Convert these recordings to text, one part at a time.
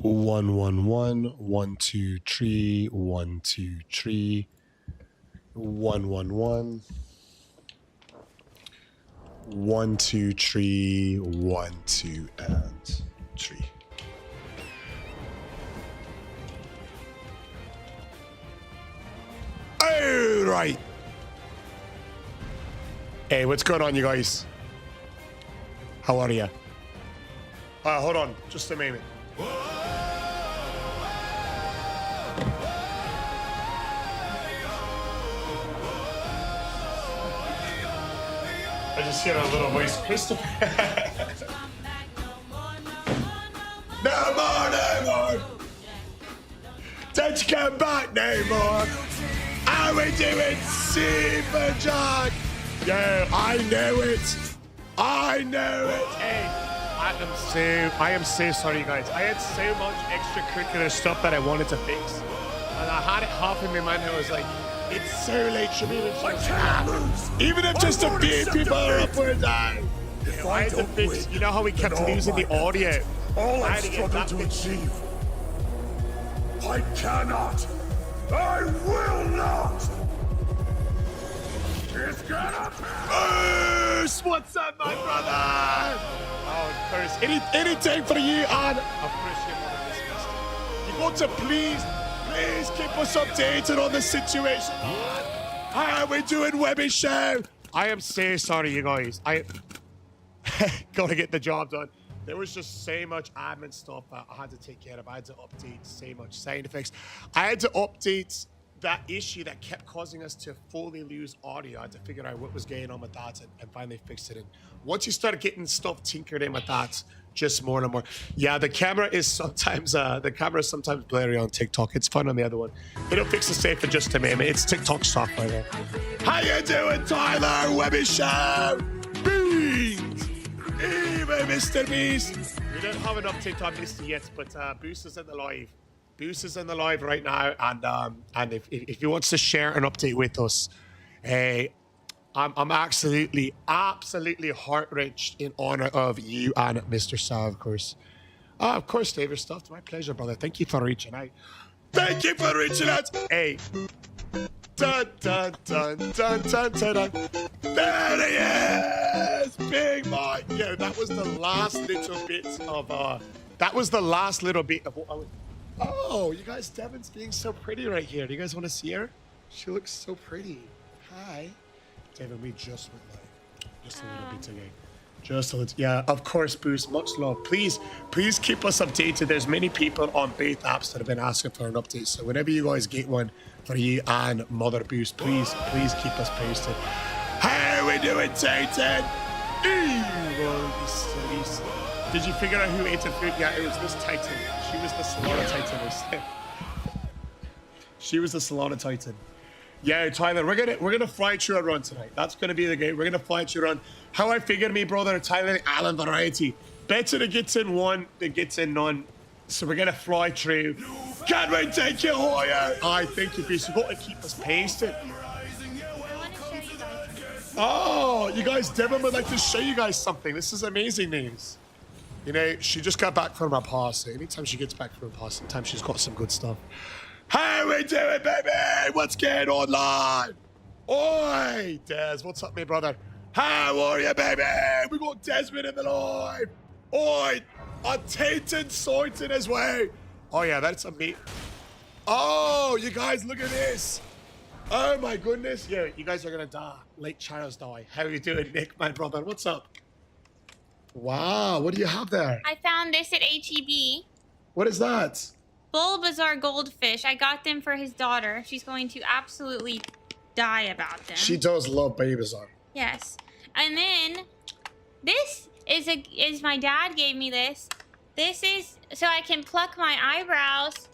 111 123 123 111 123 1 2 and 3. All right. Hey, what's going on, you guys? How are you? Hold on, just a moment. I just hear a little voice, Christopher. No more. Don't you come back no more. How we doing, Super Jack? Yeah, I know it. Hey, I am so sorry, you guys. I had so much extracurricular stuff that I wanted to fix, and I had it half in my mind. I was like, it's so late for me to just even if just a few people are up or down. I had to fix. You know how we kept losing the audio? All I struggled to achieve. I cannot. I will not. It's gonna Bruce, what's up, my brother? Oh, of course. Anything for you, and of course your mother dismissed. You got to please keep us updated on the situation. How are we doing, Webby Show? I am so sorry, you guys. I gotta get the job done. There was just so much admin stuff that I had to take care of. I had to update so much sound effects. I had to update that issue that kept causing us to fully lose audio. I had to figure out what was going on with that and finally fixed it. And once you start getting stuff tinkered in with that, just more and more. Yeah, the camera is sometimes blurry on TikTok. It's fun on the other one. It'll fix the safe in just a minute. It's TikTok software there. How you doing, Tyler? Webby Show? Beans! Even Mr. Beast. We don't have an update on Misty yet, but Boost is in the live. Boost is in the live right now, and if he wants to share an update with us, I'm absolutely heart-wrenched in honor of you and Mr. Sal, of course. Of course, David Stuffed. My pleasure, brother. Thank you for reaching out. Thank you for reaching out. Hey. Dun, dun, dun, dun, dun, dun, dun. There he is! Big Mike! Yeah, that was the last little bit of what I was... Oh, you guys, Devin's being so pretty right here. Do you guys want to see her? She looks so pretty. Hi. Devin, we just went live. Just a little bit today. Just a little. Yeah, of course, Boost. Much love. Please keep us updated. There's many people on both apps that have been asking for an update. So whenever you guys get one for you and Mother Boost, please keep us posted. How we doing, Titan? Did you figure out who ate the food? Yeah, it was this Titan. She was the Solana Titan. She was the Solana Titan. Yeah, Tyler, we're gonna fly through a run tonight. That's gonna be the game. We're gonna fly through a run. How I figured, me brother, Tyler Allen variety. Better that gets in one than gets in none. So we're gonna fly through. Can we take you higher? I think you've got to keep us pasted. Oh, you guys, Devin would like to show you guys something. This is amazing news. You know, she just got back from her past. Anytime she gets back from her past, sometimes she's got some good stuff. How we doing, baby? What's going on, live? Oi, Des, what's up, me brother? How are you, baby? We got Desmond in the live. Oi, a tainted Soyton as well. Oh yeah, that's a me. Oh, you guys, look at this. Oh my goodness. Yeah, you guys are gonna die. Late Charles die. How you doing, Nick, my brother? What's up? Wow, what do you have there? I found this at HEB. What is that? Bulbasaur goldfish. I got them for his daughter. She's going to absolutely die about them. She does love Bulbasaur. Yes. And then this is my dad gave me this. This is so I can pluck my eyebrows.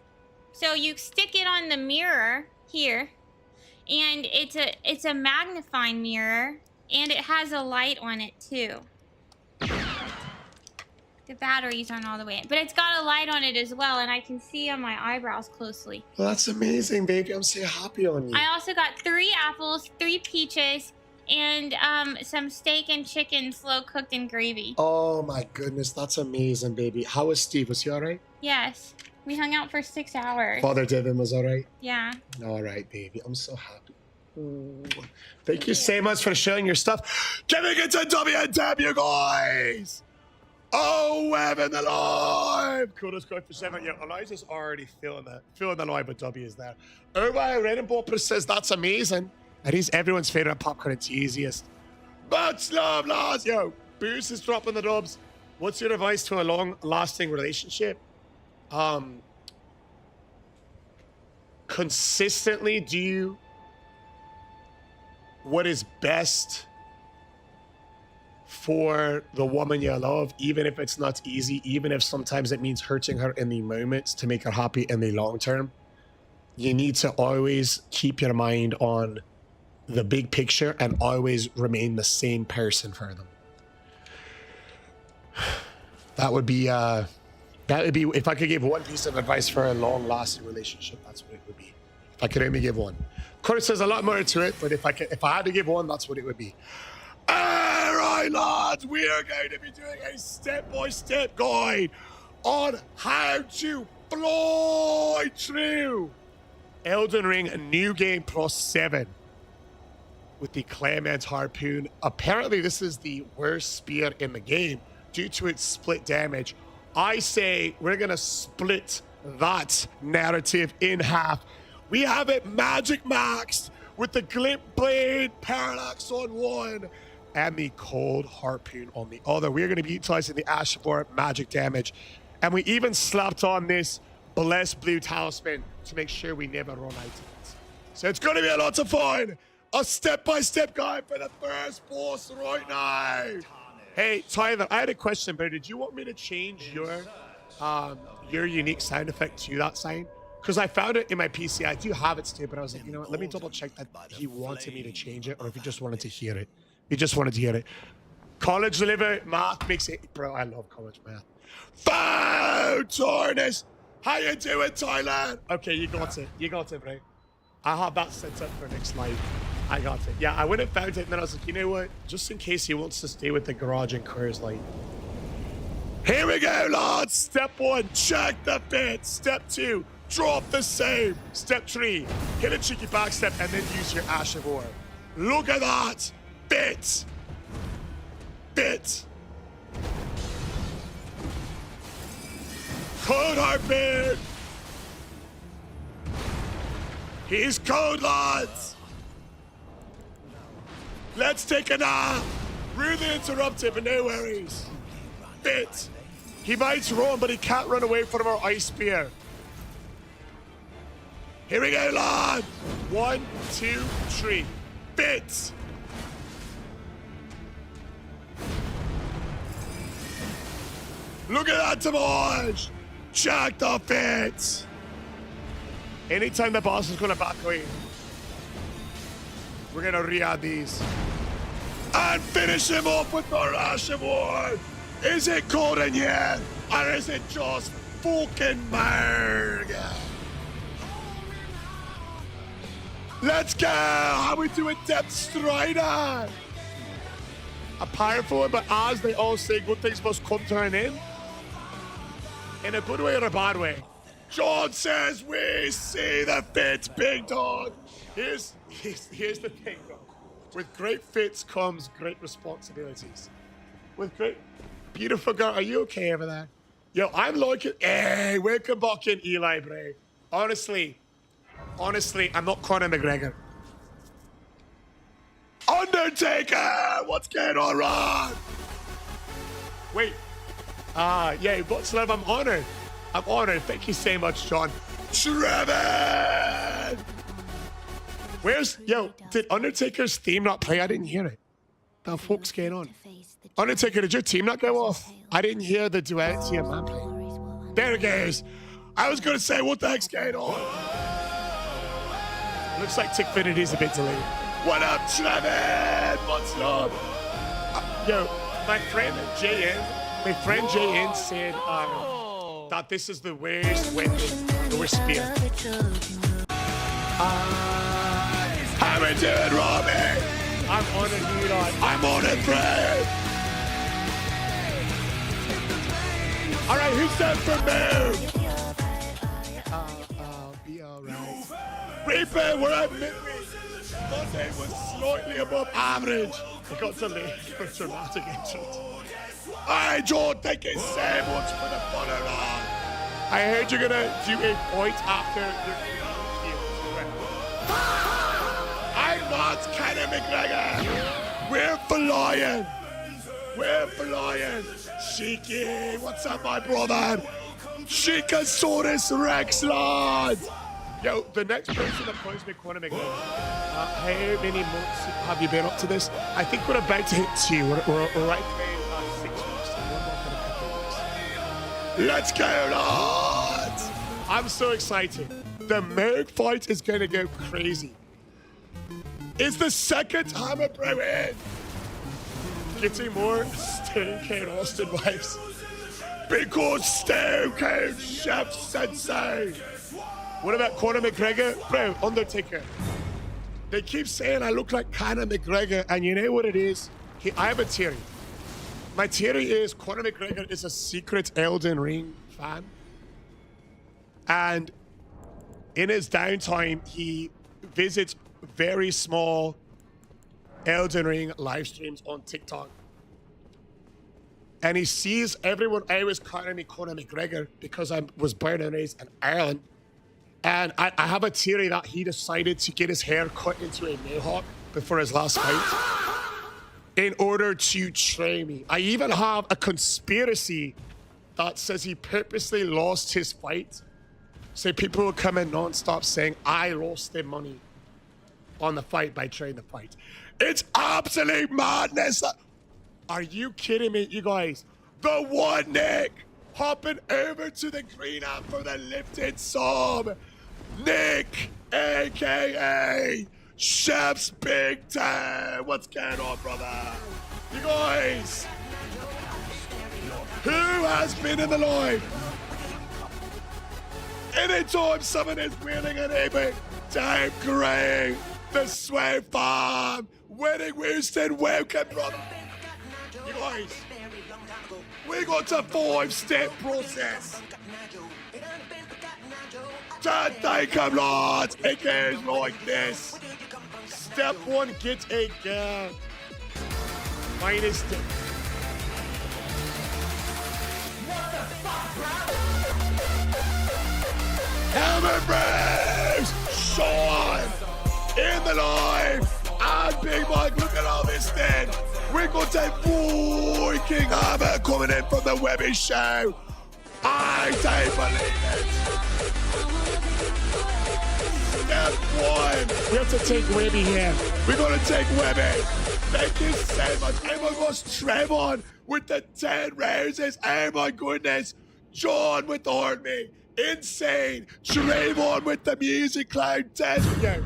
So you stick it on the mirror here. And it's a magnifying mirror, and it has a light on it too. The batteries aren't all the way in, but it's got a light on it as well, and I can see on my eyebrows closely. Well, that's amazing, baby. I'm so happy on you. I also got 3 apples, 3 peaches, and some steak and chicken slow cooked in gravy. Oh my goodness, that's amazing, baby. How is Steve? Was he all right? Yes. We hung out for 6 hours. Father Devin was all right? Yeah. All right, baby. I'm so happy. Ooh. Thank you so much for sharing your stuff. Giving it to WNW, guys. Oh, Evan alive. Kudos going for 7. Yeah, Elijah's already feeling the line, but W is there. Irvine Redenbopper says that's amazing. And he's everyone's favorite popcorn. It's easiest. Much love, lads. Yo, Boost is dropping the dubs. What's your advice to a long-lasting relationship? Consistently do what is best for the woman you love, even if it's not easy, even if sometimes it means hurting her in the moments to make her happy in the long term. You need to always keep your mind on the big picture and always remain the same person for them. That would be if I could give one piece of advice for a long-lasting relationship, that's what it would be. If I could only give one. Of course, there's a lot more to it, but if I had to give one, that's what it would be. All right, lads, we are going to be doing a step-by-step guide on how to fly through Elden Ring New Game Plus 7 with the Claymore Harpoon. Apparently, this is the worst spear in the game due to its split damage. I say we're gonna split that narrative in half. We have it magic maxed with the glint blade parallax on one and the cold harpoon on the other. We're gonna be utilizing the Ash of War magic damage, and we even slapped on this blessed blue talisman to make sure we never run out of it. So it's gonna be a lot of fun. A step-by-step guide for the first boss right now. Hey, Tyler, I had a question, but did you want me to change your unique sound effect to that sign? Because I found it in my PC. I do have it still, but I was like, you know what? Let me double check that he wanted me to change it, or if he just wanted to hear it. He just wanted to hear it. College liver math makes it, bro. I love college math. Found Tornus. How you doing, Tyler? Okay, you got it. You got it, bro. I have that set up for next live. I got it. Yeah, I went and found it, and then I was like, you know what? Just in case he wants to stay with the garage and Coors Light. Here we go, lads. Step 1, check the fit. Step 2, drop the save. Step 3, hit a cheeky back step and then use your Ash of War. Look at that. Fit. Fit. Cold Harpoon. He's cold, lads. Let's take a nap. Really interrupted, but no worries. Fit. He might run, but he can't run away from our ice spear. Here we go, lad. 1, 2, 3. Fit. Look at that damage. Check the fit. Anytime the boss is going to back away, we're going to re-add these. And finish him off with our Ash of War. Is it golden yet? Or is it just fucking murder? Let's go! How we doing, Depth Strider? A powerful one, but as they all say, good things must come to an end. In a good way or a bad way. John says we see the fits, big dog. Here's the thing, though. With great fits comes great responsibilities. With great, beautiful girl, are you okay over there? Yo, I'm liking. Hey, welcome back in, Eli Bray. Honestly, I'm not Conor McGregor. Undertaker, what's going on, Ron? Wait, yeah, what's love? I'm honored. Thank you so much, John. Trevor! Did Undertaker's theme not play? I didn't hear it. The fuck's going on? Undertaker, did your team not go off? I didn't hear the duet TM man play. There it goes. I was going to say, what the heck's going on? Looks like Tickfinity's a bit delayed. What up, Trevor? What's up? My friend JN said that this is the worst weapon, the worst spear. How we doing, Robbie? I'm on it, Eli. I'm on it, Fred. All right, who's that for me? I'll be alright. Reaper, we're at midweek. Monday was slightly above average. We got to leave for dramatic entrance. Alright, John, thank you so much for the fun around. I heard you're gonna do a point after your I'm not Conor McGregor. We're flying. We're flying. Shiki, what's up, my brother? Shikasaurus Rex, lad. Yo, the next person that points me Conor McGregor. How many months have you been up to this? I think we're about to hit 2. We're right now 6 weeks. So one more for a couple of weeks. Let's go, lads! I'm so excited. The Merc fight is gonna go crazy. It's the second time I bro in. Getting more Stone Cold Austin vibes. Because Stone Cold Chef Sensei. What about Conor McGregor? Bro, Undertaker. They keep saying I look like Conor McGregor, and you know what it is? I have a theory. My theory is Conor McGregor is a secret Elden Ring fan. And in his downtime, he visits very small Elden Ring live streams on TikTok. And he sees everyone always calling me Conor McGregor because I was born and raised in Ireland. And I have a theory that he decided to get his hair cut into a mohawk before his last fight in order to train me. I even have a conspiracy that says he purposely lost his fight so people will come in non-stop saying, I lost their money on the fight by training the fight. It's absolute madness. Are you kidding me, you guys? The one Nick hopping over to the green app for the lifted sub. Nick, aka Chef's Big Time. What's going on, brother? You guys, who has been in the live? Anytime someone is winning an epic, Dave Gray, the Sway Farm, winning Winston, welcome, brother. You guys, we got a 5-step process. To take them, lads. It goes like this. Step 1, get a girl. Minus 10. Hammer Braves! Sean! In the live! And Big Mike, look at all this then! We got a Viking Hammer coming in from the Webby show! I don't believe it! Step 1! We have to take Webby here. We're gonna take Webby! Thank you so much! Oh my gosh, Trevon with the 10 roses! Oh my goodness! John with the heartbeat! Insane! Trayvon with the music cloud test. Yo,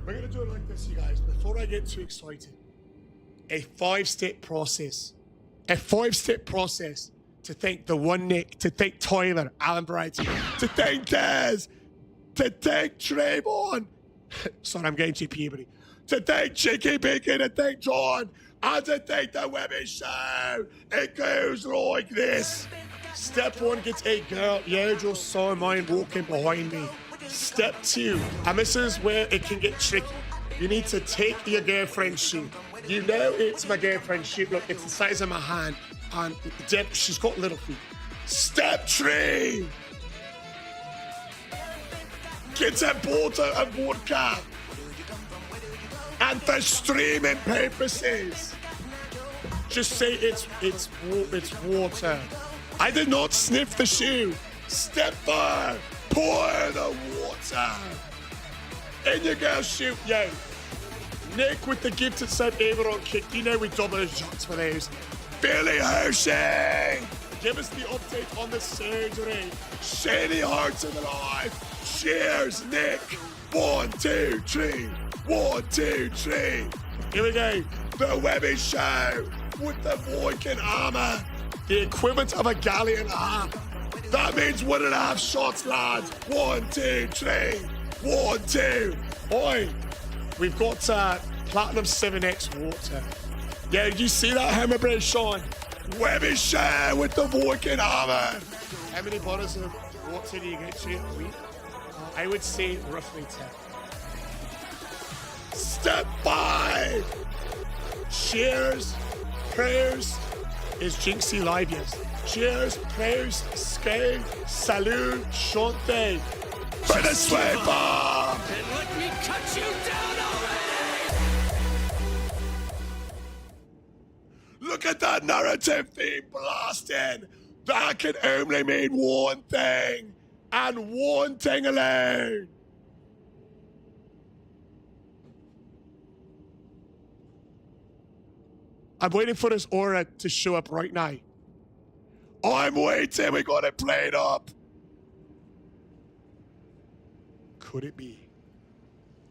we're gonna do it like this, you guys. Before I get too excited, a 5-step process. A 5-step process to thank the one Nick, to thank Tyler, Alan Bright, to thank Daz, to thank Trayvon. Sorry, I'm getting GP, buddy. To thank Chicky Bacon, to thank John, and to thank the Webby Show. It goes like this. Step 1 gets a girl. Yeah, just saw mine walking behind me. Step 2, and this is where it can get tricky. You need to take your girlfriend's shoe. You know it's my girlfriend's shoe. Look, it's the size of my hand. And she's got little feet. Step 3. Get a bottle of vodka. And for streaming purposes, just say it's water. I did not sniff the shoe. Step 4, pour the water in your girl's shoe. Yo, Nick with the gifted sub Everon kick. You know we double his shots for those. Billy Hershey, give us the update on the surgery. Shady Hearts in the live. Cheers, Nick. 1, 2, 3. 1, 2, 3. Here we go. The Webby Show with the Viking armor. The equivalent of a galley and a half. That means 1.5 shots, lads. 1, 2, 3. 1, 2. Oi, we've got Platinum 7X water. Yeah, did you see that hammer break, Sean? Webby Show with the Viking armor. How many bottles of water do you get to a week? I would say roughly 10. Step 5. Cheers, prayers. Is Jynxi live? Yes. Cheers, prayers, skate, salute, chante. For the sway bomb! And let me cut you down already! Look at that narrative theme blasting. That can only mean one thing, and one thing alone. I'm waiting for this aura to show up right now. I'm waiting. We got it played up. Could it be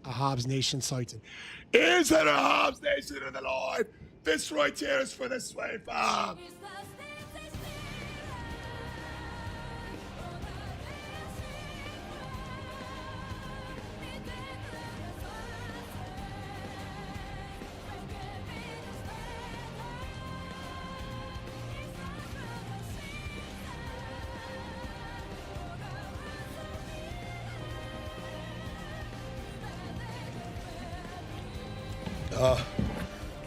a Hobbs Nation sighting? Is it a Hobbs Nation in the line? This right here is for the Sway Farm.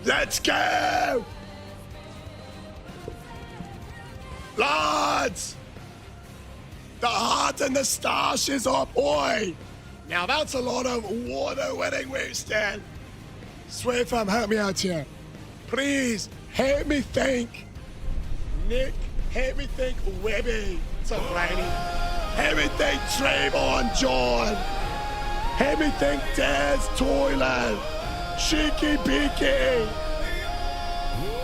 Let's go! Lads! The heart and the stash is up, oi! Now that's a lot of water winning wasted. Sway fam, help me out here. Please, help me think. Nick, help me think Webby. What's up, Granny? Help me think Trayvon John. Help me think Des Toilet. Cheeky Beaky.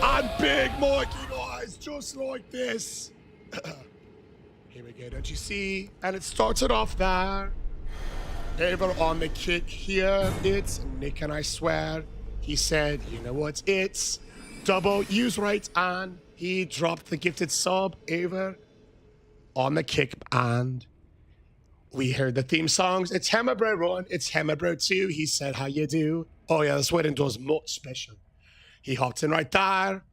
And Big Mikey, guys, just like this. Here we go, don't you see? And it started off there. Over on the kick here, it's Nick, and I swear, he said, you know what, it's double use right, and he dropped the gifted sub over on the kick, and we heard the theme songs. It's Hemabro 1, it's Hemabro 2. He said, how you do? Oh yeah, this wedding was much special. He hopped in right there.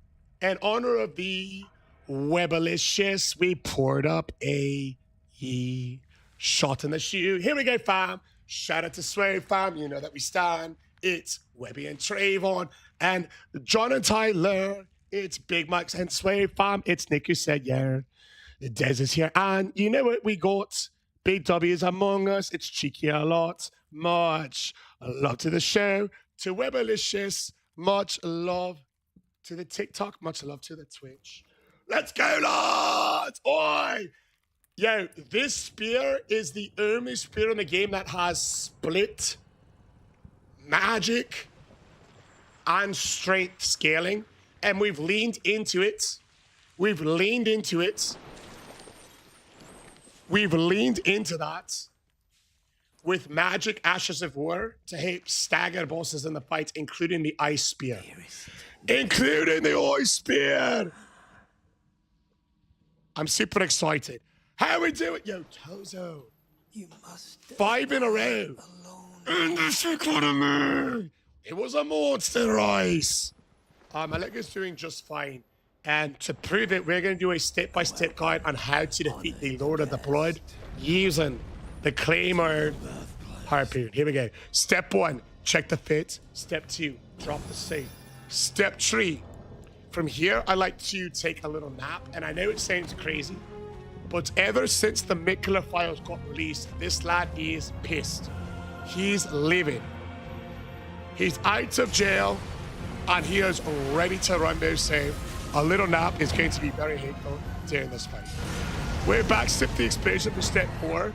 In honor of the Webbalicious, we poured up a shot in the shoe. Here we go, fam. Shout out to Sway, fam. You know that we stand. It's Webby and Trayvon and John and Tyler. It's Big Max and Sway, fam. It's Nick who said, yeah. Des is here. And you know what we got? Big W is among us. It's cheeky a lot. Much love to the show. To Webbalicious. Much love to the TikTok. Much love to the Twitch. Let's go, lads! Oi! Yo, this spear is the only spear in the game that has split, magic, and strength scaling. And we've leaned into it. We've leaned into it. We've leaned into that with magic Ashes of War to help stagger bosses in the fight, including the Ice Spear. Including the Ice Spear! I'm super excited. How we do it? Yo, Tozo. You must 5 in a row. In this economy. It was a monster ice. My leg is doing just fine. And to prove it, we're going to do a step-by-step guide on how to defeat the Lord of the Blood using the Claymore Harpoon. Here we go. Step 1, check the fit. Step 2, drop the save. Step 3, from here, I like to take a little nap. And I know it sounds crazy, but ever since the Mikula files got released, this lad is pissed. He's livid. He's out of jail, and he is ready to run those save. A little nap is going to be very hateful during this fight. We're backstep the explosion for step 4.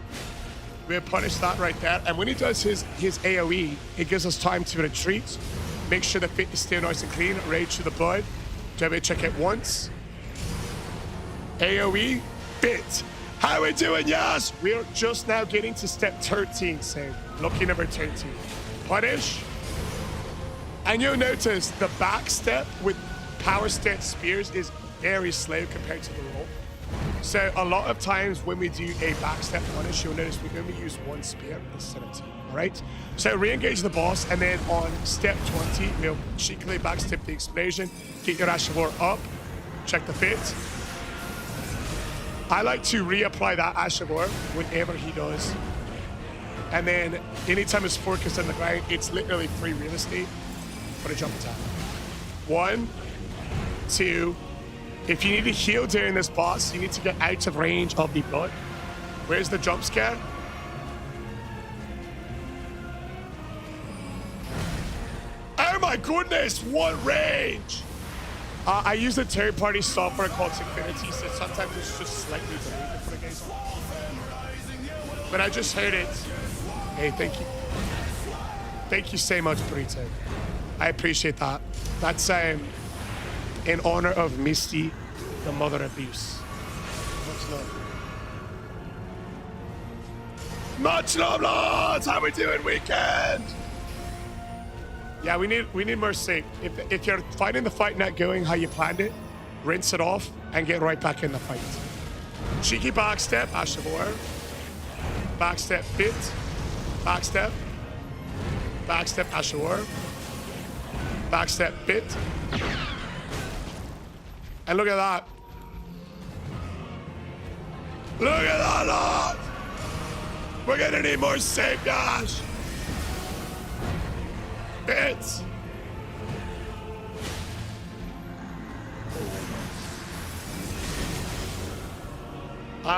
We'll punish that right there. And when he does his AoE, it gives us time to retreat. Make sure the fit is still nice and clean. Rage to the blood. Double check it once. AoE, bit. How we doing, yes? We're just now getting to step 13, so lucky number 13. Punish. And you'll notice the back step with power stance spears is very slow compared to the roll. So a lot of times when we do a backstep punish, you'll notice we only use 1 spear instead of 2, all right? So re-engage the boss, and then on step 20, we'll cheekily backstep the explosion, get your Ash of War up, check the fit. I like to reapply that Ash of War whenever he does. And then anytime his fork is in the ground, it's literally free real estate for a jump attack. 1, 2. If you need to heal during this boss, you need to get out of range of the blood. Where's the jump scare? Oh my goodness, what range! I use a third-party software called Infinity, so sometimes it's just slightly delayed for the guys. But I just heard it. Hey, thank you. Thank you so much, Burrito. I appreciate that. That's in honor of Misty, the mother abuse. Much love. Much love, lads! How we doing, weekend? Yeah, we need more safe. If you're finding the fight not going how you planned it, rinse it off and get right back in the fight. Cheeky backstep, Ash of War. Backstep, bit. Backstep. Backstep, Ash of War. Backstep, bit. And look at that. Look at that, lad! We're gonna need more safe dash. Bits.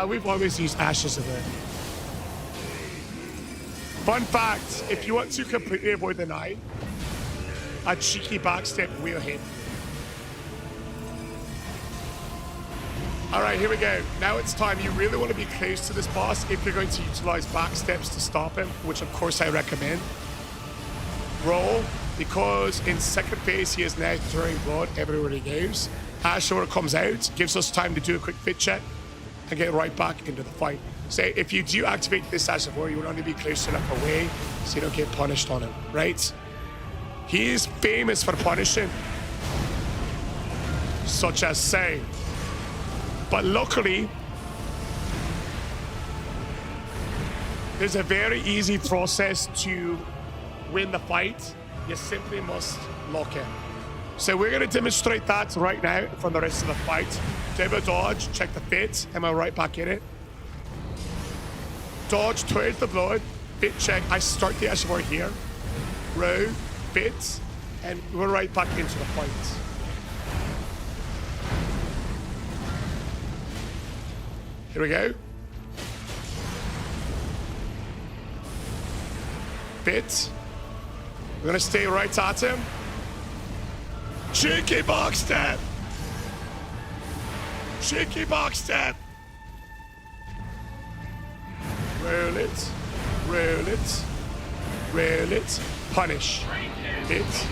We've always used ashes of it. Fun fact, if you want to completely avoid the knife, a cheeky backstep will hit. All right, here we go. Now it's time. You really want to be close to this boss if you're going to utilize backsteps to stop him, which of course I recommend. Roll, because in second phase he is now throwing blood everywhere he goes. Ashore comes out, gives us time to do a quick fit check and get right back into the fight. So if you do activate this Ash of War, you will only be close enough away so you don't get punished on him, right? He is famous for punishing, such as say. But luckily, there's a very easy process to win the fight. You simply must lock in. So we're going to demonstrate that right now from the rest of the fight. Double dodge, check the fit, and we're right back in it. Dodge towards the blood, fit check. I start the Ash of War here. Row, fit, and we're right back into the fight. Here we go. Fit. We're gonna stay right at him. Cheeky box step. Cheeky box step. Roll it. Roll it. Roll it. Punish. Hit.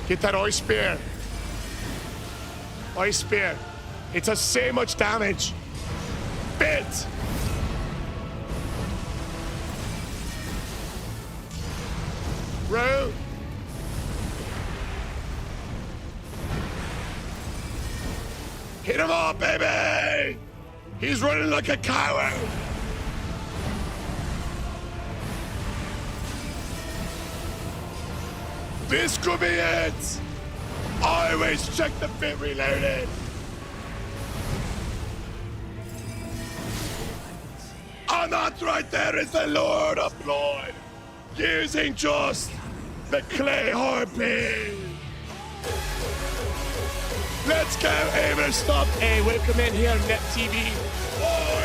Get that ice spear. Ice spear. It does so much damage. Bit. Row. Hit him up, baby! He's running like a coward! This could be it! Always check the fit reloaded! And that right there is the Lord of Blood! Using just the Clay Harpoon! Let's go, Ava, stop. Hey, welcome in here, Net TV. Oh,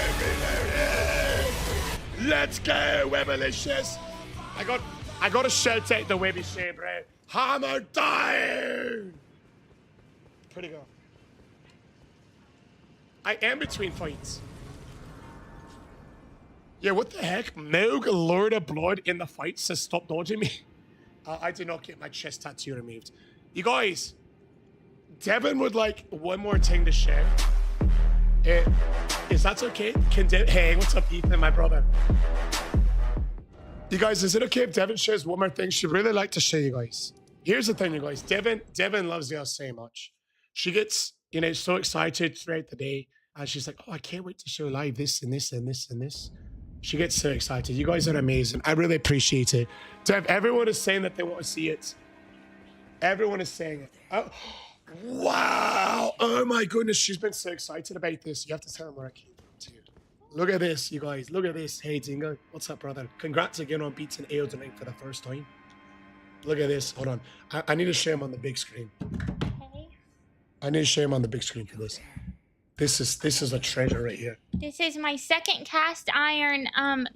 reloaded. Let's go, Webmalicious. I got to shout out the Webby Shea, bro. Hammer down. Pretty good. I am between fights. Yeah, what the heck? Moog Lord of Blood in the fight says stop dodging me. I did not get my chest tattoo removed. You guys, Devin would like one more thing to share. Is that okay? Hey, what's up, Ethan, my brother? You guys, is it okay if Devin shares one more thing? She'd really like to share, you guys. Here's the thing, you guys. Devin loves you so much. She gets, so excited throughout the day. And she's like, oh, I can't wait to show live this and this and this and this. She gets so excited. You guys are amazing. I really appreciate it. Dev, everyone is saying that they want to see it. Everyone is saying it. Oh, Wow. Oh my goodness. She's been so excited about this. You have to tell him where I came from too. Look at this, you guys. Look at this. Hey, Dingo. What's up, brother? Congrats again on beating AO tonight for the first time. Look at this. Hold on. I need to show him on the big screen. Okay. I need to show him on the big screen for this. This is a treasure right here. This is my second cast iron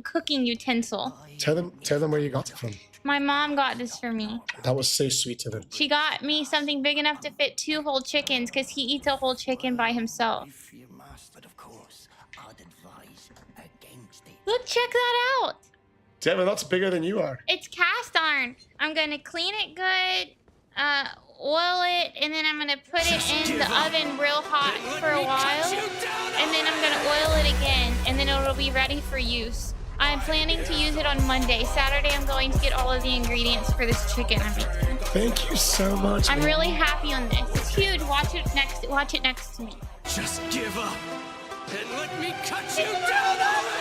cooking utensil. Tell them where you got it from. My mom got this for me. That was so sweet of them. She got me something big enough to fit 2 whole chickens because he eats a whole chicken by himself. Look, check that out. Devin, that's bigger than you are. It's cast iron. I'm gonna clean it good, oil it, and then I'm gonna put it in the oven real hot for a while, and then I'm gonna oil it again, and then it'll be ready for use. I'm planning to use it on Monday. Saturday, I'm going to get all of the ingredients for this chicken I'm making. Thank you so much. I'm really happy on this. It's huge. Watch it next to me. Just give up and let me cut you down already!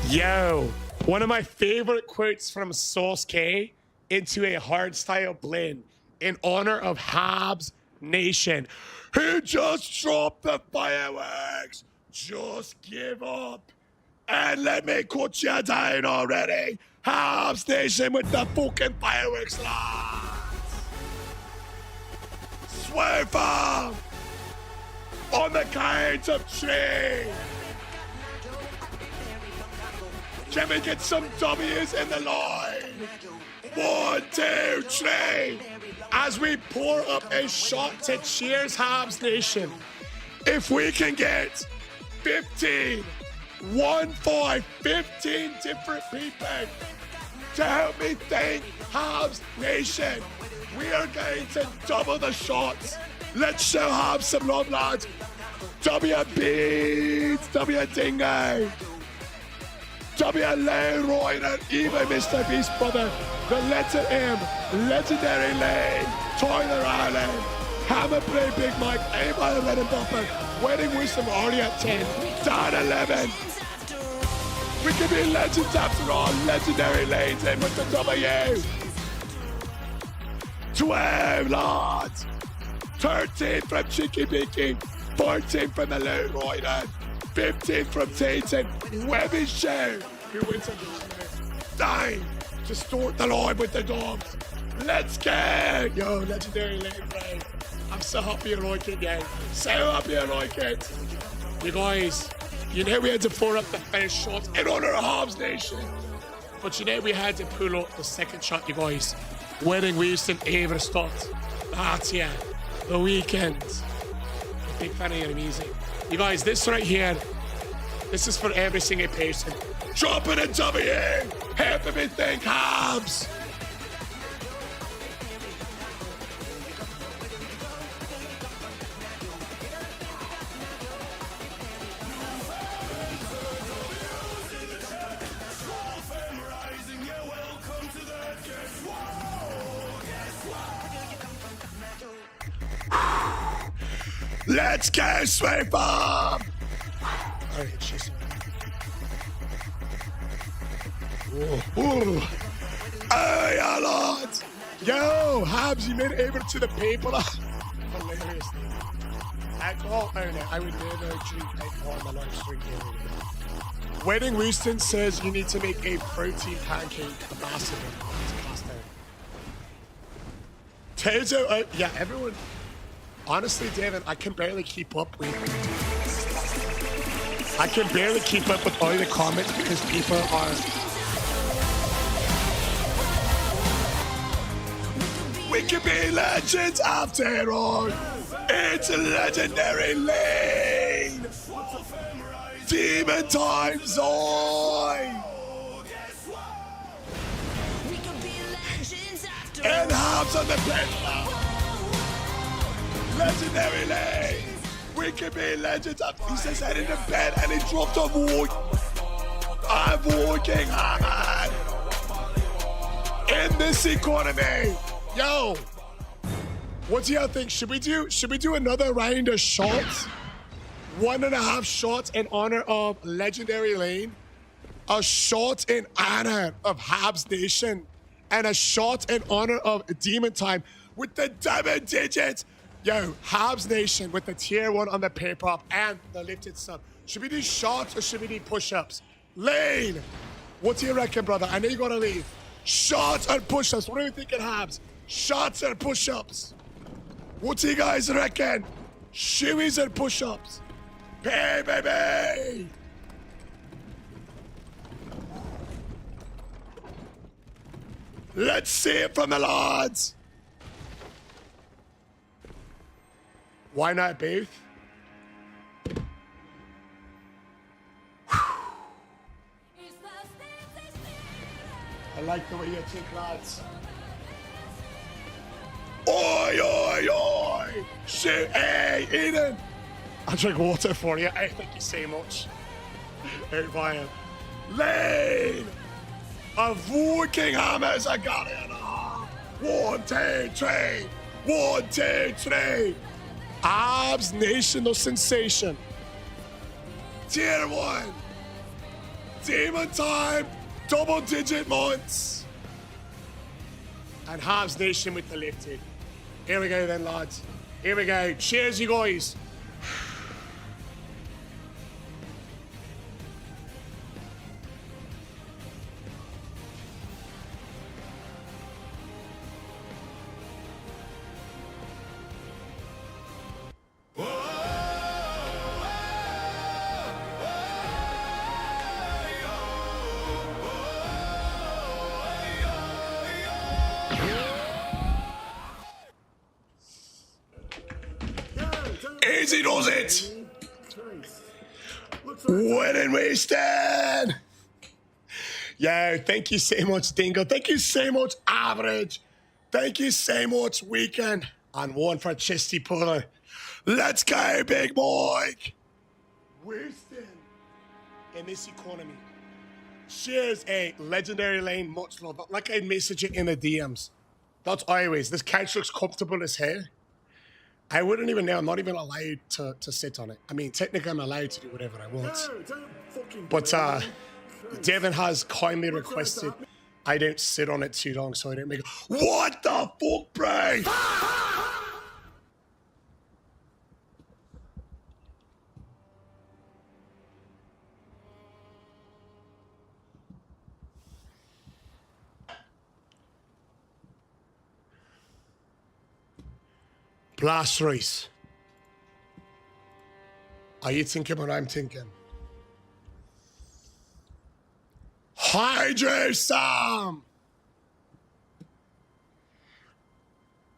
Yo, one of my favorite quotes from Sauce K into a hardstyle blend in honor of Habs Nation, who just dropped the fireworks. Just give up and let me cut you down already. Habs Nation with the fucking fireworks, lads. Swerve on the count of 3. Can we get some W's in the line? 1, 2, 3. As we pour up a shot to cheers Habs Nation. If we can get 15 different people to help me thank Habs Nation, we are going to double the shots. Let's show Habs some love, lads. W Beats, W Dingo, W Leroy, and even Mr. Beast Brother, the letter M, Legendary Lane, Tyler Allen, Hammer Play Big Mike, Aim by the Red and Bumper, Wedding Wisdom already at 10, down 11. We can be legends after all. Legendary Lanes in with the W. 12, lads. 13 from Cheeky Beaky, 14 from the Lone Rider, 15 from Tatum, Webby Show, who wins a 9 to start the line with the dogs. Let's go! Yo, Legendary Lane, bro. I'm so happy you like it, yo. So happy you like it. You guys, you know we had to pour up the first shot in honor of Habs Nation. But you know we had to pull up the second shot, you guys. Wedding Winston Everstad. That's yeah. The Weekend. Big fan of your music. You guys, this right here, this is for every single person. Drop it in W. Help me thank Habs. Let's go, Sweet Bomb! Alright, jeez. Oh, yeah, lads! Yo, Habs, you made it over to the paper. Hilarious. Alcohol owner, I would never drink alcohol on my live stream. Wedding Winston says you need to make a protein pancake ambassador. Tezo, yeah, everyone. Honestly, David, I can barely keep up with all the comments because people are. We can be legends after all. It's a legendary lane. Demon time zone. And Habs on the platform. Legendary lane. We can be legends. He says head in the bed and he dropped a walk. I'm walking hard. In this economy. Yo. What do y'all think? Should we do another round of shots? 1.5 shots in honor of Legendary Lane. A shot in honor of Habs Nation. And a shot in honor of Demon Time. with the double digits. Yo, Habs Nation with the tier 1 on the paper up and the lifted sub. Should we do shots or should we do push-ups? Lane, what do you reckon, brother? I know you gotta leave. Shots or push-ups? What are you thinking, Habs? Shots or push-ups? What do you guys reckon? Shoeies or push-ups? Hey, baby! Let's see it from the lads. Why not both? I like the way you think, lads. Oi, oi, oi! Shoot, hey, Eden! I drink water for you. Hey, thank you so much. Hey, fire. Lane! A Viking hammers, I got it. 1, 2, 3. 1, 2, 3. Abs National Sensation. Tier 1. Demon Time. Double digit months. And Habs Nation with the lifted. Here we go then, lads. Here we go. Cheers, you guys. Easy does it. Winning we stand. Yo, thank you so much, Dingo. Thank you so much, Average. Thank you so much, Weekend. And one for Chesty Puller. Let's go, big boy. Winston. In this economy. Cheers, a legendary lane. Much love. But like I message it in the DMs. That's always. This couch looks comfortable as hell. I wouldn't even know. I'm not even allowed to sit on it. I mean, technically, I'm allowed to do whatever I want. But Devin has kindly requested I don't sit on it too long, so I don't make it. What the fuck, bro? Blast race. Are you thinking what I'm thinking? Hydro Sam!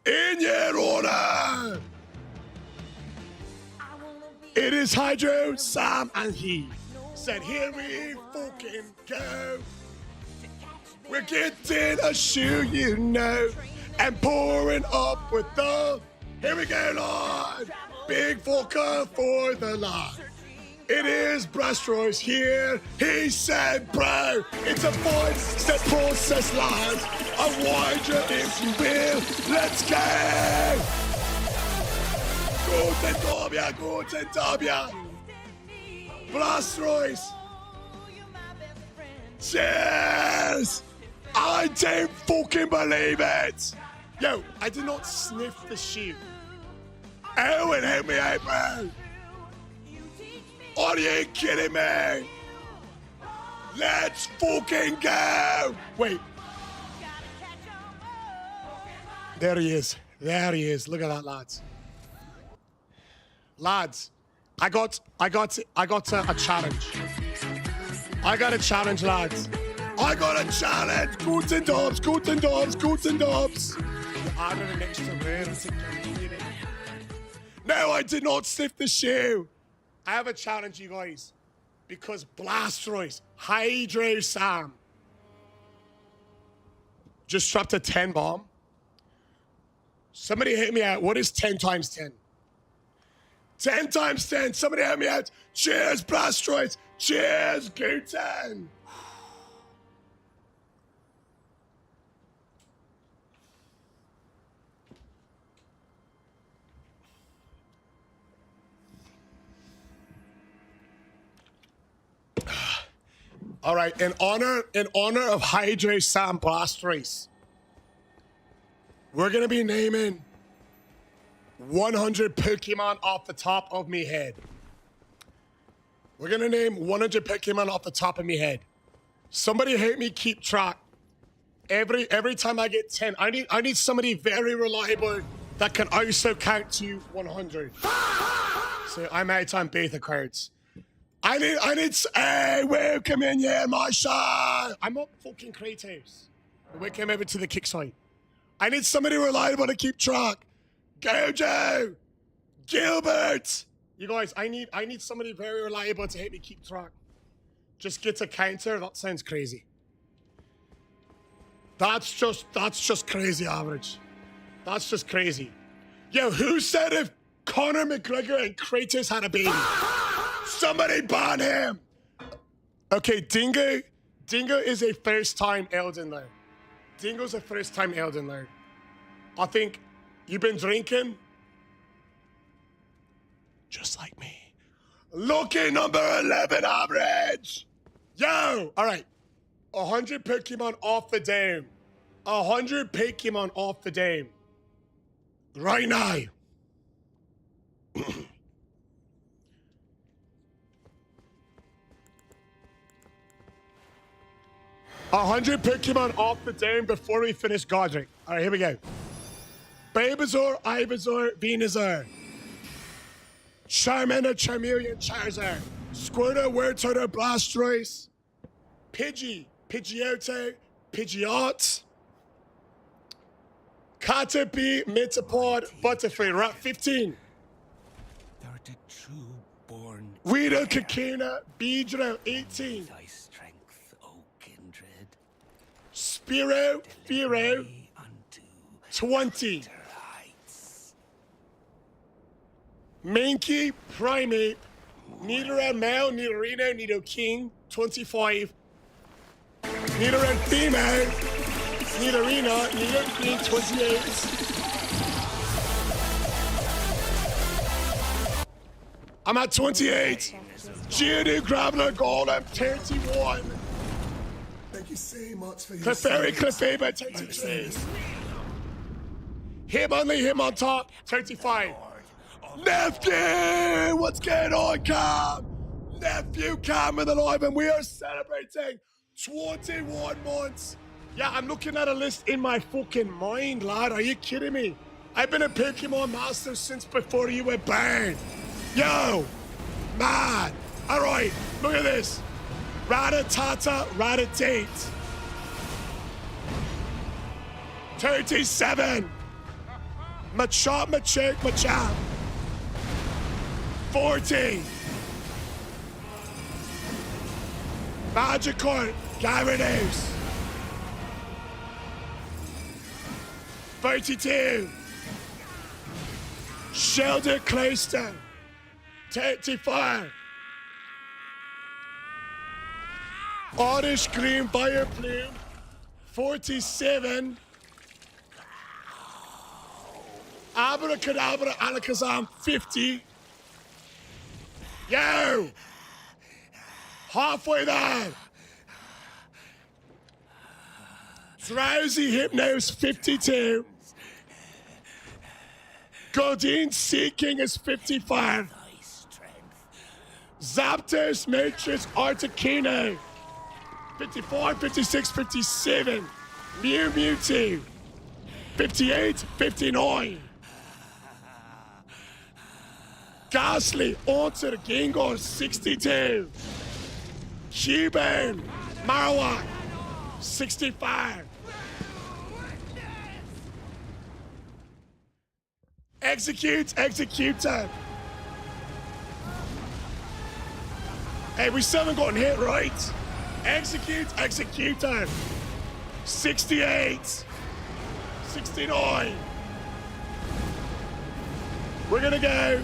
In your order! It is Hydro Sam and he said, here we fucking go. We're getting a shoe, you know, and pouring up with the. Here we go, Lord. Big fucker for the Lord. It is Brastroy's here. He said, bro, it's a 5-step process, lads. A wider, if you will. Let's go. Guten Tag. Brastroy's. Cheers. I don't fucking believe it. Yo, I did not sniff the shoe. Oh, it hit me out, bro. Are you kidding me? Let's fucking go. Wait. There he is. There he is. Look at that, lads. Lads, I got a challenge. I got a challenge, lads. I got a challenge. Guten Dobbs. Added an extra word to continue it. No, I did not sniff the shoe. I have a challenge, you guys. Because Blastoise, Hydro Sam, just dropped a 10 bomb. Somebody hit me out. What is 10 times 10? 10 times 10. Somebody hit me out. Cheers, Blastoise. Cheers, Guten. All right, in honor of Hydro Sam Blastoise, We're gonna be naming 100 Pokemon off the top of me head. We're gonna name 100 Pokemon off the top of me head. Somebody help me keep track. Every time I get 10, I need somebody very reliable that can also count to 100. So I'm out on beta cards. I need, hey, welcome in here, Marsha. I'm not fucking Kratos. Welcome over to the kick site. I need somebody reliable to keep track. Gojo, Gilbert. You guys, I need somebody very reliable to help me keep track. Just get a counter. That sounds crazy. That's just crazy average. That's just crazy. Yo, who said if Conor McGregor and Kratos had a baby? Somebody ban him. Okay, Dingo is a first-time Elden Lord. Dingo's a first-time Elden Lord. I think you've been drinking just like me. Lucky number 11 average. Yo, all right. 100 Pokemon off the dome. 100 Pokemon off the dome. Right now. 100 Pokemon off the dome before we finish Godric. All right, here we go. Bulbasaur, Ivysaur, Venusaur. Charmander, Charmeleon, Charizard. Squirtle, Wartortle, Blastoise. Pidgey, Pidgeotto, Pidgeot. Caterpie, Metapod, Butterfree. We're at 15. Thou art a true born. Weedle, Kakuna, Beedrill, 18. Thy strength, O kindred. Spearow, Fearow, Me unto 20. greater heights. Mankey, Primeape, Nidoran male, Nidorino, Nidoking, 25. Nidoran female, Nidorina, Nidoking, 28. I'm at 28. Geodude, Graveler, Golem, 31. Thank you so much for your Clefairy, service. Clefairy, 33. Hitmonlee, 35. Nephew! What's going on, Cam? Nephew Cam with alive, and we are celebrating 21 months. Yeah, I'm looking at a list in my fucking mind, lad. Are you kidding me? I've been a Pokemon master since before you were born. Yo, man. All right, look at this. Rattata, Rattata. 37. Machop, Machop, Machop. 40. Magikarp, Gyarados. 32. Shelter Clayster. 35. Oddish Green Fire Plume. 47. Abracadabra Alakazam, 50. Yo! Halfway there. Drowsy Hypnos, 52. Godin Seeking is 55. Thy strength. Zapdos Matrix Articuno, 55, 56, 57. Mew Mewtwo, 58, 59. Ghastly Alter Gengar, 62. Cubone Marowak, 65. Executor. Hey, we still haven't gotten hit, right? Executor. 68. 69. We're gonna go.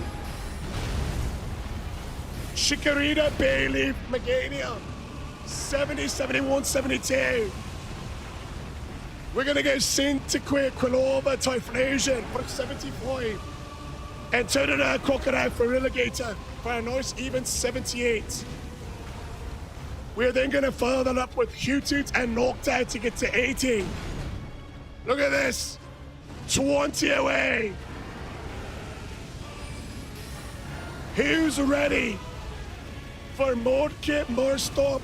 Chikorita, Bayleaf, Meganium. 70, 71, 72. We're gonna go Cyndaquil, Quilova, Typhlosion for 75. And Totodile, Crocodile for Renegator for a nice even 78. We're then gonna follow that up with Hoothoot and Noctowl to get to 80. Look at this. 20 away. Who's ready for more kit, more stop,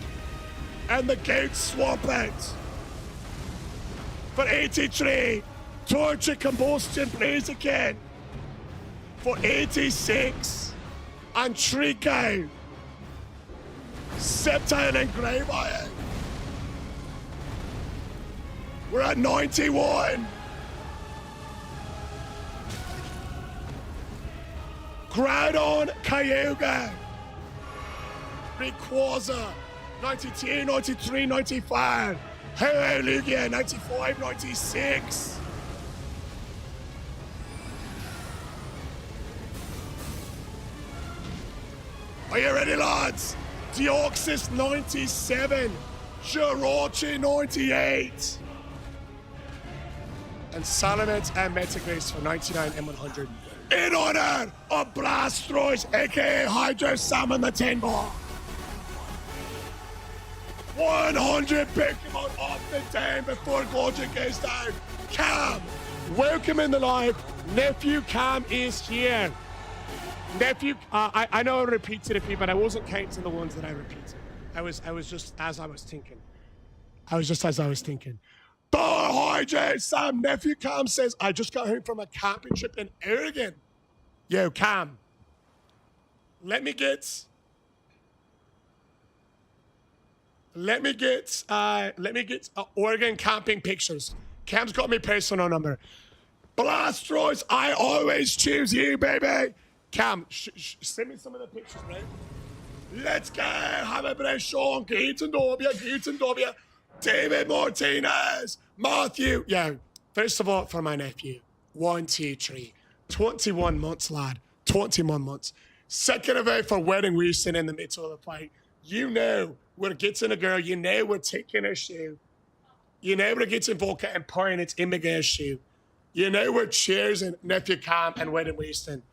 and the gate swap out? For 83, torture combustion plays again. For 86, and Trico, Septile and Greywire. We're at 91. Groudon, Kyogre, Rayquaza, 92, 93, 95. Ho-Oh Lugia, 95, 96. Are you ready, lads? Deoxys, 97. Jirachi, 98. And Salamence and Metagross for 99 and 100. In honor of Blastoise, aka Hydro Salmon the 10 ball. 100 Pokemon off the 10 before Gorgon goes down. Cam, welcome in the live. Nephew Cam is here. Nephew, I know I repeated a few, but I wasn't counting the ones that I repeated. I was just as I was thinking. The Hydro Sam, Nephew Cam says, I just got home from a camping trip in Oregon. Yo, Cam, let me get Oregon camping pictures. Cam's got my personal number. Blastoise, I always choose you, baby. Cam, send me some of the pictures, bro. Let's go. Have a breath, Sean. Guten Dobia. David Martinez, Matthew. Yo, first of all, for my nephew, 1, 2, 3, 21 months, lad, 21 months. Second of all, for wedding Wilson in the middle of the fight. You know we're getting a girl. You know we're taking her shoe. You know we're getting vodka and pouring it in the girl's shoe. You know we're cheersing nephew Cam and wedding Wilson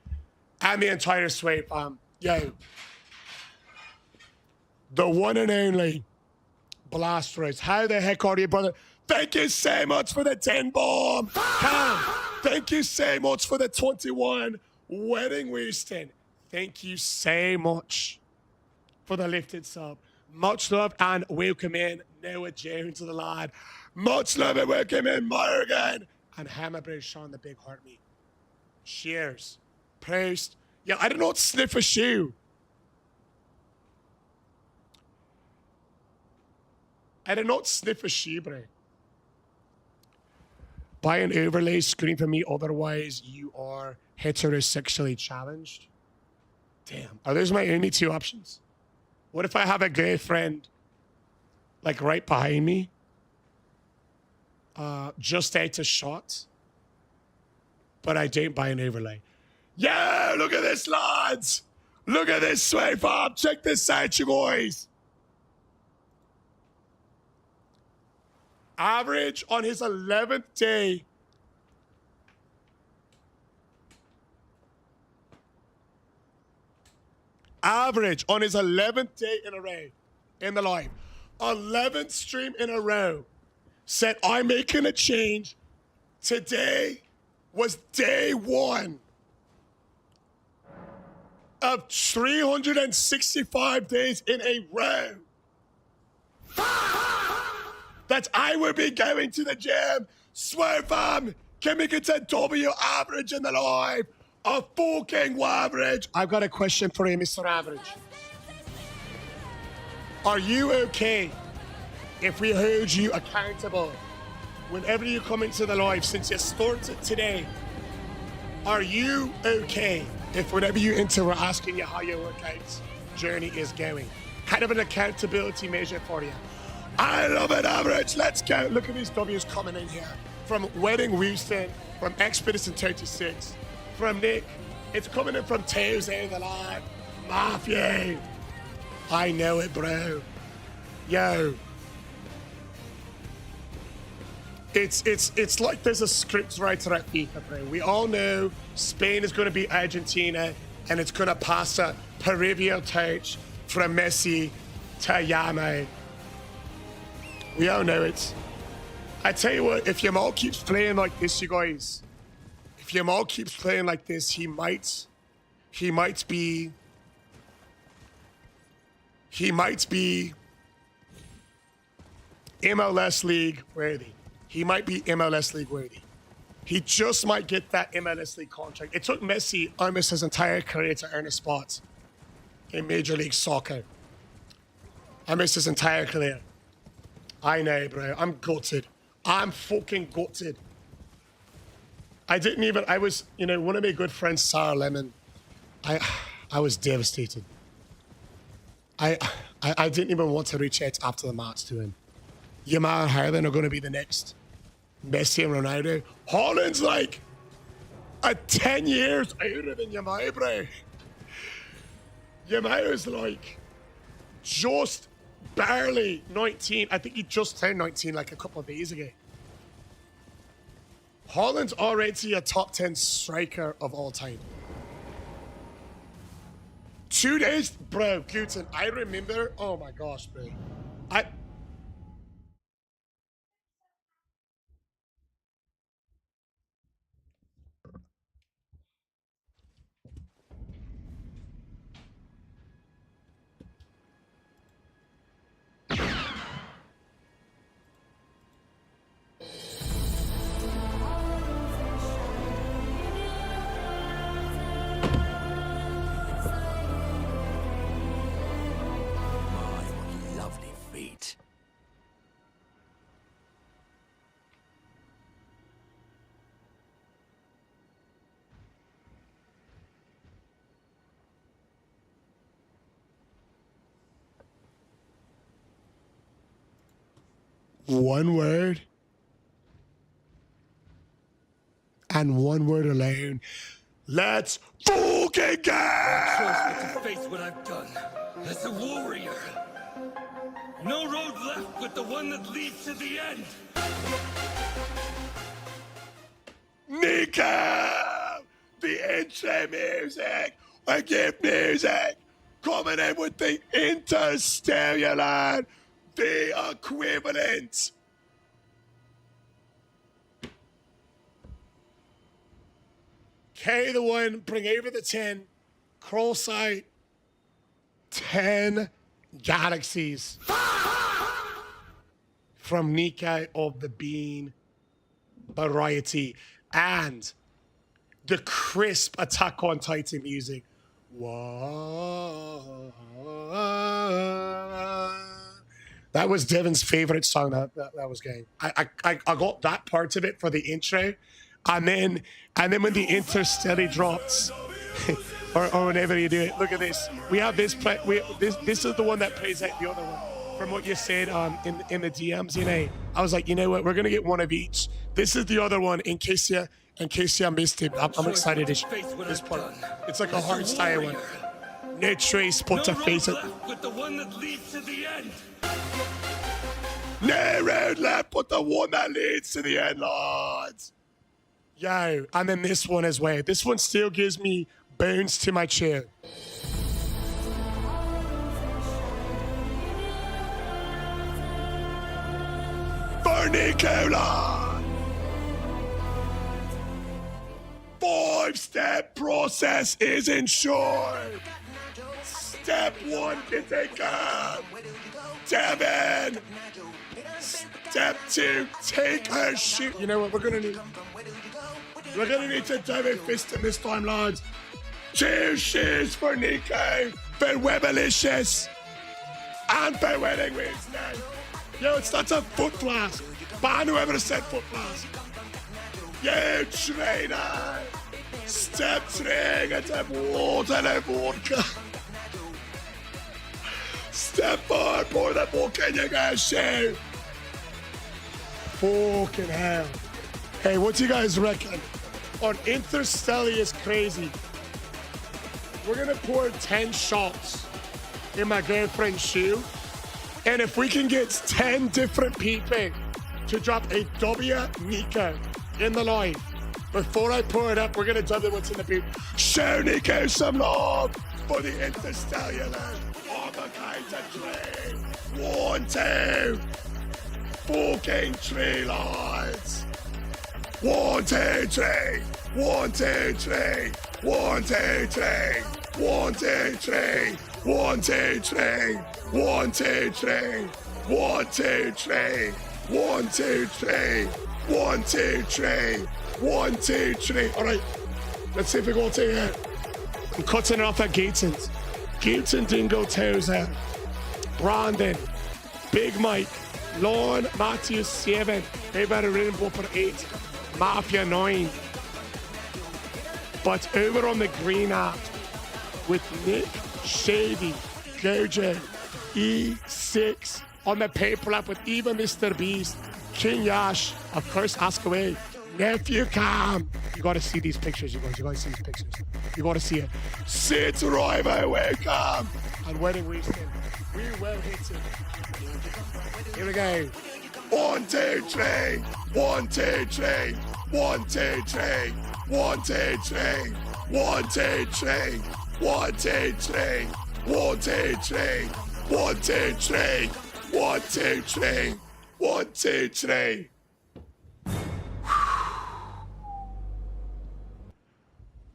and the entire Sway fam. Yo, the one and only Blastoise. How the heck are you, brother? Thank you so much for the 10 bomb. Cam, thank you so much for the 21 wedding Winston. Thank you so much for the lifted sub. Much love and welcome in Noah Jones to the lad. Much love and welcome in Morgan. And Hammerbridge Sean the big heart me. Cheers. Praised. Yeah, I did not sniff a shoe. I did not sniff a shoe, bro. Buy an overlay screen for me, otherwise you are heterosexually challenged. Damn, are those my only two options? What if I have a girlfriend like right behind me? Just ate a shot, but I don't buy an overlay. Yeah, look at this, lads. Look at this, Sway Farm. Check this out, you boys. Average on his 11th day. Average on his 11th day in a row in the live. 11th stream in a row. Said, I'm making a change. Today was day 1 of 365 days in a row. That I will be going to the gym. Swear fam, can we get a W average in the live? A fucking average. I've got a question for you, Mr. Average. Are you okay if we hold you accountable whenever you come into the live since you started today? Are you okay if whenever you enter we're asking you how your workout journey is going? Kind of an accountability measure for you. I love it, Average. Let's go. Look at these W's coming in here. From Wedding Houston, from Expedition 36, from Nick. It's coming in from Tails in the line. Matthew. I know it, bro. Yo. It's like there's a script writer at FIFA, bro. We all know Spain is going to be Argentina, and it's going to pass a Peruvial touch from Messi to Yamo. We all know it. I tell you what, if Yamal keeps playing like this, you guys, if Yamal keeps playing like this, he might be MLS League worthy. He might be MLS League worthy. He just might get that MLS League contract. It took Messi almost his entire career to earn a spot in Major League Soccer. Almost his entire career. I know, bro. I'm gutted. I'm fucking gutted. I was, you know, one of my good friends, Sarah Lemon, I was devastated. I didn't even want to reach out after the match to him. Yamal and Haaland are going to be the next Messi and Ronaldo. Haaland's like 10 years older than Yamal, bro. Yamal is like just barely 19. I think he just turned 19 like a couple of days ago. Haaland's already a top 10 striker of all time. 2 days, bro, Guten, I remember, oh my gosh, bro. Lovely feet. One word. And one word alone. Let's fucking go! Choice but to face what I've done as a warrior. No road left but the one that leads to the end. Nico! The intro music! I give music! Coming in with the interstellar! The equivalent! Carry the one, bring over the 10, cross out 10 galaxies from Nico of the Bean variety and the crisp Attack on Titan music. Whoa. That was Devon's favorite song that was going. I got that part of it for the intro. And then when the interstellar drops, or whenever you do it, look at this. We have this this is the one that plays out the other one. From what you said in the DMs, you know, I was like, you know what, we're gonna get one of each. This is the other one in case you missed it. I'm excited to this part. It's like a hard style one. No trace but to face it. But the one that leads to the end. No road left but the one that leads to the end, lads. Yo, and then this one as well. This one still gives me bones to my chair. For Nicola! 5-step process is ensured. Step 1, get it done. Devin! Step 2, take her shoot. You know what we're gonna need? We're gonna need to Devin fist him this time, lads. 2 shoes for Nico, for Webelicious, and for winning Wednesday. Yo, it's not a foot flask. Ban whoever said foot flask. Yo, trainer. Step 3, get them water and vodka. Step 4, pour the vodka in your shoe. Fucking hell. Hey, what do you guys reckon? On Interstellar is crazy. We're gonna pour 10 shots in my girlfriend's shoe. And if we can get 10 different people to drop a W Nico in the line, before I pour it up, we're gonna double what's in the boot. Show Nico some love for the Interstellar. On the count of 3. 1, 2. Fucking 3, lads. 1, 2, 3. 1, 2, 3. 1, 2, 3. 1, 2, 3. 1, 2, 3. 1, 2, 3. 1, 2, 3. 1, 2, 3. 1, 2, 3. 1, 2, 3. All right. Let's see if we go to here. I'm cutting off at Gateson's. Gateson Dingo Towser. Brandon. Big Mike. Lorne Matthews 7. Everybody Rainbow for 8. Mafia 9. But over on the green app with Nick, Shady, Gojo, E6. On the paper app with Eva Mr. Beast, King Yash, of course, Ask Away, Nephew Cam. You gotta see these pictures, you guys. You gotta see these pictures. You gotta see it. Sit right away, Cam. And Wedding Winston. We will hit it. Here we go. 1, 2, 3. 1, 2, 3. 1, 2, 3. 1, 2, 3. 1, 2, 3. 1, 2, 3. 1, 2, 3. 1, 2, 3. 1, 2, 3. 1, 2, 3.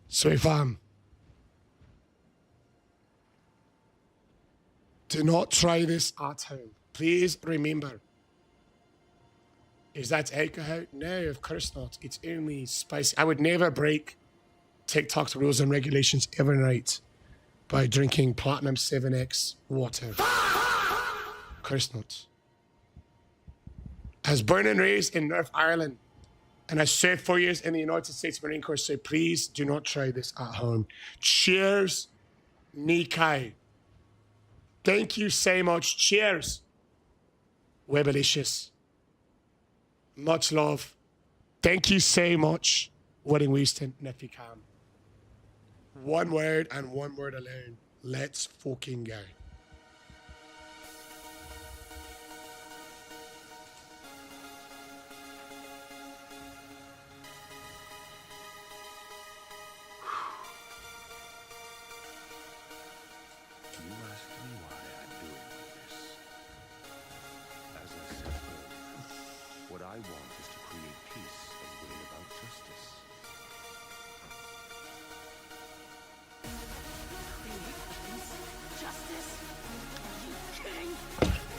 Sweet fam. Do not try this at home. Please remember. Is that alcohol? No, of course not. It's only spicy. I would never break TikTok's rules and regulations every night by drinking Platinum 7X water. Of course not. I was born and raised in North Ireland, and I served 4 years in the United States Marine Corps, so please do not try this at home. Cheers, Nikai. Thank you so much. Cheers. Webelicious. Much love. Thank you so much, Wedding Winston, Nephew Cam. One word and one word alone. Let's fucking go. You ask me why I'm doing all this. As I said earlier, what I want is to create peace and bring about justice. Justice? Are you kidding?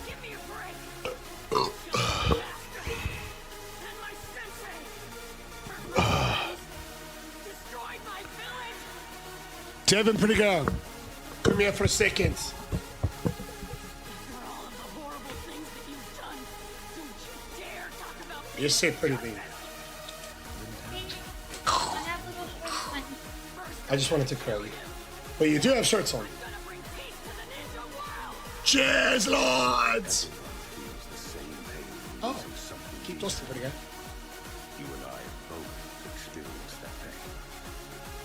Give me a break! And my sensei! Destroyed my village! Devin, pretty girl. Come here for a second. For all of the horrible things that you've done, don't you dare talk about You say pretty baby. I just wanted to curl you. But you do have shirts on. gonna bring peace to the ninja world! Cheers, lads! Feels the same pain Oh, losing something keep dear. toasting, pretty girl. You and I have both experienced that pain.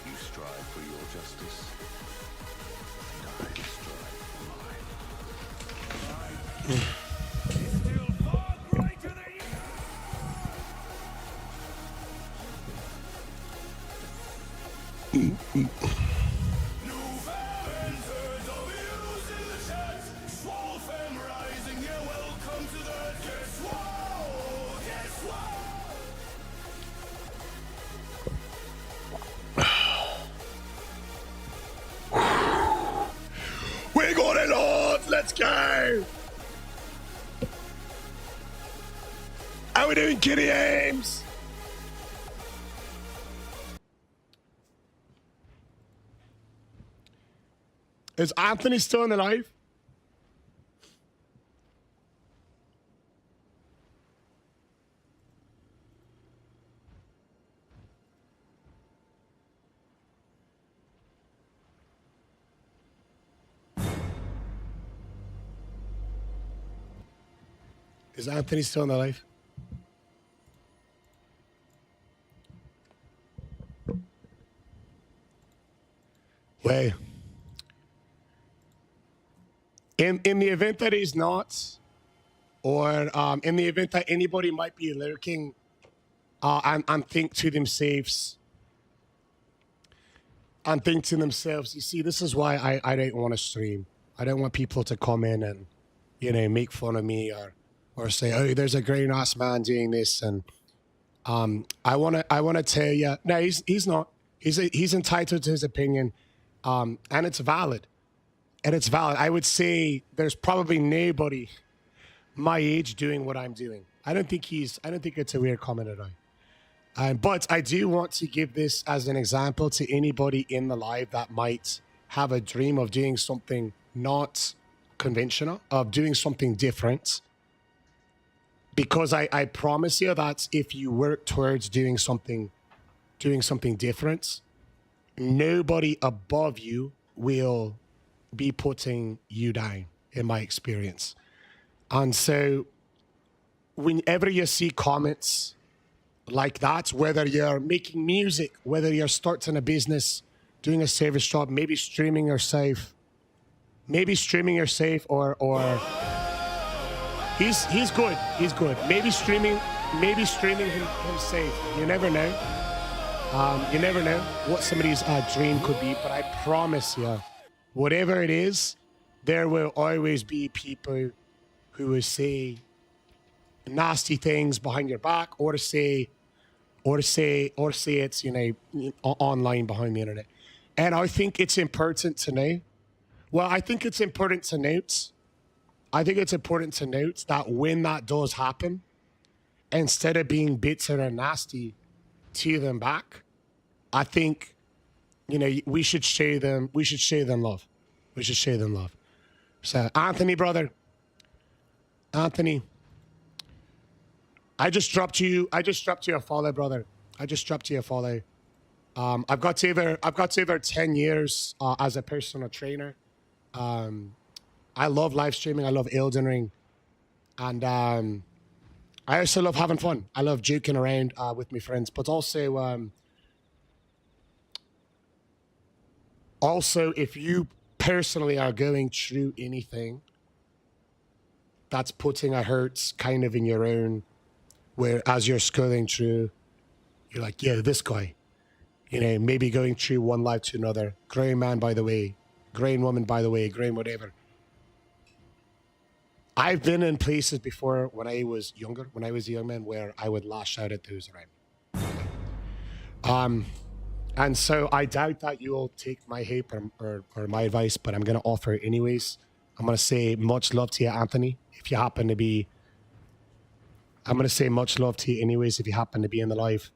You strive for your justice, and I strive for mine. Still far greater than you. We got it, lads! Let's go! How we doing, Kitty Ames? Is Anthony still alive? Is Anthony still alive? Well, in the event that he's not, or in the event that anybody might be lurking and think to themselves, you see, this is why I don't want to stream. I don't want people to come in and, you know, make fun of me or say, oh, there's a grown-ass man doing this. And I wanna tell you. No, he's not. He's entitled to his opinion, and it's valid. And it's valid. I would say there's probably nobody my age doing what I'm doing. I don't think it's a weird comment at all. But I do want to give this as an example to anybody in the live that might have a dream of doing something not conventional, of doing something different. Because I promise you that if you work towards doing something different, nobody above you will be putting you down, in my experience. And so whenever you see comments like that, whether you're making music, whether you're starting a business, doing a service job, maybe streaming yourself, or he's good. Maybe streaming himself. You never know. You never know what somebody's dream could be, but I promise you, whatever it is, there will always be people who will say nasty things behind your back, or say it's, online behind the internet. And I think it's important to know. Well, I think it's important to note that when that does happen, instead of being bitter and nasty to them back, I think, we should show them love. We should show them love. So, Anthony, brother, I just dropped you a follow, brother. I just dropped you a follow. I've got over 10 years as a personal trainer. I love live streaming. I love Elden Ring, and I also love having fun. I love joking around with my friends, but also if you personally are going through anything that's putting a hurt kind of in your own, where as you're scrolling through, you're like, yeah, this guy, maybe going through one life to another, growing man by the way, growing woman by the way, growing whatever. I've been in places before when I was younger, when I was a young man, where I would lash out at those around me. And so I doubt that you'll take my hate or my advice, but I'm going to offer it anyways. I'm going to say much love to you, Anthony, if you happen to be. I'm going to say much love to you anyways, if you happen to be in the live.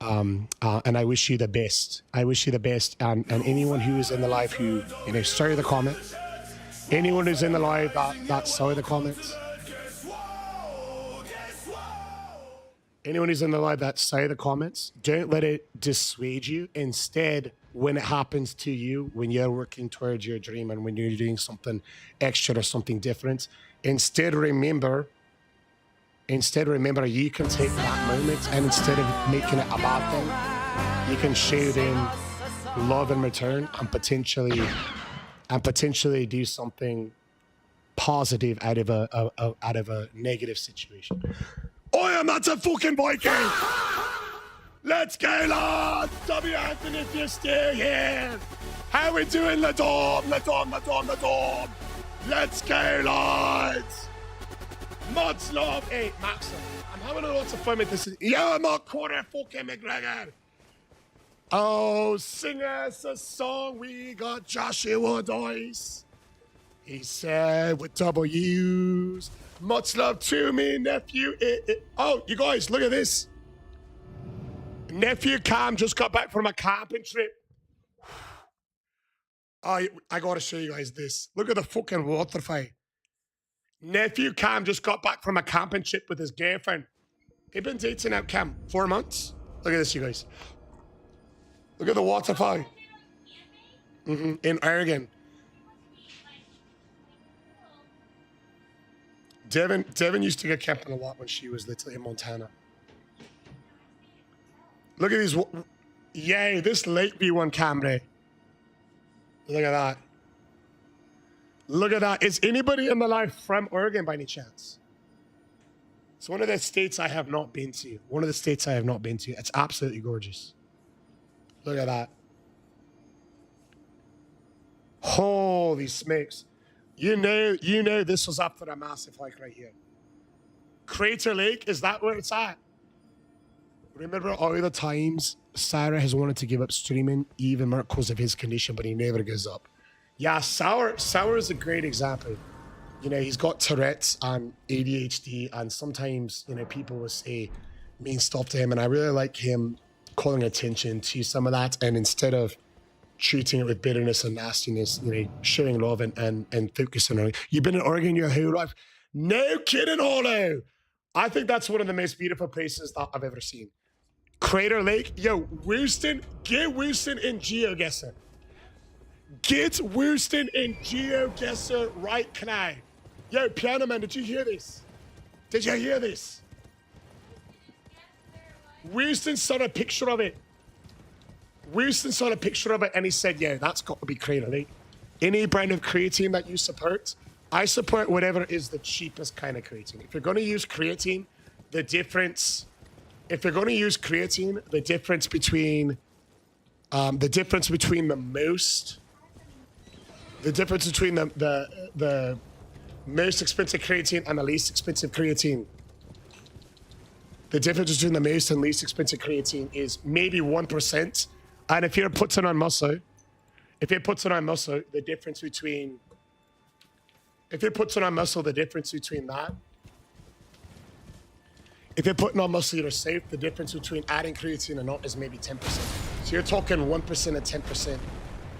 And I wish you the best. I wish you the best. And anyone who is in the live who, sorry the comments. Anyone who's in the live that saw the comments. Anyone who's in the live that saw the comments, don't let it dissuade you. Instead, when it happens to you, when you're working towards your dream and when you're doing something extra or something different, instead remember you can take that moment, and instead of making it a bad thing, you can show them love in return and potentially do something positive out of a negative situation. I am not a fucking Viking. Let's go, lads. W. Anthony, if you're still here. How we doing, the Dom? Let's go, lads. Much love. Hey, Max, I'm having lots of fun with this. Yeah, I'm not quarter fucking McGregor. Oh, sing us a song. We got Joshua Dice. He said with double U's. Much love to me, nephew. Oh, you guys, look at this. Nephew Cam just got back from a camping trip. Oh, I gotta show you guys this. Look at the fucking waterfall. Nephew Cam just got back from a camping trip with his girlfriend. They've been dating out, Cam, 4 months. Look at this, you guys. Look at the waterfall. In Oregon. Devin used to get camping a lot when she was little in Montana. Look at these. Yay, this Lake View one, Camry. Look at that. Look at that. Is anybody in the life from Oregon by any chance? It's one of the states I have not been to. It's absolutely gorgeous. Look at that. Holy smokes. You know this was after a massive hike right here. Crater Lake, is that where it's at? Remember all the times Sarah has wanted to give up streaming, even because of his condition, but he never gives up. Yeah, Sour is a great example. You know, he's got Tourette's and ADHD, and sometimes, you know, people will say mean stuff to him, and I really like him calling attention to some of that, and instead of treating it with bitterness and nastiness, you know, showing love and focusing on it. You've been in Oregon your whole life? No kidding, Holo. I think that's one of the most beautiful places that I've ever seen. Crater Lake. Yo, Wooston, get Wooston in GeoGuessr. Get Wooston in GeoGuessr right now. Yo, Piano Man, did you hear this? Did you hear this? Wooston saw a picture of it. Wooston saw a picture of it and he said, yeah, that's got to be Crater Lake. Any brand of creatine that you support, I support whatever is the cheapest kind of creatine. If you're going to use creatine, the difference between the most expensive creatine and the least expensive creatine. The difference between the most and least expensive creatine is maybe 1%. And if you're putting on muscle, the difference between that, if you're putting on muscle yourself, the difference between adding creatine and not is maybe 10%. So you're talking 1% and 10%.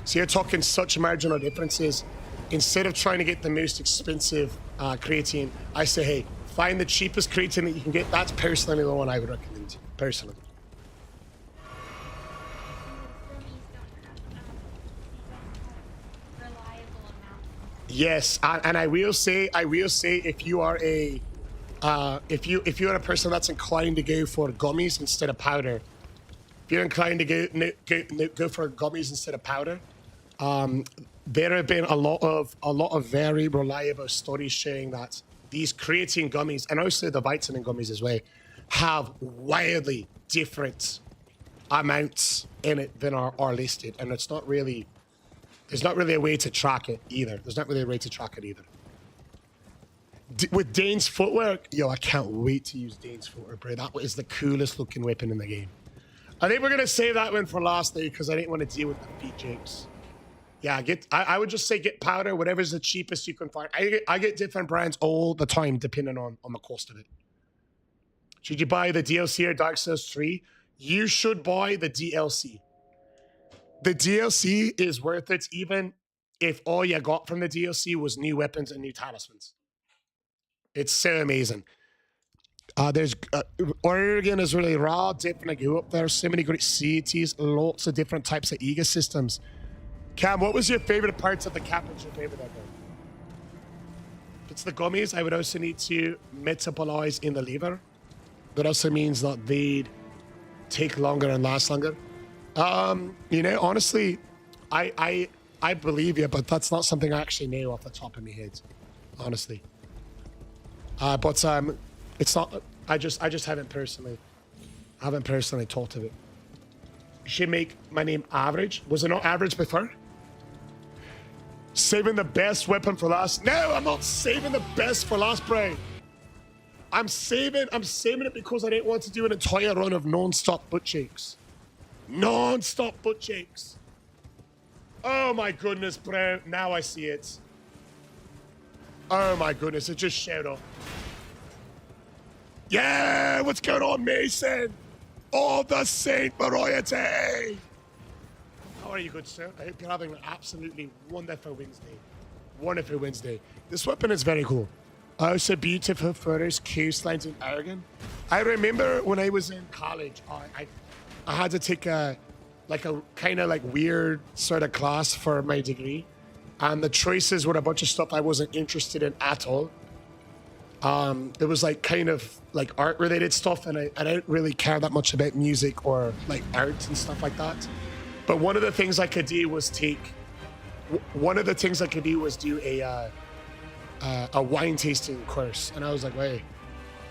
So you're talking such marginal differences. Instead of trying to get the most expensive creatine, I say, hey, find the cheapest creatine that you can get. That's personally the one I would recommend, personally. Yes, and I will say, if you are a person that's inclined to go for gummies instead of powder, if you're inclined to go for gummies instead of powder, there have been a lot of very reliable studies showing that these creatine gummies, and also the vitamin gummies as well, have wildly different amounts in it than are listed, and there's not really a way to track it either. With Dane's footwork, yo, I can't wait to use Dane's footwork, bro. That is the coolest looking weapon in the game. I think we're gonna save that one for last day because I didn't want to deal with the feet jakes. Yeah, I would just say get powder, whatever's the cheapest you can find. I get different brands all the time depending on the cost of it. Should you buy the DLC or Dark Souls 3? You should buy the DLC. The DLC is worth it even if all you got from the DLC was new weapons and new talismans. It's so amazing. Oregon is really raw, different. I go up there, so many great cities, lots of different types of ecosystems. Cam, what was your favorite parts of the captainship over there? If it's the gummies, I would also need to metabolize in the liver. That also means that they'd take longer and last longer. You know, honestly, I believe you, but that's not something I actually know off the top of my head, honestly. But it's not. I just haven't personally thought of it. You should make my name average. Was it not average before? Saving the best weapon for last. No, I'm not saving the best for last, bro. I'm saving it because I didn't want to do an entire run of non-stop butt shakes. Non-stop butt shakes. Oh my goodness, bro. Now I see it. Oh my goodness, it just showed up. Yeah, what's going on, Mason? All the Saint variety. How are you, good sir? I hope you're having an absolutely wonderful Wednesday. Wonderful Wednesday. This weapon is very cool. Also beautiful photos, coastlines in Oregon. I remember when I was in college, I had to take a kind of like weird sort of class for my degree. And the choices were a bunch of stuff I wasn't interested in at all. There was like kind of like art related stuff, and I didn't really care that much about music or like art and stuff like that. But one of the things I could do was do a wine tasting course, and I was like, wait,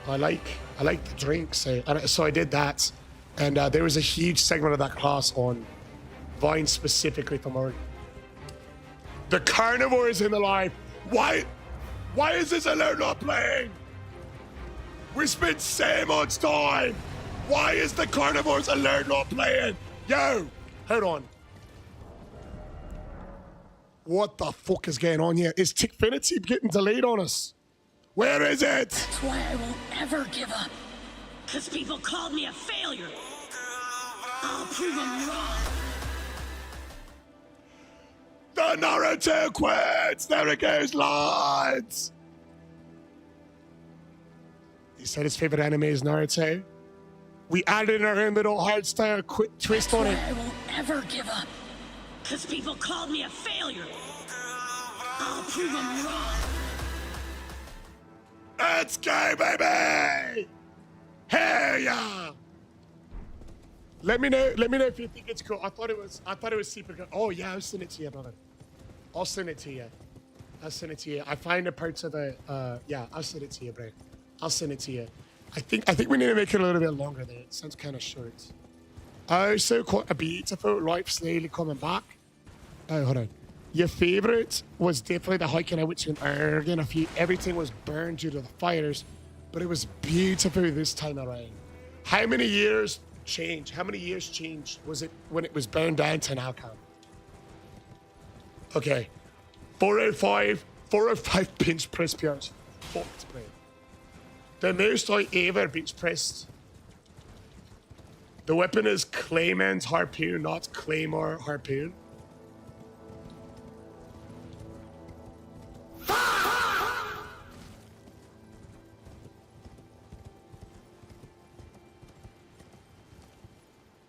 I like the drinks, so I did that, and there was a huge segment of that class on wine specifically from Oregon. The carnivore is in the life. Why is this alone not playing? We spent so much time. Why is the Carnivore's alert not playing? Yo, hold on. What the fuck is going on here? Is Tickfinity getting delayed on us? Where is it? That's why I won't ever give up. Because people called me a failure. I'll prove them wrong. The Naruto quits! There it goes, lads! He said his favorite anime is Naruto. We added our own little hardstyle quick twist on it. I won't ever give up. Because people called me a failure. I'll prove them wrong. Let's go, baby! Hey yeah! Let me know if you think it's cool. I thought it was super good. Oh yeah, I'll send it to you, brother. I'll send it to you. I find the parts of the yeah, I'll send it to you, bro. I'll send it to you. I think we need to make it a little bit longer there. It sounds kind of short. Oh, so quite a beautiful life slowly coming back. Oh, hold on. Your favorite was definitely the hiking out to an Ergen. Everything was burned due to the fires, but it was beautiful this time around. How many years changed? How many years changed was it when it was burned down to now, Cam? Okay. 405 bench press PRs. Fucked, bro. The most I ever bench pressed. The weapon is Claymore Harpoon, not Claymore Harpoon.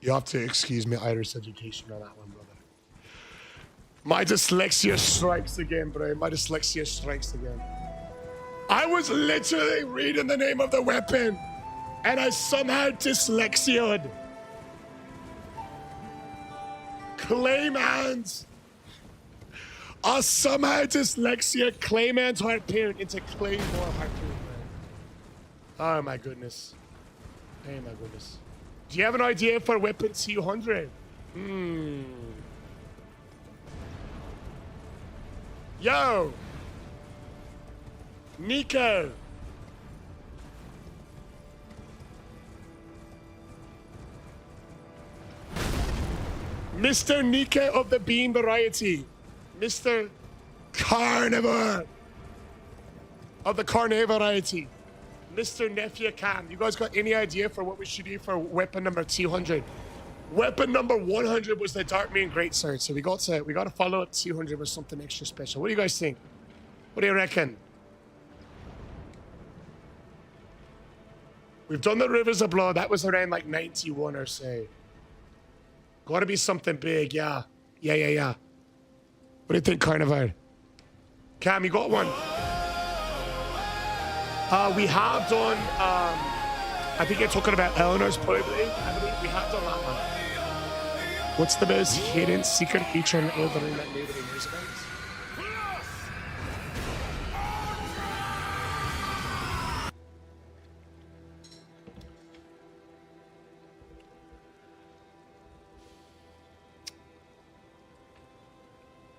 You have to excuse me, Irish education on that one, brother. My dyslexia strikes again, bro. My dyslexia strikes again. I was literally reading the name of the weapon, and I somehow dyslexia'd. Clayman's. I somehow dyslexia Clayman's Harpoon into Claymore Harpoon, bro. Oh my goodness. Oh my goodness. Do you have an idea for weapon 200? Yo! Nico! Mr. Nico of the Bean Variety. Mr. Carnivore of the Carnivore Variety. Mr. Nephew Cam, you guys got any idea for what we should do for weapon number 200? Weapon number 100 was the Dark Moon Greatsword, so we got to follow up 200 with something extra special. What do you guys think? What do you reckon? We've done the Rivers of Blood. That was around like 91 or so. Got to be something big, yeah. Yeah. What do you think, Carnivore? Cam, you got one? We have done, I think you're talking about Eleanor's probably. I believe we have done that one. What's the most hidden secret feature in Elden Ring that nobody knows about?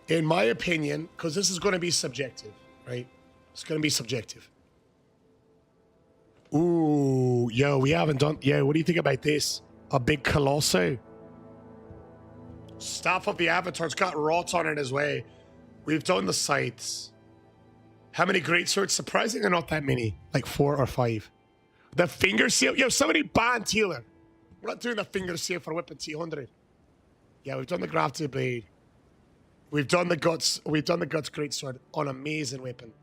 In my opinion, because this is going to be subjective, right? It's going to be subjective. Ooh, yo, we haven't done... Yo, what do you think about this? A big Colosso. Staff of the Avatar's got rot on it as well. We've done the sights. How many greatswords? Surprisingly, not that many. Like 4 or 5. The finger seal. Yo, somebody ban Taylor. We're not doing the finger seal for weapon 200. Yeah, we've done the grafted blade. We've done the guts. We've done the guts greatsword on amazing weapon.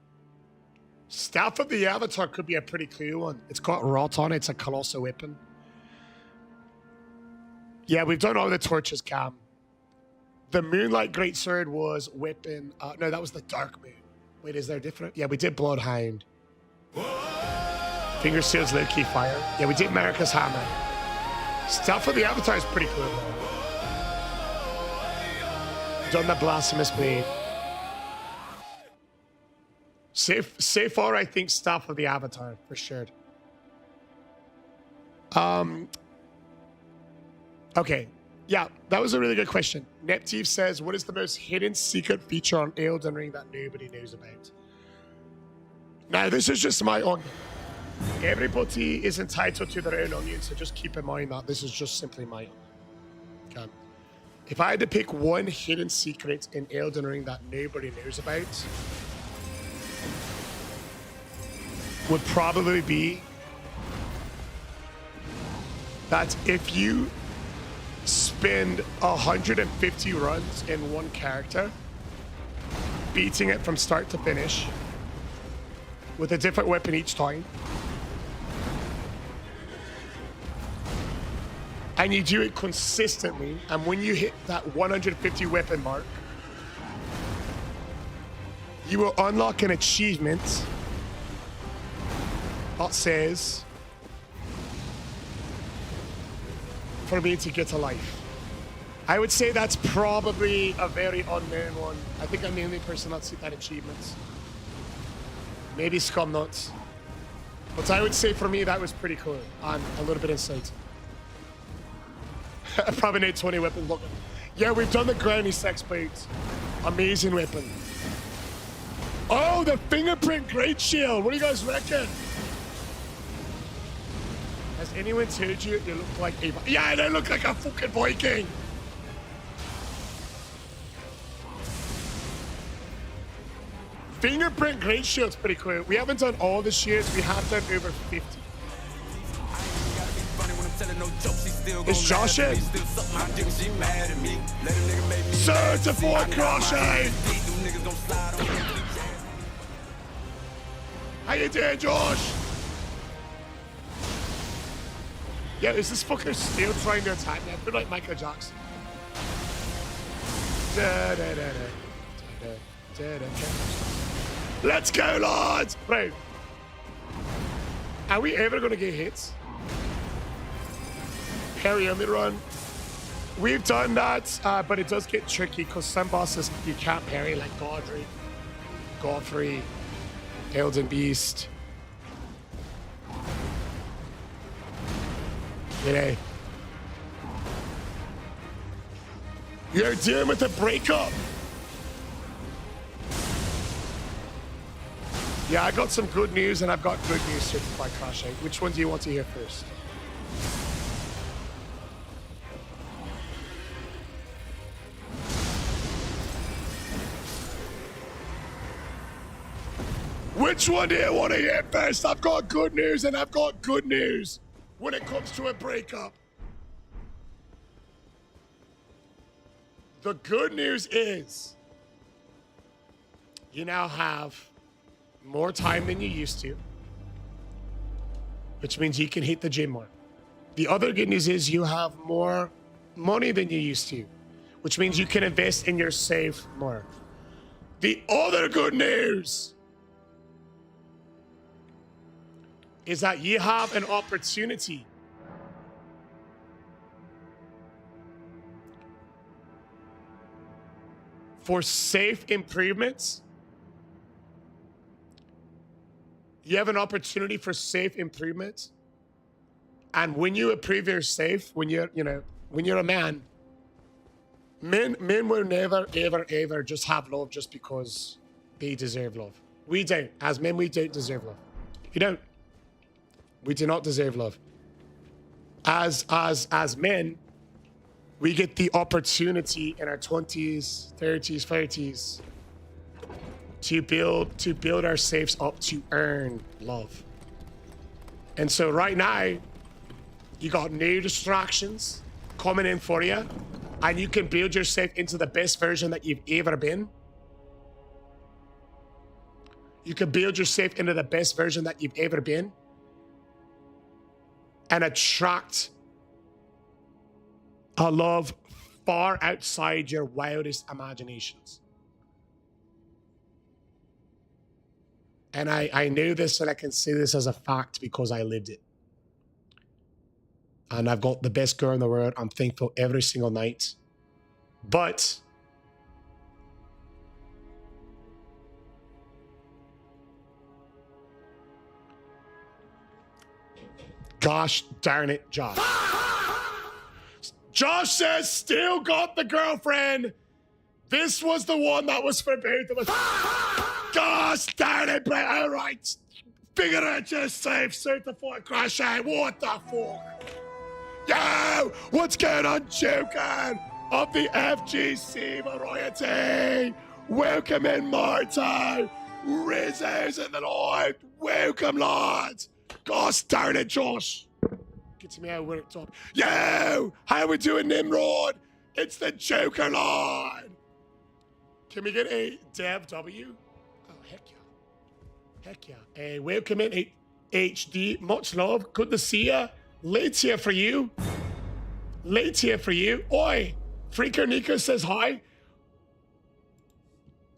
Staff of the Avatar could be a pretty cool one. It's got rot on it. It's a colossal weapon. Yeah, we've done all the torches, Cam. The Moonlight Greatsword was weapon... no, that was the Dark Moon. Wait, is there different? Yeah, we did Bloodhound. Finger Seal's low-key fire. Yeah, we did America's Hammer. Staff of the Avatar is pretty cool, though. Done the Blasphemous Blade. So far, I think Staff of the Avatar, for sure. Okay. Yeah, that was a really good question. Neptive says, what is the most hidden secret feature on Elden Ring that nobody knows about? Now, this is just my own... Everybody is entitled to their own onion, so just keep in mind that this is just simply my own. Okay. If I had to pick one hidden secret in Elden Ring that nobody knows about, would probably be that if you spend 150 runs in one character, beating it from start to finish, with a different weapon each time, and you do it consistently, and when you hit that 150 weapon mark, you will unlock an achievement that says, for me to get a life. I would say that's probably a very unknown one. I think I'm the only person that's hit that achievement. Maybe Scum Nuts. But I would say for me that was pretty cool and a little bit inside. I probably need 20 weapons. Look. Yeah, we've done the Granny Sex Plate. Amazing weapon. Oh, the fingerprint great shield. What do you guys reckon? Has anyone told you you look like a... Yeah, they look like a fucking Viking. Fingerprint great shield's pretty cool. We haven't done all the shields. We have done over 50. Is Josh in? Certified cross-aim! How you doing, Josh? Yeah, is this fucker still trying to attack me? I feel like Michael Jackson. Let's go, lads! Right. Are we ever gonna get hits? Parry on the run. We've done that, but it does get tricky because some bosses you can't parry, like Godfrey, Elden Beast. You know. You're dealing with a breakup. Yeah, I got some good news and I've got good news certified crash out. Which one do you want to hear first? Which one do you want to hear first? I've got good news and I've got good news when it comes to a breakup. The good news is you now have more time than you used to, which means you can hit the gym more. The other good news is you have more money than you used to, which means you can invest in your save more. The other good news is that you have an opportunity for safe improvements. You have an opportunity for safe improvements. And when you improve your safe, when you're a man, men will never, ever, ever just have love just because they deserve love. We don't. As men, we don't deserve love. You don't. We do not deserve love. As men, we get the opportunity in our 20s, 30s, 40s to build our safes up to earn love. And so right now, you got no distractions coming in for you, and you can build yourself into the best version that you've ever been. You can build yourself into the best version that you've ever been and attract a love far outside your wildest imaginations. And I know this and I can say this as a fact because I lived it. And I've got the best girl in the world. I'm thankful every single night. But gosh darn it, Josh. Josh says, still got the girlfriend. This was the one that was for both of us. Gosh darn it, Brett. All right. Figure out your safe certified crash out. What the fuck? Yo, what's going on, Joker of the FGC variety? Welcome in, Marto. Rizzo's in the night. Welcome, lads. Gosh darn it, Josh. Get to me out where it's up. Yo, how we doing, Nimrod? It's the Joker, lad. Can we get a Dev W? Oh, heck yeah. Heck yeah. Welcome in, HD. Much love. Good to see ya. Late here for you. Late here for you. Oi, Freaker Nico says hi.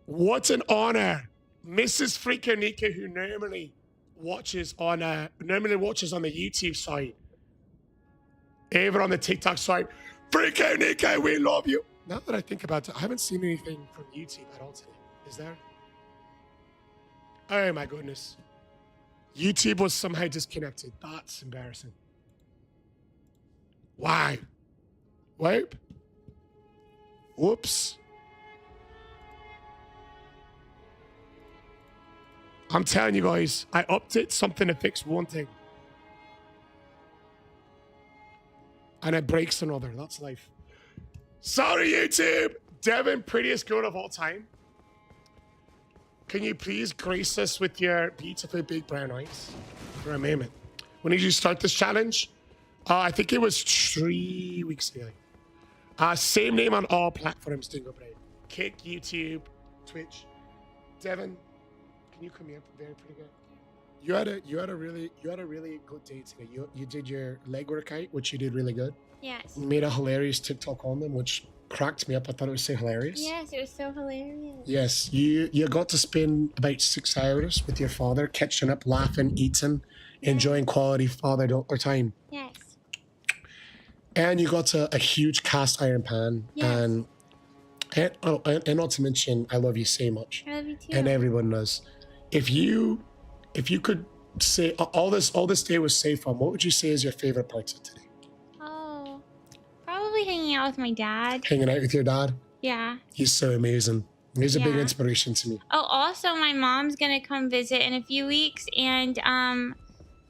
What an honor. Mrs. Freaker Nico, who normally watches on the YouTube side. Over on the TikTok side. Freaker Nico, we love you. Now that I think about it, I haven't seen anything from YouTube at all today. Is there? Oh my goodness. YouTube was somehow disconnected. That's embarrassing. Why? Whoop. Whoops. I'm telling you guys, I updated something to fix one thing. And it breaks another. That's life. Sorry, YouTube. Devin, prettiest girl of all time. Can you please grace us with your beautiful big brown eyes for a moment? When did you start this challenge? I think it was 3 weeks ago. Same name on all platforms, Dingo Brain. Kick, YouTube, Twitch. Devin, can you come here? Very pretty good. You had a really good day today. You did your leg workout, which you did really good. Yes. You made a hilarious TikTok on them, which cracked me up. I thought it was so hilarious. Yes, it was so hilarious. Yes, you got to spend about 6 hours with your father, catching up, laughing, eating, enjoying quality father-daughter time. Yes. And you got a huge cast iron pan. Yes. And not to mention, I love you so much. I love you too. And everyone does. If you could say all this day was so fun, what would you say is your favorite parts of today? Oh, probably hanging out with my dad. Hanging out with your dad? Yeah. He's so amazing. He's a big Yeah. inspiration to me. Oh, also, my mom's gonna come visit in a few weeks, and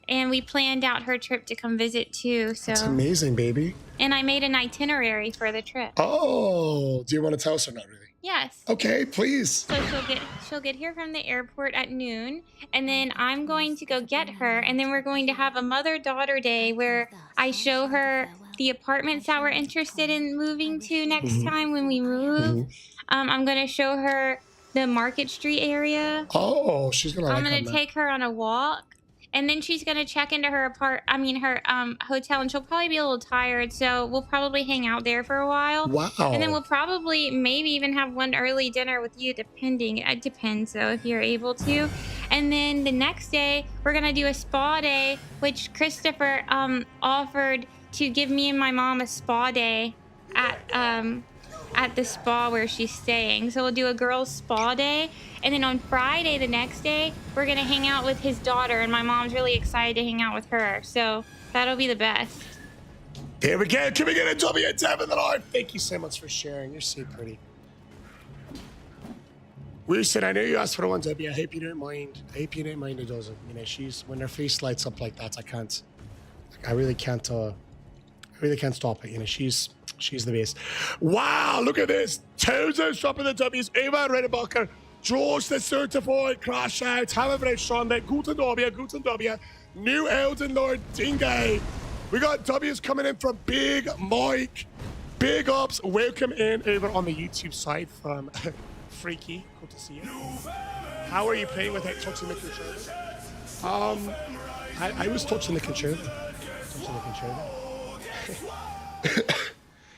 we planned out her trip to come visit too. So. It's amazing, baby. And I made an itinerary for the trip. Oh, do you want to tell us or not really? Yes. Okay, please. So she'll get here from the airport at noon, and then I'm going to go get her, and then we're going to have a mother-daughter day where I show her the apartments that we're interested in moving to next time when we move. I'm going to show her the Market Street area. Oh, she's gonna. I'm like going to take her on a walk. And then she's gonna check into her hotel, and she'll probably be a little tired, so we'll probably hang out there for a while. Wow. And then we'll probably maybe even have one early dinner with you, depending. It depends, though, if you're able to. And then the next day, we're gonna do a spa day, which Christopher offered to give me and my mom a spa day at the spa where she's staying. So we'll do a girls' spa day. And then on Friday, the next day, we're going to hang out with his daughter. And my mom's really excited to hang out with her. So that'll be the best. Here we go. Can we get a W, Devin? Thank you so much for sharing. You're so pretty. Wilson, I know you asked for one W. I hope you don't mind. I hope you don't mind it doesn't. You know, when her face lights up like that, I really can't stop it. You know, she's the best. Wow, look at this. Tozo's dropping the W's. Eva Redebacher. George the certified crash out. Hammerbrand Shonda. Guten W. New Elden Lord Dingo. We got W's coming in from Big Mike. Big ups. Welcome in over on the YouTube side from Freaky. Good to see you. How are you playing without touching the controller? I was touching the controller.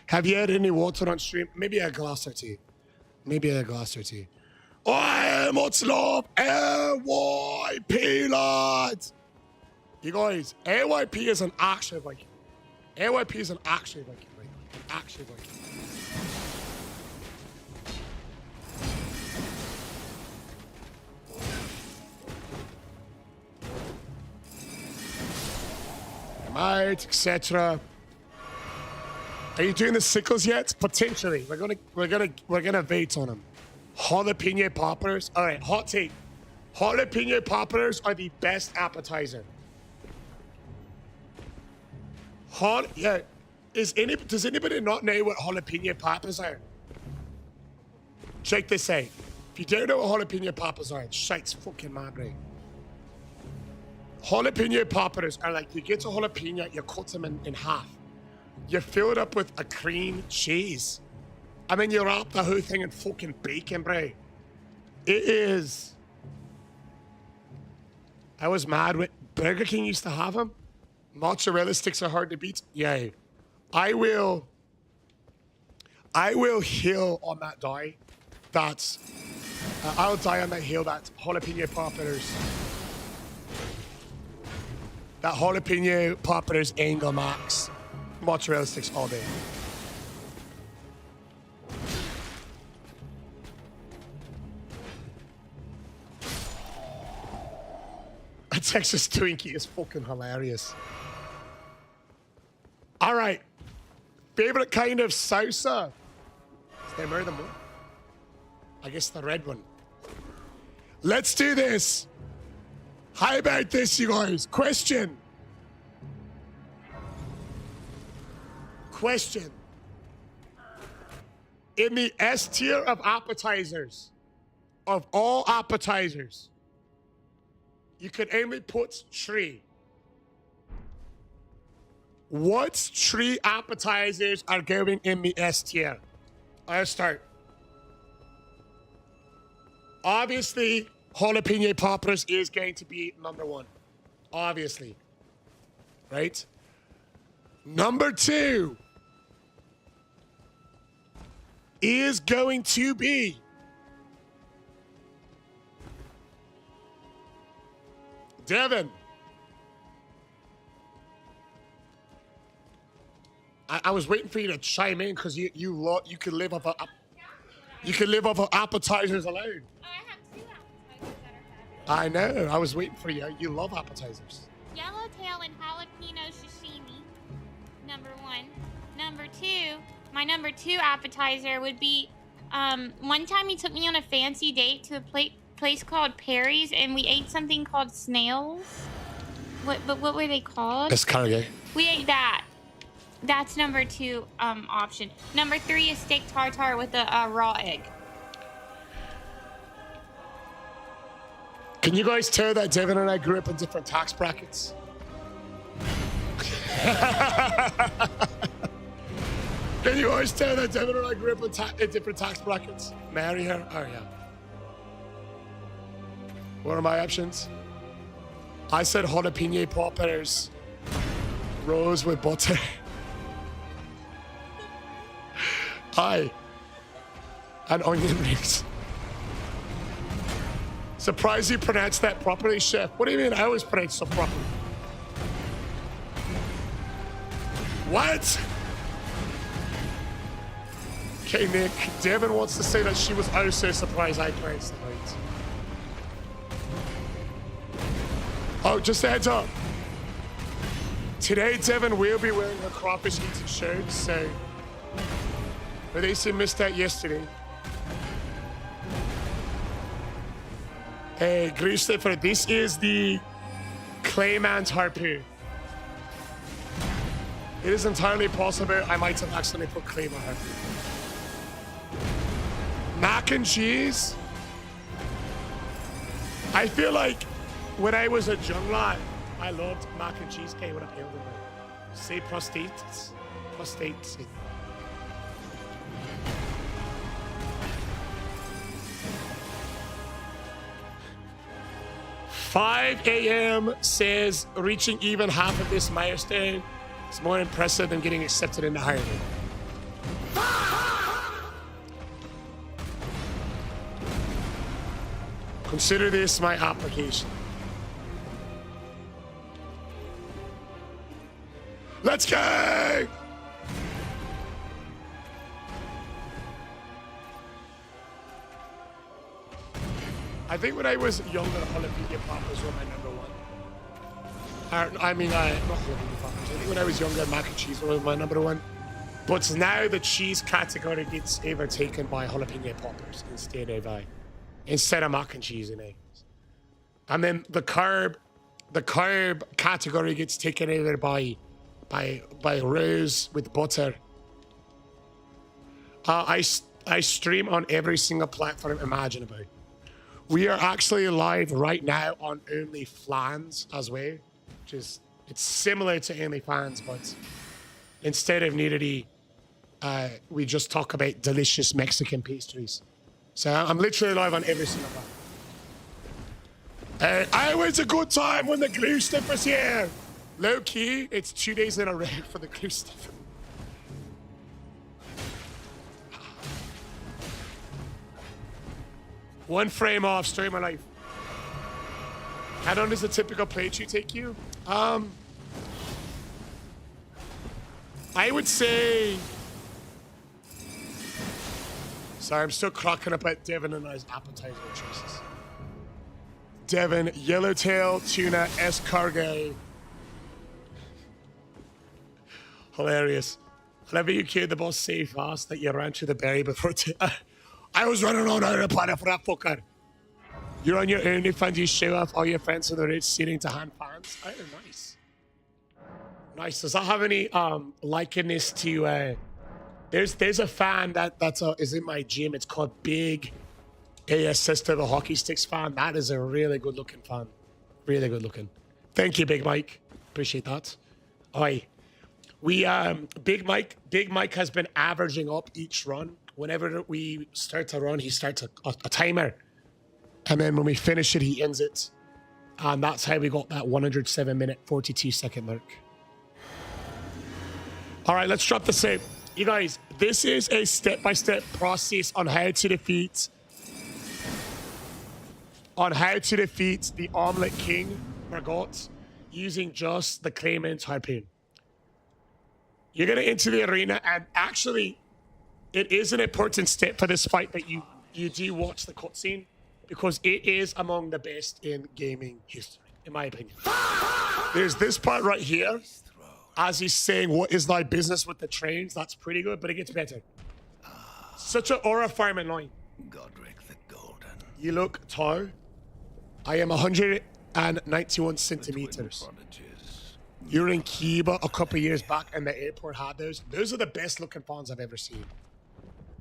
Have you had any water on stream? Maybe a glass or two. Oh, much love, AYP, lads. You guys, AYP is an actual Viking. AYP is an actual Viking, right? Actual Viking. Might, etc. Are you doing the sickles yet? Potentially. We're gonna wait on them. Jalapeno poppers. All right, hot take. Jalapeno poppers are the best appetizer. Yeah. Does anybody not know what jalapeno poppers are? Check this out. If you don't know what jalapeno poppers are, shite's fucking mad, right? Jalapeno poppers are like, you get a jalapeno, you cut them in half. You fill it up with a cream cheese. And then you wrap the whole thing in fucking bacon, bro. It is. I was mad when Burger King used to have them. Mozzarella sticks are hard to beat. Yeah. I will heal on that die. I'll die on that hill that jalapeno poppers. That jalapeno poppers angle max. Mozzarella sticks all day. A Texas Twinkie is fucking hilarious. All right. Favorite kind of salsa? Is there more than one? I guess the red one. Let's do this. How about this, you guys? Question. In the S tier of appetizers, of all appetizers, you can only put 3. What 3 appetizers are going in the S tier? I'll start. Obviously, jalapeno poppers is going to be number 1. Obviously. Right? Number 2 is going to be Devin. I was waiting for you to chime in because you could live off of appetizers alone. Oh, I have 2 appetizers that are fabulous. I know. I was waiting for you. You love appetizers. Yellowtail and jalapeno sashimi, number 1. Number 2, my number 2 appetizer would be, one time he took me on a fancy date to a place called Perry's, and we ate something called snails. What were they called? Escargot. We ate that. That's number 2 option. Number 3 is steak tartare with a raw egg. Can you guys tell that Devin and I grew up in different tax brackets? Can you guys tell that Devin and I grew up in different tax brackets? Marry her? Oh, yeah. What are my options? I said jalapeno poppers, rose with butter. Aye. And onion rings. Surprised you pronounced that properly, chef. What do you mean I always pronounce so properly? What? Okay, Nick. Devin wants to say that she was also surprised I pronounced it right. Oh, just a heads up. Today, Devin will be wearing her crawfish eating shirt, so... But they missed that yesterday. Hey, Christopher, this is the Claymore Harpoon. It is entirely possible I might have accidentally put Claymore Harpoon. Mac and cheese. I feel like when I was a young lad, I loved mac and cheese. Okay, what up, Elder? Say prostates. Prostates. 5 a.m. says reaching even half of this milestone is more impressive than getting accepted into Harvard. Consider this my application. Let's go! I think when I was younger, jalapeno poppers were my number 1. Not jalapeno poppers. I think when I was younger, mac and cheese was my number 1. But now the cheese category gets overtaken by jalapeno poppers instead of mac and cheese and eggs. And then the carb category gets taken over by Rose with butter. I stream on every single platform imaginable. We are actually live right now on OnlyFans as well, which is, it's similar to OnlyFans, but instead of nudity, we just talk about delicious Mexican pastries. So I'm literally live on every single platform. I was a good time when the glue stuff was here. Low key, it's 2 days in a row for the glue stuff. One frame off, story of my life. How long does a typical playthrough take you? I would say... Sorry, I'm still cracking up at Devin and I's appetizer choices. Devin, yellowtail, tuna, escargot. Hilarious. Clever you killed the boss so fast that you ran to the berry before I was running on out of the planet for that fucker. You're on your OnlyFans, you show off all your friends on the road seating to hand fans. Oh, nice. Nice. Does that have any likeness to there's a fan is in my gym. It's called Big AS Sister, the hockey sticks fan. That is a really good looking fan. Really good looking. Thank you, Big Mike. Appreciate that. Oi. We Big Mike has been averaging up each run. Whenever we start a run, he starts a timer. And then when we finish it, he ends it. And that's how we got that 107-minute, 42-second mark. All right, let's drop the save. You guys, this is a step-by-step process on how to defeat the Omelet King, Margot, using just the Claymore Harpoon. You're going to enter the arena, and actually, it is an important step for this fight that you do watch the cutscene, because it is among the best in gaming history, in my opinion. There's this part right here, as he's saying, what is thy business with the trains? That's pretty good, but it gets better. Such an aura farming line. Godric the Golden. You look tall. I am 191 centimeters. You're in Cuba a couple years back, and the airport had those. Those are the best looking fawns I've ever seen.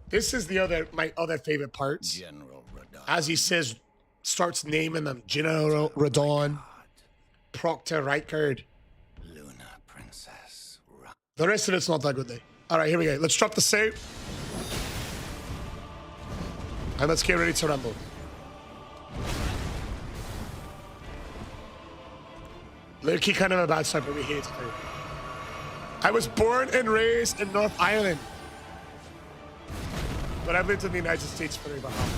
This is my other favorite parts. General Radon. As he says, starts naming them: General Radon, Proctor Reichard. Luna Princess. The rest of it's not that good, though. All right, here we go. Let's drop the save. And let's get ready to rumble. Low-key kind of a bad start, but we hate it. I was born and raised in North Ireland, but I've lived in the United States for about half.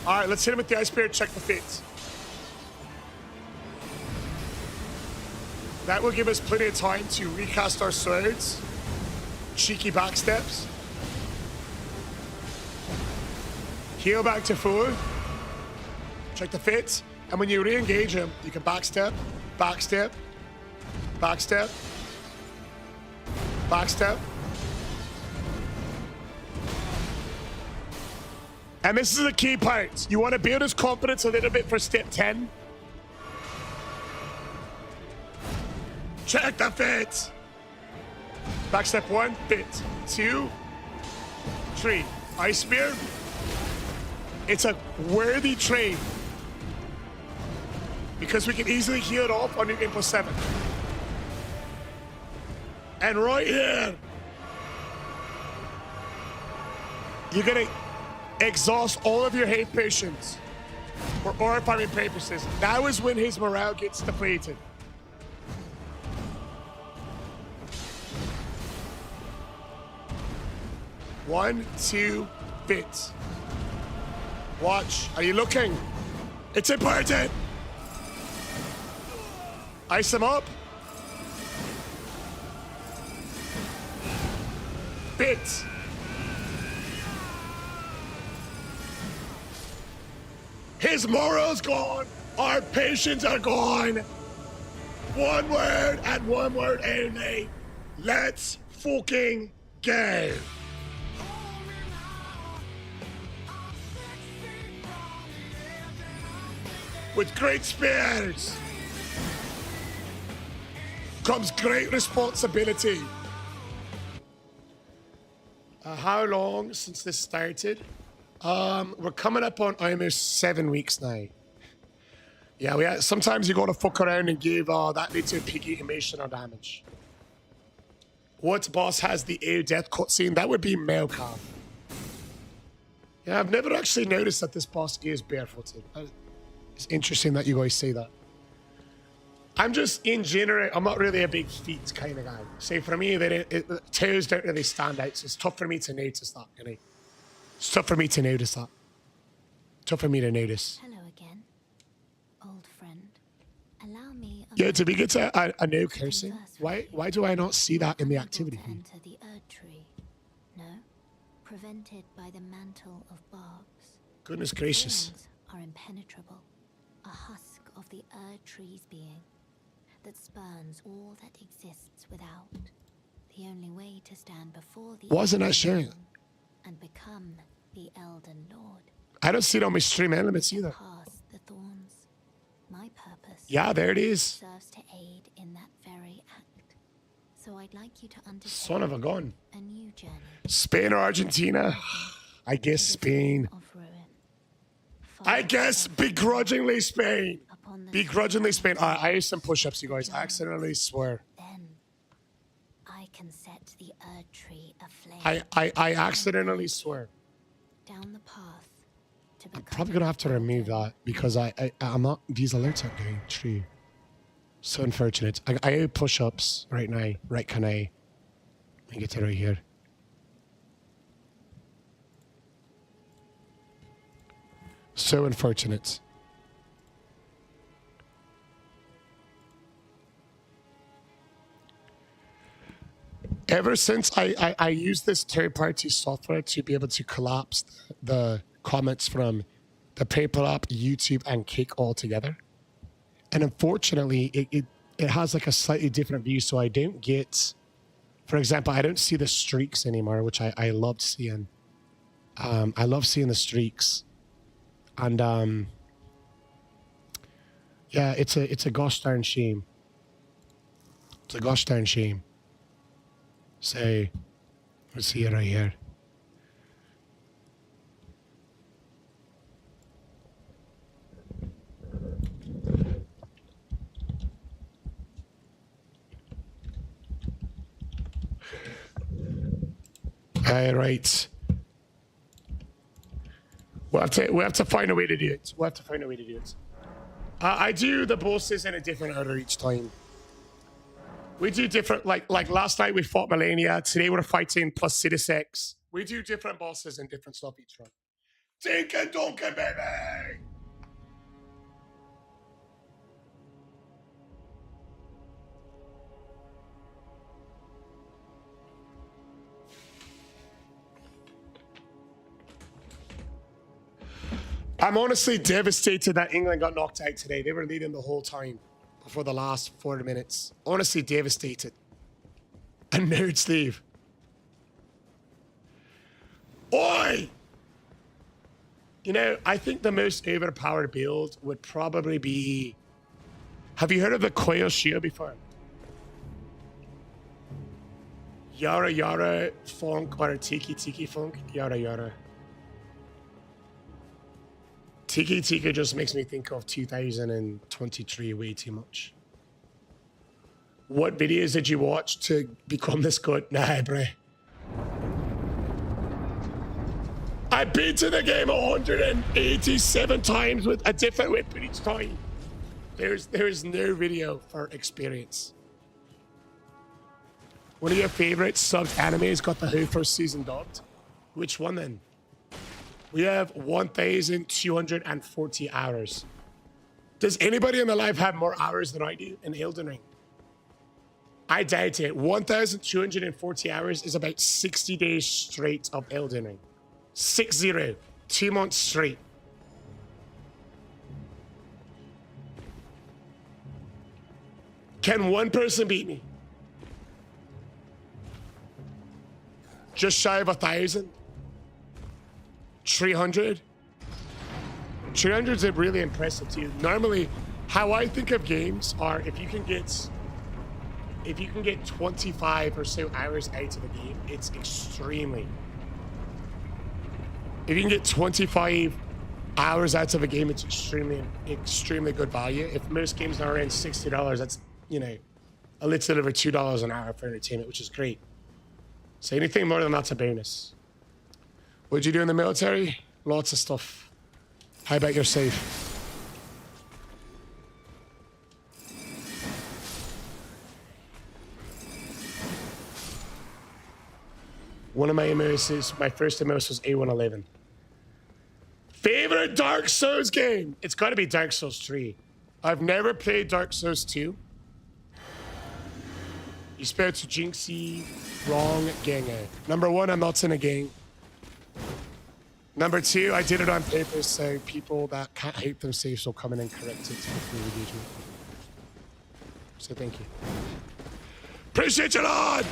All right, let's hit him with the Ice Spear, check the fates. That will give us plenty of time to recast our swords, cheeky backsteps, heal back to full, check the fates. And when you re-engage him, you can backstep, backstep, backstep, backstep. And this is the key part. You want to build his confidence a little bit for step 10. Check the fit. Backstep 1, fit. 2, 3. Ice Spear. It's a worthy trade, because we can easily heal it off on NG+7. And right here, you're gonna exhaust all of your hate potions for aura farming purposes. Now is when his morale gets depleted. One, two, fit. Watch. Are you looking? It's important. Ice him up. Bit. His moral's gone. Our patience are gone. One word and one word only. Let's fucking go. With great spears comes great responsibility. How long since this started? We're coming up on almost 7 weeks now. Yeah, sometimes you gotta fuck around and give that little piggy emotional damage. What boss has the AO death cutscene? That would be Melkar. Yeah, I've never actually noticed that this boss is barefooted. It's interesting that you guys say that. I'm just, in general, I'm not really a big feet kind of guy. Say for me, toes don't really stand out, so it's tough for me to notice that, you know? It's tough for me to notice that. Tough for me to notice. Hello again, old friend. Allow me a Yeah, to be good to a no to cursing. converse Why with you. why do I not see that in the Unable activity to feed? enter the Erd Tree. No, prevented by the mantle of barbs. Goodness gracious. Thorns are impenetrable, a husk of the Erd Tree's being that spurns all that exists without. The only way to stand before the Wasn't that Elden sharing? Lord and become the Elden Lord. I don't see it on my stream elements either. Past the thorns. My purpose Yeah, there it is. serves to aid in that very act. So I'd like you to undertake Son of a gun. a new journey. Spain or Argentina? I guess to the Spain. Tomb of Ruin. I Far guess above begrudgingly Spain. upon the Begrudgingly Spain. surface I used some push-ups, you guys. I accidentally swear. Then I can set the Erd Tree aflame. I accidentally swear. Down the path to I'm become probably gonna have to remove that because I'm not. These alerts aren't getting true. So unfortunate. I do push-ups right now. Right, can I? Let me get it right here. So unfortunate. Ever since I used this third-party software to be able to collapse the comments from the paper app, YouTube, and Kick all together, and unfortunately, it has like a slightly different view, so I don't get, for example, I don't see the streaks anymore, which I loved seeing. I love seeing the streaks, and yeah, it's a gosh darn shame. It's a gosh darn shame. So, let's see it right here. All right. We have to find a way to do it. We'll have to find a way to do it. I do the bosses in a different order each time. We do different, like last night we fought Melania. Today we're fighting Placidus X. We do different bosses and different stuff each run. Take a donkey, baby! I'm honestly devastated that England got knocked out today. They were leading the whole time before the last 40 minutes. Honestly devastated. A nerd Steve. Oi! You know, I think the most overpowered build would probably be... Have you heard of the Coil Shield before? Yara Yara Funk or Tiki Tiki Funk? Yara Yara. Tiki Tiki just makes me think of 2023 way too much. What videos did you watch to become this good? Nah, bruh. I've been to the game 187 times with a different weapon each time. There's no video for experience. One of your favorite subbed animes got the whole first season dubbed. Which one then? We have 1,240 hours. Does anybody in their life have more hours than I do in Elden Ring? I doubt it. 1,240 hours is about 60 days straight of Elden Ring. 6-0. 2 months straight. Can one person beat me? Just shy of 1,000? 300? 300 is really impressive too. Normally, how I think of games are if you can get 25 or so hours out of the game, it's extremely. If you can get 25 hours out of a game, it's extremely good value. If most games are around $60, that's, you know, a little over $2 an hour for entertainment, which is great. So anything more than that's a bonus. What'd you do in the military? Lots of stuff. How about yourself? One of my MOSs, my first MOS was A111. Favorite Dark Souls game? It's got to be Dark Souls 3. I've never played Dark Souls 2. You spelled Jynxi wrong, gang. Number one, I'm not in a gang. Number two, I did it on purpose so people that can't help themselves will come in and correct it before engagement. So thank you. Appreciate you, Lord!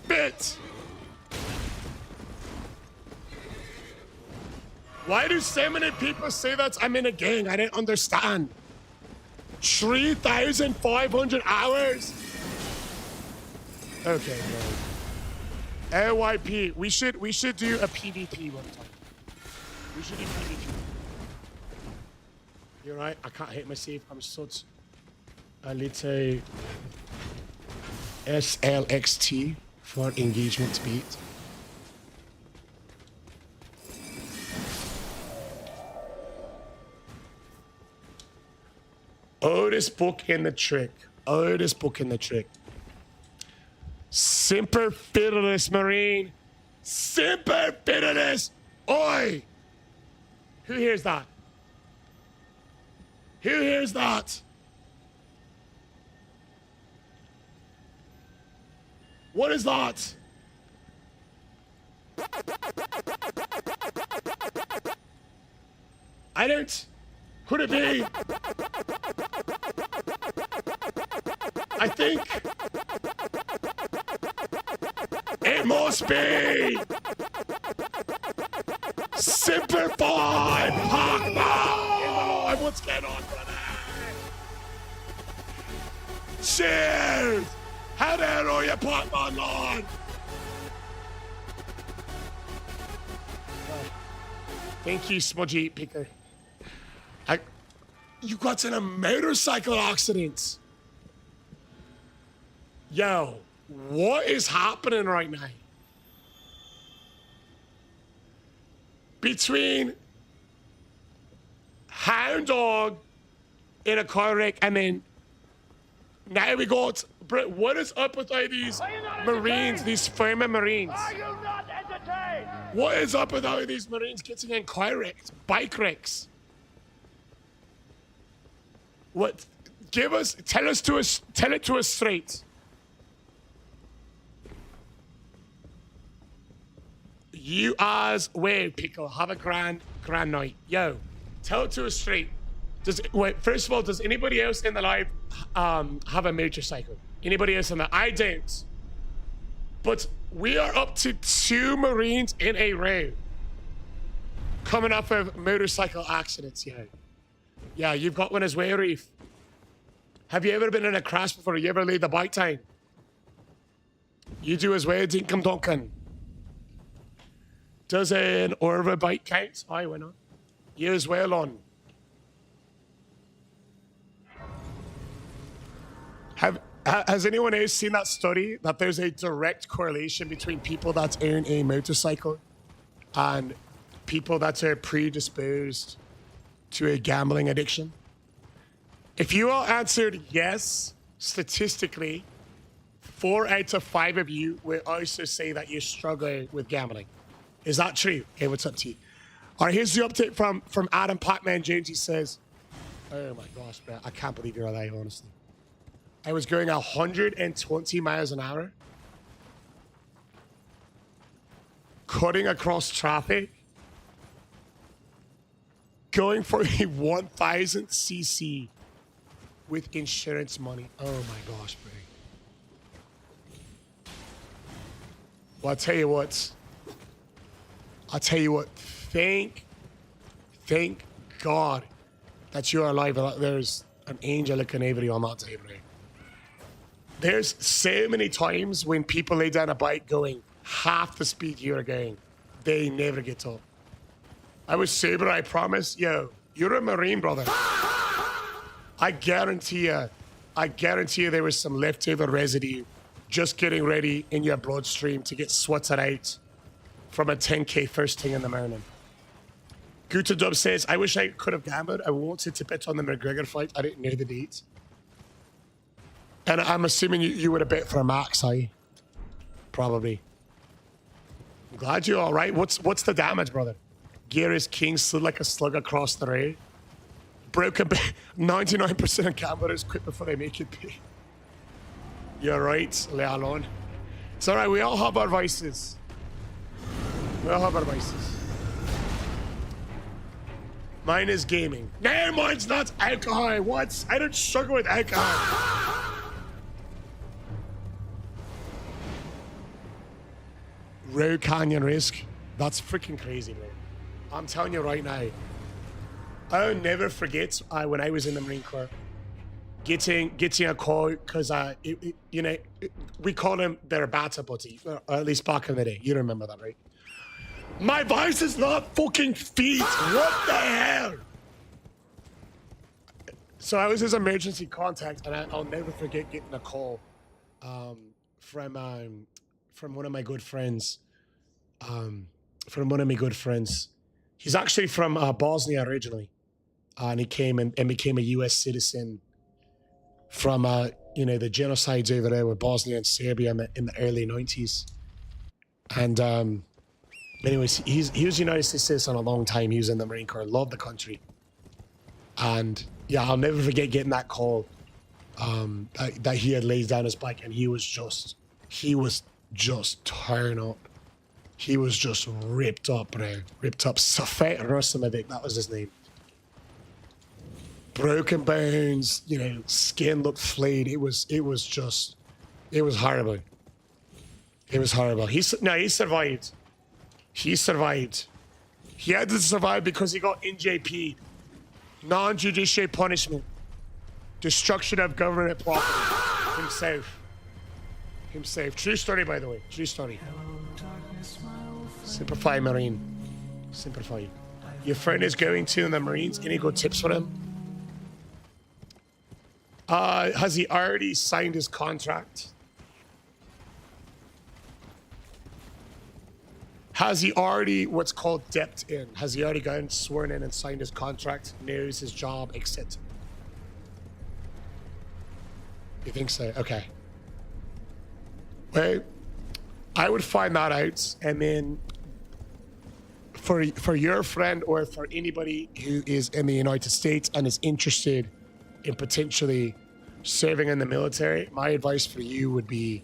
Bit! Why do so many people say that I'm in a gang? I don't understand. 3,500 hours? Okay, bro. LYP. We should do a PvP one time. We should do PvP. You're right. I can't hit myself. I'm such a little SLXT for engagement beat. Oldest book in the trick. Oldest book in the trick. Semper Fidelis, Marine. Semper Fidelis. Oi! Who hears that? Who hears that? What is that? I don't. Could it be? I think it must be Simplified Pac-Man! What's going on, brother? Cheers! How dare all you Pac-Man Lord? Thank you, Smudgy Picker. You got in a motorcycle accident. Yo, what is happening right now? Between Hound Dog in a car wreck and then now we got... What is up with all these Marines, these former Marines? Are you not entertained? What is up with all these Marines getting in car wrecks, bike wrecks? What? Tell it to us straight. You as well, Pickle. Have a grand night. Yo, tell it to us straight. First of all, does anybody else in the live have a motorcycle? Anybody else in that? I don't. But we are up to 2 Marines in a row coming off of motorcycle accidents, yo. Yeah, you've got one as well, Reef. Have you ever been in a crash before? You ever laid the bike down? You do as well, Dinkum Duncan. Does an Orva bike count? Aye, why not? You as well on. Has anyone else seen that study that there's a direct correlation between people that own a motorcycle and people that are predisposed to a gambling addiction? If you all answered yes, statistically, 4 out of 5 of you will also say that you struggle with gambling. Is that true? Hey, what's up to you? All right, here's the update from Adam Pac-Man James. He says, oh my gosh, bro, I can't believe you're alive, honestly. I was going 120 miles an hour, cutting across traffic, going for a 1,000cc with insurance money. Oh my gosh, bro. Well, I'll tell you what. Thank God that you are alive. There's an angel looking over you on that table. There's so many times when people lay down a bike going half the speed you're going, they never get up. I was sober, I promise. Yo, you're a Marine, brother. I guarantee you there was some leftover residue just getting ready in your bloodstream to get swatted out from a 10K first thing in the morning. Guta Dub says, I wish I could have gambled. I wanted to bet on the McGregor fight. I didn't know the date. And I'm assuming you would have bet for a max, probably. I'm glad you're all right. What's the damage, brother? Garrus King slid like a slug across the ray. Broken 99% of gamblers quit before they make it pay. You're right, Lealon. It's all right. We all have our vices. Mine is gaming. No, mine's not alcohol. What? I don't struggle with alcohol. Road Canyon risk. That's freaking crazy, bro. I'm telling you right now. I'll never forget when I was in the Marine Corps, getting a call because we call him their bata buddy, or at least back in the day. You remember that, right? My voice is not fucking feet. What the hell? So I was his emergency contact, and I'll never forget getting a call from one of my good friends. He's actually from Bosnia originally, and he came and became a U.S. citizen from the genocides over there with Bosnia and Serbia in the early 90s. And anyways, he was a United States citizen a long time. He was in the Marine Corps, loved the country. And yeah, I'll never forget getting that call that he had laid down his bike, and he was just torn up. He was just ripped up, bro. Ripped up. Safet Rosimovic, that was his name. Broken bones, skin looked flayed. It was horrible. It was horrible. He survived. He survived. He had to survive because he got NJP'd. Non-judicial punishment. Destruction of government property. Himself. True story, by the way. True story. Simplify, Marine. Simplify. Your friend is going to the Marines. Any good tips for him? Has he already signed his contract? Has he already what's called depped in? Has he already gotten sworn in and signed his contract? Knows his job, etc. You think so? Okay. Well, I would find that out, and then for your friend or for anybody who is in the United States and is interested in potentially serving in the military, my advice for you would be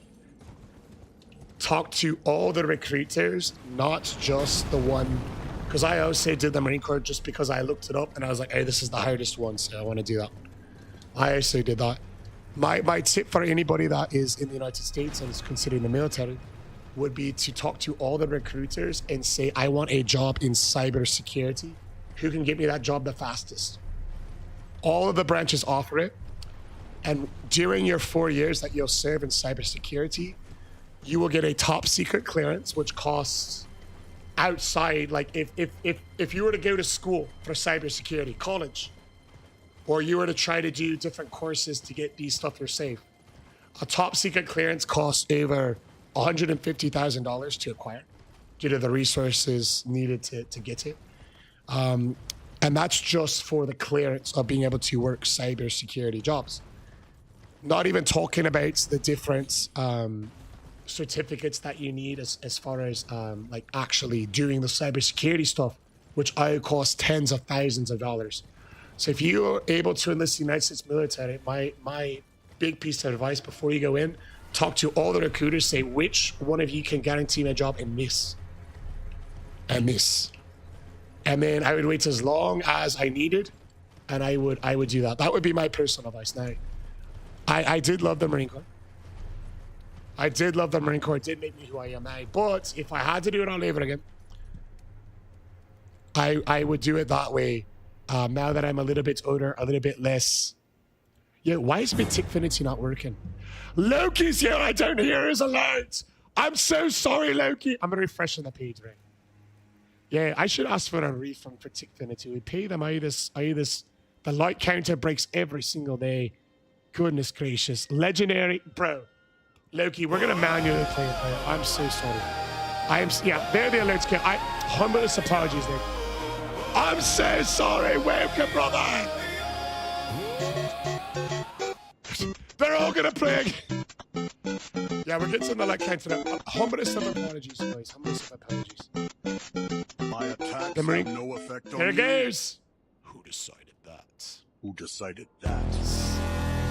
talk to all the recruiters, not just the one, because I also did the Marine Corps just because I looked it up and I was like, hey, this is the hardest one, so I want to do that. I also did that. My tip for anybody that is in the United States and is considering the military would be to talk to all the recruiters and say, I want a job in cybersecurity. Who can get me that job the fastest? All of the branches offer it. And during your 4 years that you'll serve in cybersecurity, you will get a top secret clearance, which costs outside, like if you were to go to school for cybersecurity, college, or you were to try to do different courses to get these stuff for safe, a top secret clearance costs over $150,000 to acquire due to the resources needed to get it. And that's just for the clearance of being able to work cybersecurity jobs. Not even talking about the different certificates that you need as far as like actually doing the cybersecurity stuff, which all cost tens of thousands of dollars. So if you're able to enlist the United States military, my big piece of advice before you go in, talk to all the recruiters, say which one of you can guarantee me a job in this and this. And then I would wait as long as I needed, and I would do that. That would be my personal advice. Now, I did love the Marine Corps. I did love the Marine Corps. It did make me who I am now. But if I had to do it all over again, I would do it that way. Now that I'm a little bit older, a little bit less. Yeah, why is Mythicfinity not working? Loki's here. I don't hear his alert. I'm so sorry, Loki. I'm refreshing the page, right? Yeah, I should ask for a refund for Mythicfinity. We pay them out this. The light counter breaks every single day. Goodness gracious. Legendary. Bro. Loki, we're going to manually play it, bro. I'm so sorry. Yeah, there the alerts go. Humblest apologies, Nick. I'm so sorry. Welcome, brother. They're all going to play again. Yeah, we're getting the light counter now. Humblest of apologies, boys. Humblest of apologies. My attacks The Marine. have no effect on There it you. goes. Who decided that? Who decided that?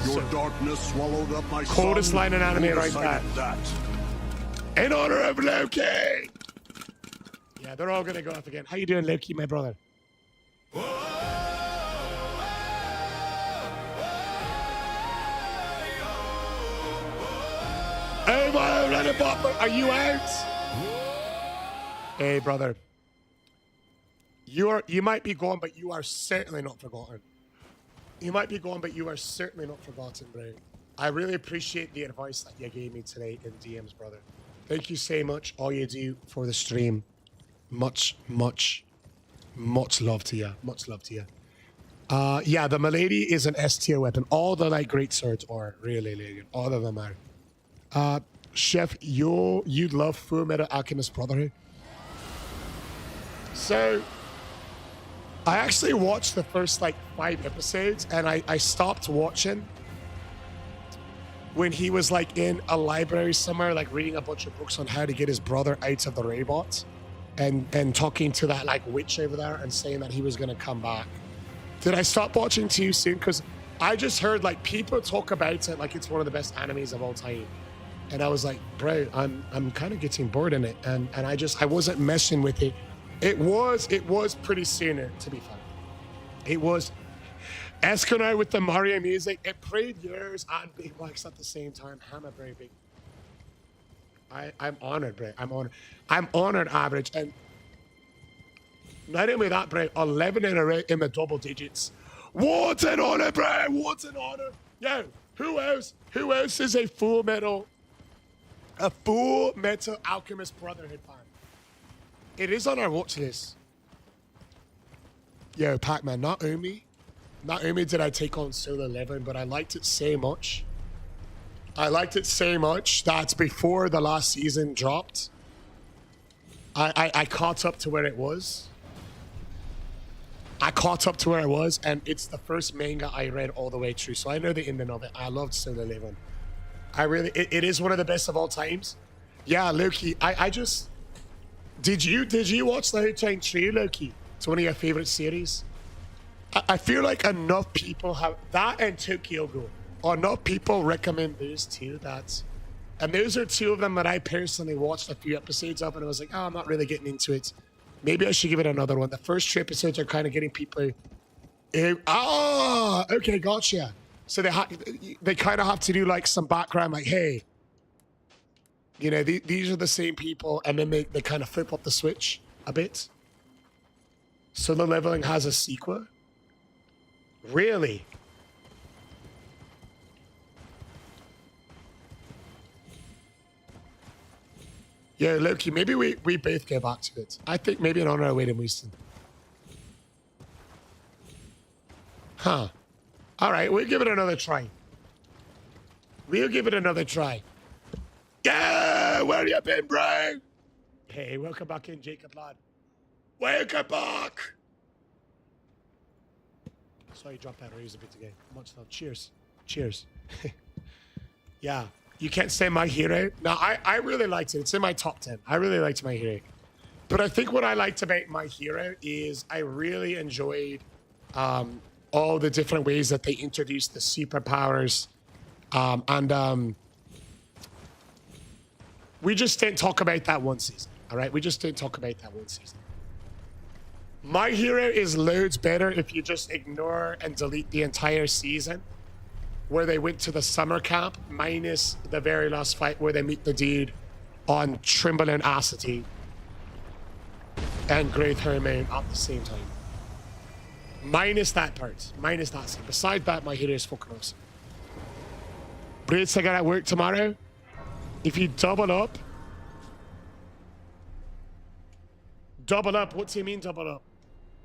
Your darkness swallowed up my Coldest son. line in anime Who right decided there. that? In honor of Loki. Yeah, they're all gonna go off again. How you doing, Loki, my brother? Hey, my Reddit bopper, are you out? Hey, brother. You might be gone, but you are certainly not forgotten. You might be gone, but you are certainly not forgotten, bro. I really appreciate the advice that you gave me today in DMs, brother. Thank you so much. All you do for the stream. Much, much, much love to you. Much love to you. Yeah, the Milady is an S tier weapon. All the like great swords are really, really good. All of them are. Chef, you'd love Full Metal Alchemist Brotherhood. So, I actually watched the first like 5 episodes, and I stopped watching when he was like in a library somewhere, like reading a bunch of books on how to get his brother out of the robot, and talking to that like witch over there and saying that he was gonna come back. Did I stop watching too soon? Because I just heard like people talk about it like it's one of the best animes of all time. And I was like, bro, I'm kind of getting bored in it. And I wasn't messing with it. It was pretty sooner, to be fair. It was Esconar with the Mario music. It played yours and Big Wax at the same time. I'm a very big. I'm honored, bro. I'm honored. I'm honored, average. And not only that, bro, 11 in a row in the double digits. What an honor, bro. What an honor. Yo, who else? Who else is a Full Metal Alchemist Brotherhood fan? It is on our watch list. Yo, Pac-Man, not only did I take on Solo 11, but I liked it so much. I liked it so much that before the last season dropped, I caught up to where it was. And it's the first manga I read all the way through, so I know the ending of it. I loved Solo 11. It is one of the best of all times. Yeah, Loki, I just... Did you watch the Houtang Trio, Loki? It's one of your favorite series. I feel like enough people have... That and Tokyo Ghoul. Enough people recommend those two. And those are two of them that I personally watched a few episodes of, and I was like, oh, I'm not really getting into it. Maybe I should give it another one. The first 2 episodes are kind of getting people... okay, gotcha. So they kind of have to do like some background, like, hey, you know, these are the same people, and then they kind of flip up the switch a bit. So the Leveling has a sequel? Really? Yeah, Loki, maybe we both go back to it. I think maybe an honor our way to Winston. Huh. All right, we'll give it another try. Yeah, where you been, bro? Hey, welcome back in, Jacob, lad. Welcome back. Sorry, you dropped that raise a bit again. Much love. Cheers. Yeah, you can't say My Hero. Now, I really liked it. It's in my top 10. I really liked My Hero. But I think what I liked about My Hero is I really enjoyed all the different ways that they introduced the superpowers. We just didn't talk about that one season. All right, we just didn't talk about that one season. My Hero is loads better if you just ignore and delete the entire season. where they went to the summer camp, minus the very last fight where they meet the dude on Trimble and Acity and Great Hermain at the same time. Minus that part. Minus that scene. Besides that, my hero is fucking awesome. Braids, I got at work tomorrow. If you double up. Double up? What do you mean double up?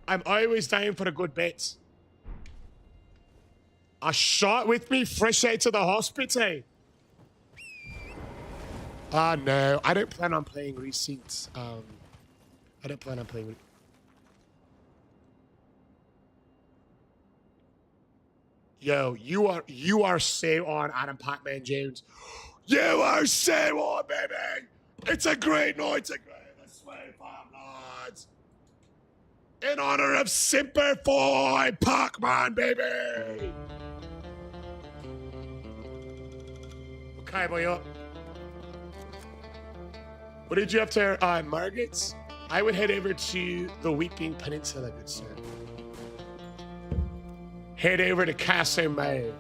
I'm always down for a good bet. A shot with me fresh out of the hospital. No, I don't plan on playing receipts. I don't plan on playing. Yo, you are so on, Adam Pac-Man Jones. You are so on, baby. It's a great night to go to the Sway Farm, lads. In honor of Simper Foy Pac-Man, baby. Okay, boy, up. What did you have to, Margaret's? I would head over to the Weeping Peninsula, good sir. Head over to Castle Mag.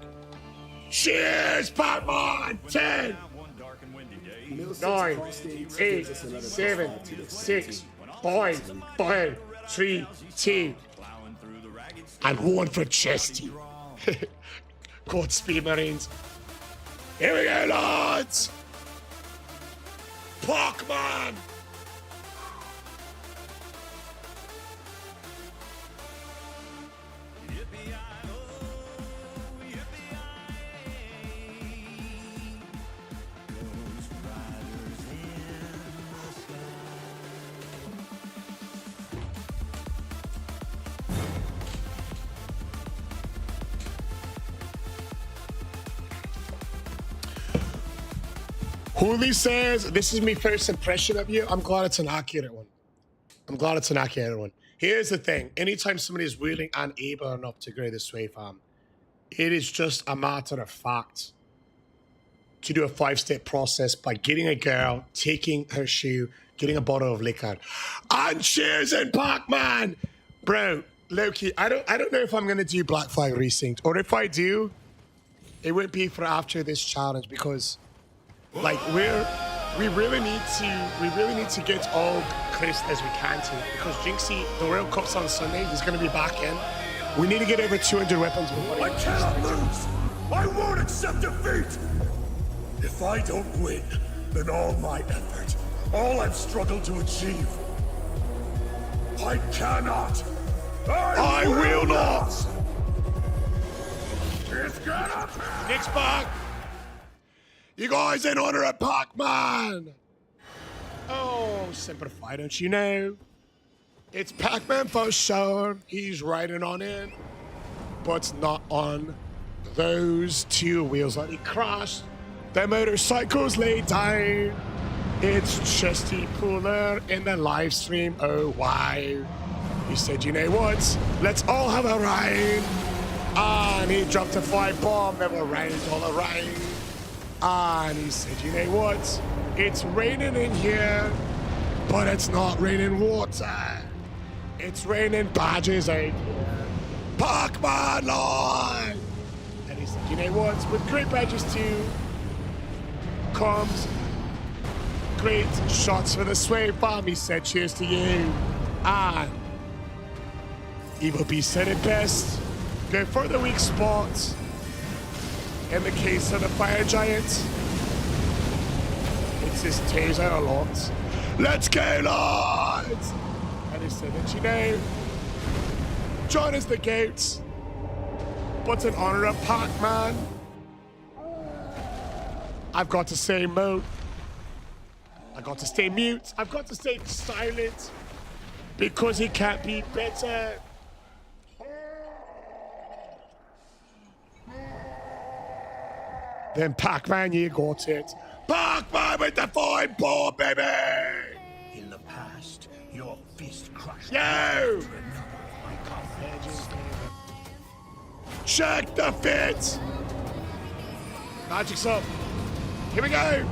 Cheers, Pac-Man! 10, 9, 8, 7, 6, 5, 4, 3, 2, and 1 for Chesty. Godspeed, Marines. Here we go, lads! Pac-Man! Hooli says, this is my first impression of you. I'm glad it's an accurate one. Here's the thing. Anytime somebody is willing and able enough to grow the Sway Farm, it is just a matter of fact to do a 5-step process by getting a girl, taking her shoe, getting a bottle of liquor, and cheers and Pac-Man. Bro, Loki, I don't know if I'm going to do Black Flag Resync, or if I do, it won't be for after this challenge, because like we really need to get all close as we can to it, because Jynxi, the World Cup's on Sunday, he's going to be back in. We need to get over 200 weapons before I cannot lose. I won't accept defeat. If I don't win, then all my effort, all I've struggled to achieve, I cannot. I will not. It's gonna be. Nick's back. You guys in honor of Pac-Man. Oh, simplify, don't you know? It's Pac-Man for sure. He's riding on it, but not on those 2 wheels that he crashed. The motorcycle's laid down. It's Chesty Pooler in the live stream. Oh, wow. He said, you know what? Let's all have a ride. And he dropped a 5-bomb. They were raining all around. And he said, you know what? It's raining in here, but it's not raining water. It's raining badges out here. Pac-Man Lord! And he said, you know what? With great badges too comes great shots for the Sway Farm. He said, cheers to you. And Evil Beast said it best. Go for the weak spot. In the case of the Fire Giant, it's his taser a lot. Let's go, lads! And he said that, you know, John is the GOAT, but in honor of Pac-Man, I've got to stay mute. I've got to stay mute. I've got to stay silent because he can't be better. Then Pac-Man, you got it. Pac-Man with the 5-bomb, baby! In the past, your fist crushed. Yo! Check the fit! Magic's up. Here we go!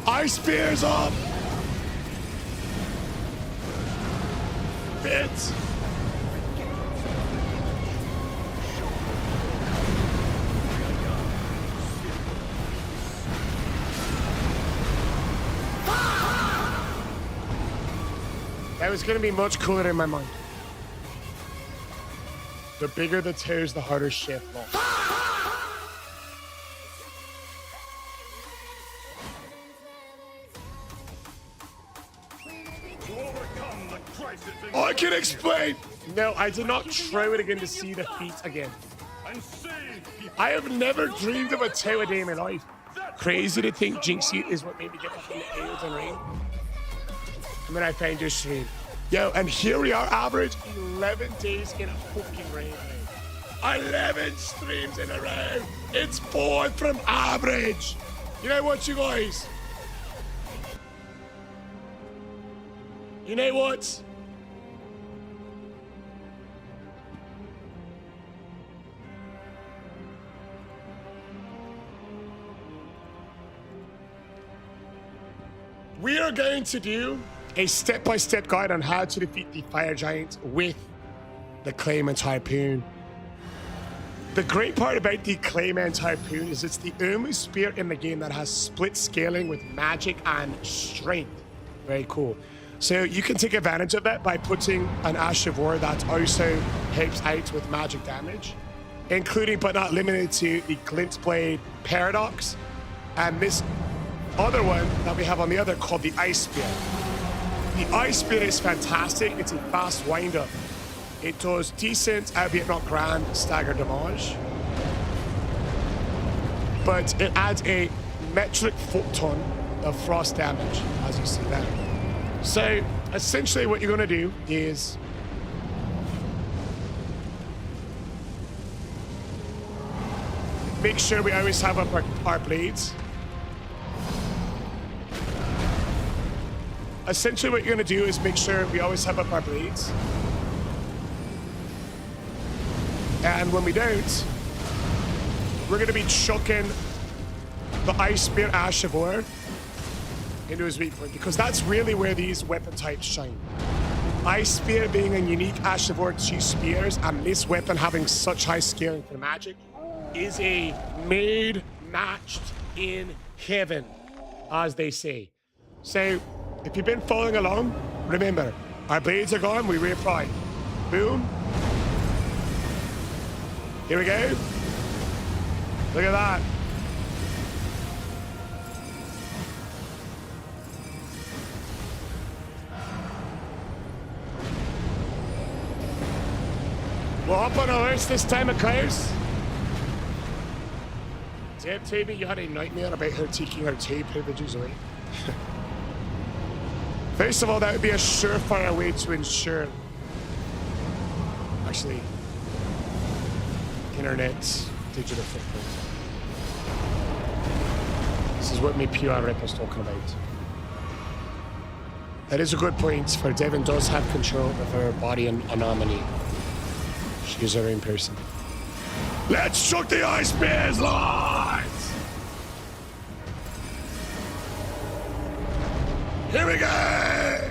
Ice Spear's up! Fit! was going to be much cooler in my mind. The bigger the toes, the harder shift lock. To overcome the crisis in I can explain. No, I did not throw it again to see the feet again. and save people. I have never dreamed of a toe a day in my life. Crazy to think Jynxi is what made me get back in the Elden Ring. And then I found your stream. Yo, and here we are, average 11 days in a fucking rain. 11 streams in a row. It's 4 from average. You know what, you guys? You know what? We are going to do a step-by-step guide on how to defeat the fire giant with the Claymore Harpoon. The great part about the Claymore Harpoon is it's the only spear in the game that has split scaling with magic and strength. Very cool. So you can take advantage of that by putting an Ash of War that also helps out with magic damage, including but not limited to the Glint Blade Paradox and this other one that we have on the other called the Ice Spear. The Ice Spear is fantastic. It's a fast wind-up. It does decent, albeit not grand, stagger damage. But it adds a metric foot ton of frost damage, as you see there. So, essentially what you're going to do is make sure we always have up our blades. Essentially what you're going to do is make sure we always have up our blades. And when we don't, we're going to be chucking the Ice Spear Ash of War into his weak point, because that's really where these weapon types shine. Ice Spear being a unique Ash of War 2 spears, and this weapon having such high scaling for magic, is a made matched in heaven, as they say. So, if you've been following along, remember, our blades are gone, we reapply. Boom. Here we go. Look at that. We'll hop on a horse this time, of course. Deb told me you had a nightmare about her taking her tape privileges away. First of all, that would be a surefire way to ensure, actually, internet digital footprint. This is what my PR rep was talking about. That is a good point, for Devon does have control of her body and anomaly. She is her own person. Let's chuck the Ice Spears, lads! Here we go!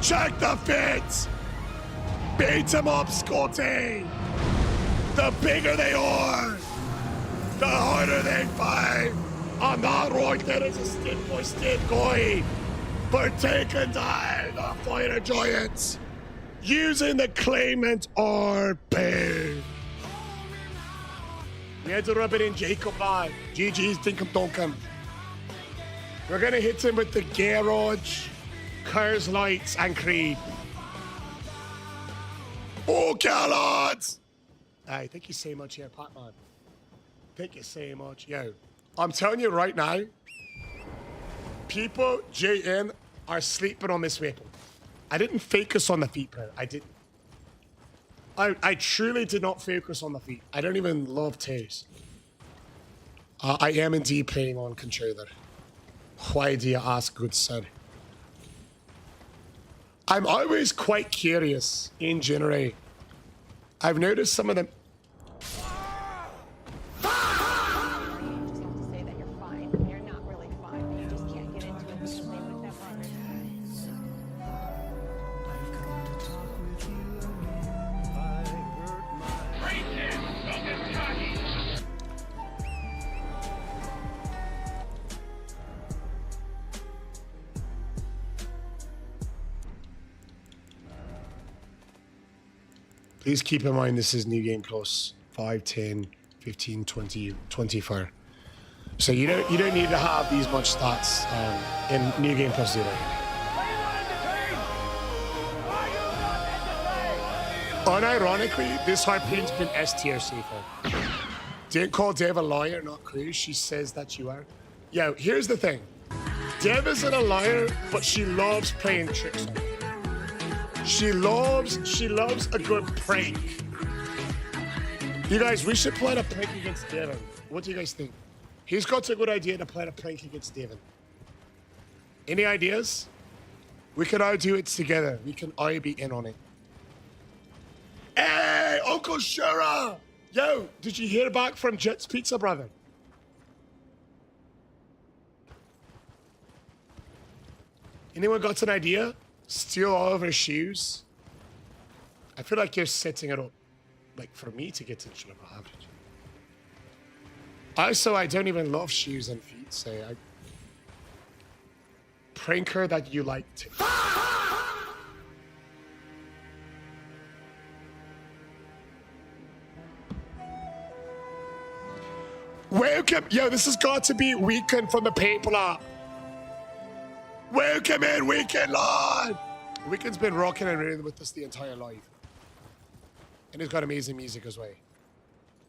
Check the fit! Beat them up, Scotty! The bigger they are, the harder they fight! And that right there is a step-by-step guide for taking down the fire giants using the Claymore Harpoon. We had to rub it in Jacob now. GG's Dinkum Donkum. We're gonna hit him with the Garage, Curse Lights, and Creed. Okay, lads! Aye, thank you so much here, Patman. Thank you so much. Yo, I'm telling you right now, people, JN, are sleeping on this weapon. I didn't focus on the feet, bro. I didn't. I truly did not focus on the feet. I don't even love toes. I am indeed playing on controller. Why do you ask, good sir? I'm always quite curious in general. I've noticed some of them. Please keep in mind this is New Game Plus 5, 10, 15, 20, 24. So you don't need to have these much stats in New Game Plus 0. Unironically, this harpoon's been S tier safer. Don't call Dev a liar, not Cruz. She says that you are. Yo, here's the thing. Dev isn't a liar, but she loves playing tricks on me. She loves a good prank. You guys, we should play a prank against Devin. What do you guys think? He's got a good idea to play a prank against Devin. Any ideas? We could all do it together. We can all be in on it. Hey, Uncle Shura! Yo, did you hear back from Jet's Pizza, brother? Anyone got an idea? Steal all of her shoes? I feel like you're setting it up, like, for me to get into the average. Also, I don't even love shoes and feet, so I... Prank her that you like to. Welcome, yo, this has got to be Weekend from the Paper App. Welcome in, Weekend Lord. Weekend's been rocking and rolling with us the entire life. And he's got amazing music as well.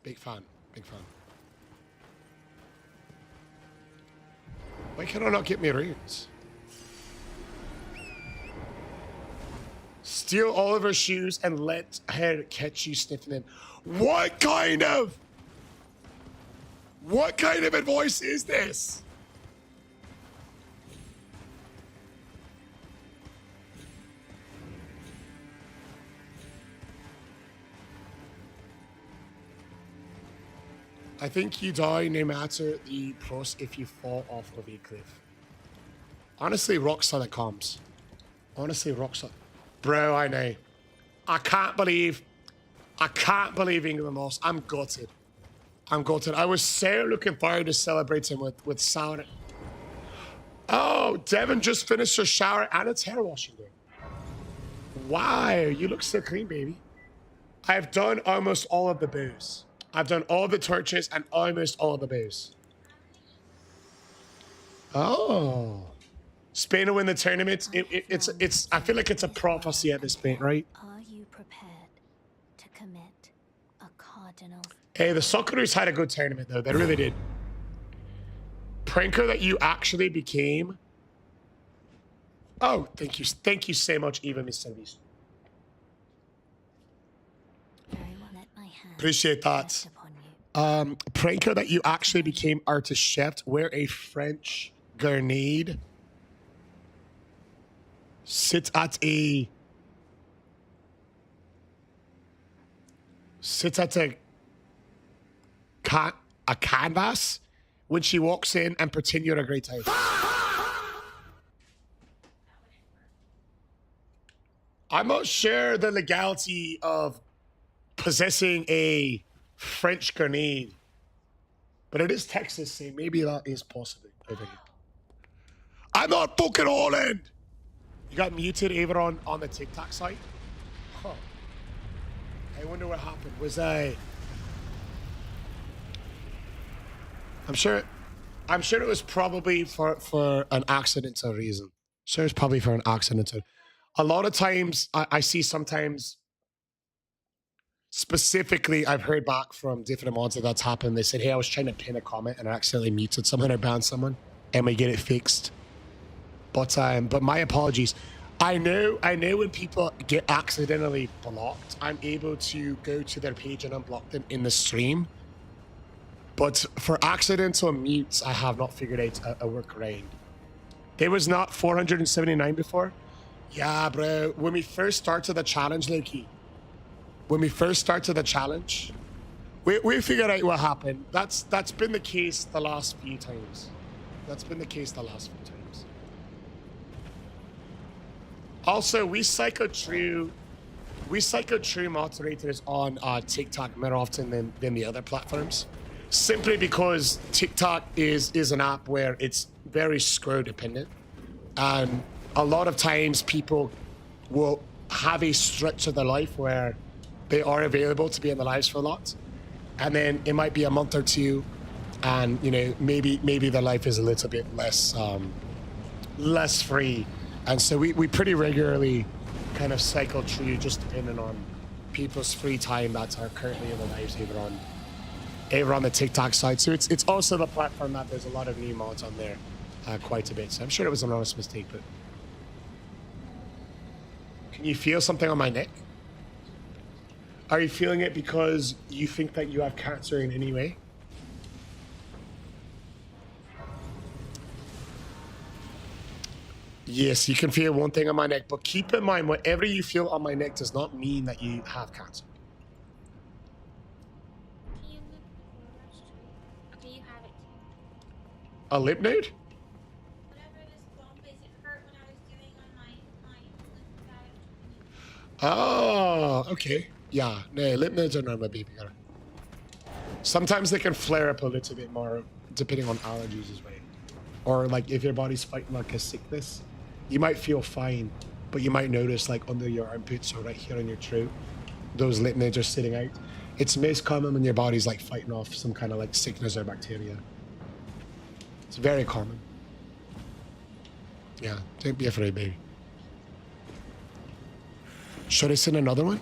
Big fan, big fan. Why can I not get me runes? Steal all of her shoes and let her catch you sniffing them. What kind of advice is this? I think you die no matter the plus if you fall off of a cliff. Honestly, rock solid comms. Honestly, rock solid. Bro, I know. I can't believe England lost. I'm gutted. I'm gutted. I was so looking forward to celebrating with Sour. Oh, Devin just finished her shower and it's hair washing day. Wow, you look so clean, baby. I've done almost all of the booze. I've done all the torches and almost all of the booze. Oh. Spain will win the tournament. It's I feel like it's a prophecy at this point, right? Are you prepared to commit a cardinal? Hey, the Socceroos had a good tournament though. They really did. Pranker that you actually became. Oh, thank you. Thank you so much, Eva, Mr. Beast. Appreciate that. Pranker that you actually became artist chef. Wear a French grenade. Sit at a canvas when she walks in and pretend you're a great time. I'm not sure the legality of possessing a French grenade, but it is Texas, so maybe that is possible. I think. I'm not fucking Holland. You got muted, Ava, on the TikTok site. Huh. I wonder what happened. Was I'm sure it was probably for an accidental reason. Sure, it's probably for an accidental. A lot of times, I see sometimes. Specifically, I've heard back from different mods that's happened. They said, hey, I was trying to pin a comment and I accidentally muted someone or banned someone and we get it fixed. But my apologies. I know when people get accidentally blocked, I'm able to go to their page and unblock them in the stream. But for accidental mutes, I have not figured out a workaround. There was not 479 before. Yeah, bro. When we first started the challenge, Loki, we figured out what happened. That's been the case the last few times. Also, we cycle true moderators on TikTok more often than the other platforms, simply because TikTok is an app where it's very scroll dependent, and a lot of times people will have a stretch of their life where they are available to be in the lives for a lot. And then it might be a month or two, and you know, maybe their life is a little bit less less free. And so we pretty regularly kind of cycle through, just depending on people's free time that are currently in their lives over on the TikTok side. So it's also the platform that there's a lot of new mods on there, quite a bit. So I'm sure it was an honest mistake, but can you feel something on my neck? Are you feeling it because you think that you have cancer in any way? Yes, you can feel one thing on my neck, but keep in mind, whatever you feel on my neck does not mean that you have cancer. Okay, you have it. A lip node? Whatever this bump is, it hurt when I was doing on my Oh, okay. Yeah, no, lip nodes are normal, baby girl. Sometimes they can flare up a little bit more depending on allergies as well. Or like if your body's fighting like a sickness, you might feel fine, but you might notice like under your armpits or right here on your throat, those lip nodes are sitting out. It's most common when your body's like fighting off some kind of like sickness or bacteria. It's very common. Yeah, don't be afraid, baby. Should I send another one?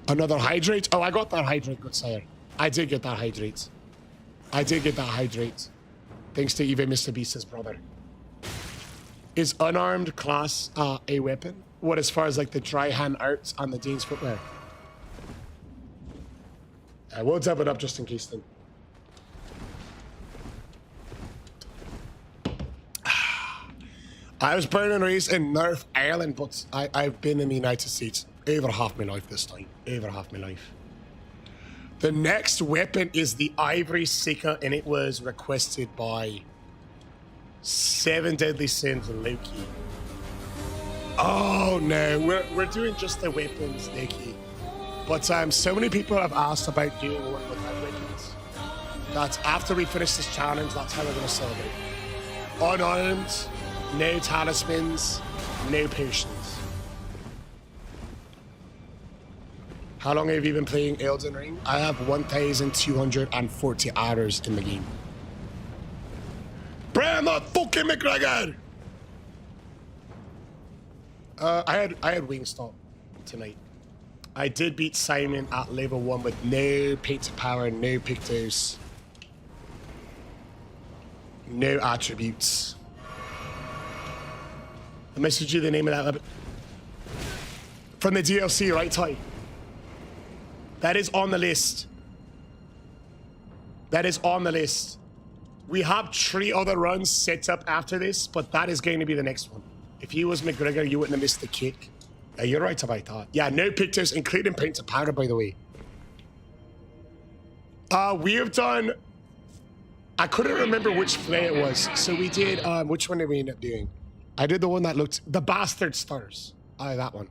Another hydrate? Oh, I got that hydrate, good sire. I did get that hydrate. I did get that hydrate. Thanks to even Mr. Beast's brother. Is unarmed class a weapon? What, as far as like the dry hand arts on the Dane's footwear? I will dab it up just in case then. I was born and raised in North Ireland, but I've been in the United States over half my life this time. Over half my life. The next weapon is the Ivory Seeker, and it was requested by 7 Deadly Sins and Loki. Oh no, we're doing just the weapons, Loki. But so many people have asked about doing one without weapons. That after we finish this challenge, that's how we're gonna celebrate. Unarmed, no talismans, no potions. How long have you been playing Elden Ring? I have 1,240 hours in the game. Bram, not fucking McGregor! I had Wingstop tonight. I did beat Simon at level 1 with no painted power, no pictos, no attributes. I messaged you the name of that weapon. From the DLC, right, Ty? That is on the list. That is on the list. We have 3 other runs set up after this, but that is going to be the next one. If he was McGregor, you wouldn't have missed the kick. Yeah, you're right about that. Yeah, no pictures, including painted powder, by the way. We have done... I couldn't remember which play it was. So we did... which one did we end up doing? I did the one that looked... The Bastard Stars. That one.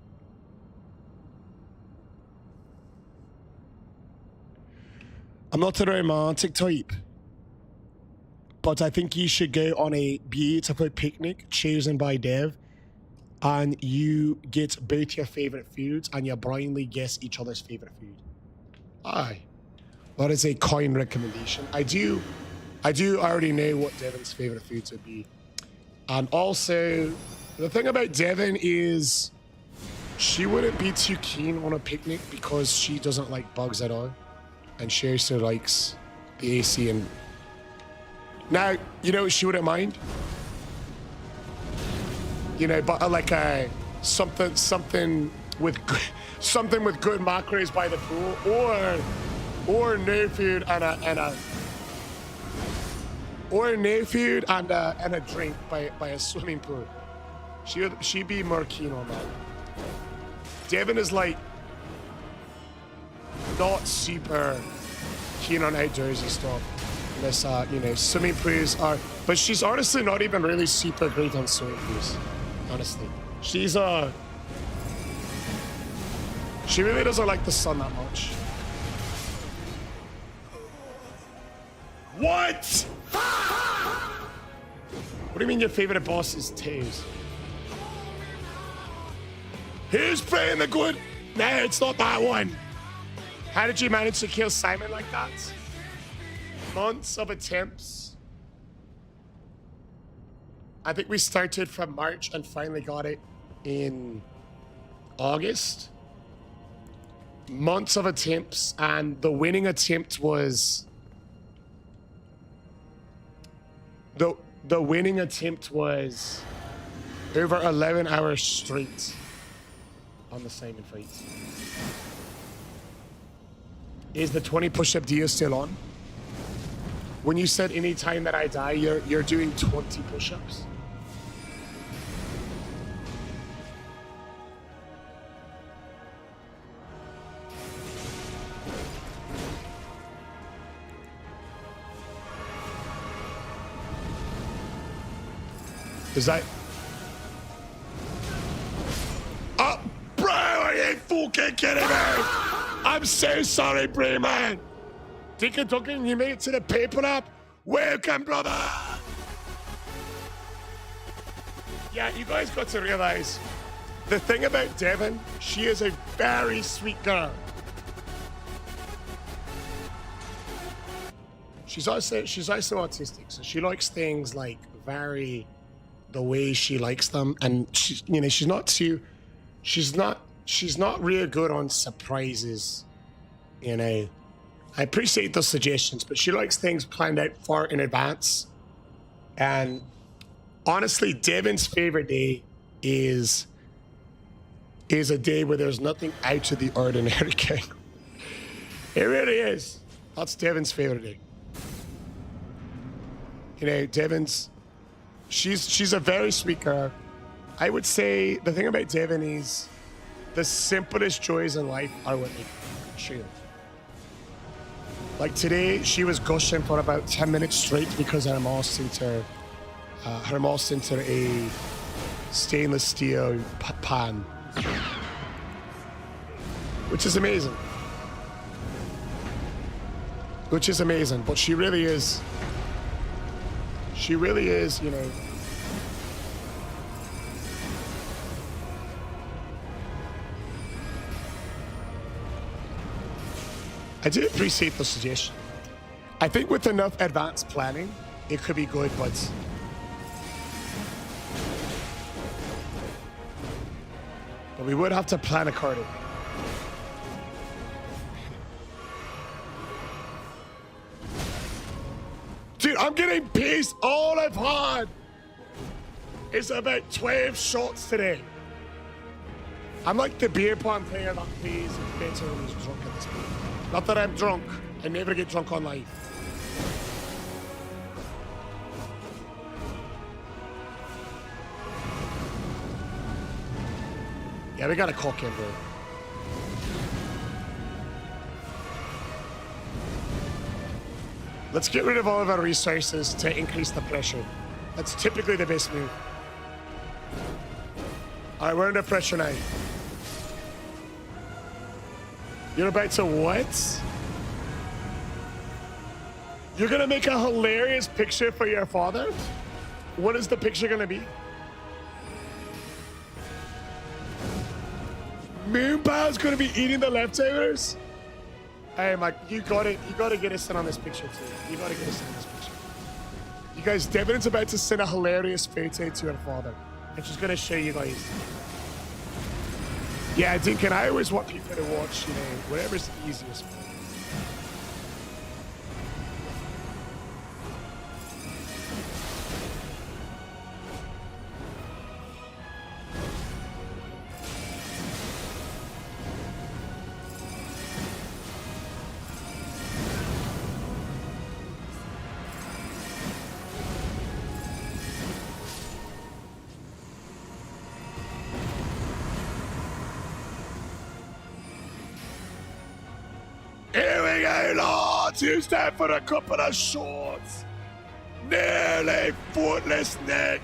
I'm not a romantic type, but I think you should go on a beautiful picnic chosen by Dev, and you get both your favorite foods and you blindly guess each other's favorite food. Aye. That is a kind recommendation. I do already know what Devon's favorite foods would be. And also, the thing about Devon is she wouldn't be too keen on a picnic because she doesn't like bugs at all. And she also likes the AC. And now, you know, she wouldn't mind. You know, but like something with good macros by the pool, or no food and a drink by a swimming pool. She'd be more keen on that. Devin is like not super keen on outdoorsy stuff. Unless, you know, swimming pools are... But she's honestly not even really super great on swimming pools. Honestly. She really doesn't like the sun that much. What? What do you mean your favorite boss is Tails? Who's playing the good? No, it's not that one. How did you manage to kill Simon like that? Months of attempts. I think we started from March and finally got it in August. Months of attempts, and the winning attempt was the winning attempt was over 11 hours straight on the Simon fight. Is the 20 push-up deal still on? When you said any time that I die, you're doing 20 push-ups? Is that... Oh, bro, are you fucking kidding me? I'm so sorry, bro, man. Dick and Duncan, you made it to the paper up. Welcome, brother. Yeah, you guys got to realize the thing about Devon, she is a very sweet girl. She's also autistic, so she likes things like very the way she likes them, and she's not real good on surprises. I appreciate those suggestions, but she likes things planned out far in advance. And honestly, Devon's favorite day is a day where there's nothing out of the ordinary. It really is. That's Devon's favorite day. Devon's she's a very sweet girl. I would say the thing about Devon is the simplest joys in life are what make her. Like today, she was gushing for about 10 minutes straight because her mom sent her a stainless steel pan, which is amazing. But she really is, I do appreciate the suggestion. I think with enough advanced planning, it could be good, but we would have to plan accordingly. Dude, I'm getting pissed. All I've had is about 12 shots today. I'm like the beer pong player that plays better when he's drunk at this point. Not that I'm drunk. I never get drunk on live. Yeah, we got a cock in, bro. Let's get rid of all of our resources to increase the pressure. That's typically the best move. All right, we're under pressure now. You're about to what? You're gonna make a hilarious picture for your father? What is the picture gonna be? Moonpow's gonna be eating the leftovers? Hey, Mike, you gotta get us in on this picture too. You gotta get us in on this picture. You guys, Devon's about to send a hilarious photo to her father, and she's gonna show you guys. Yeah, Dinkin, I always want people to watch, whatever's the easiest for them. You stand for a couple of shorts. Nearly footless neck.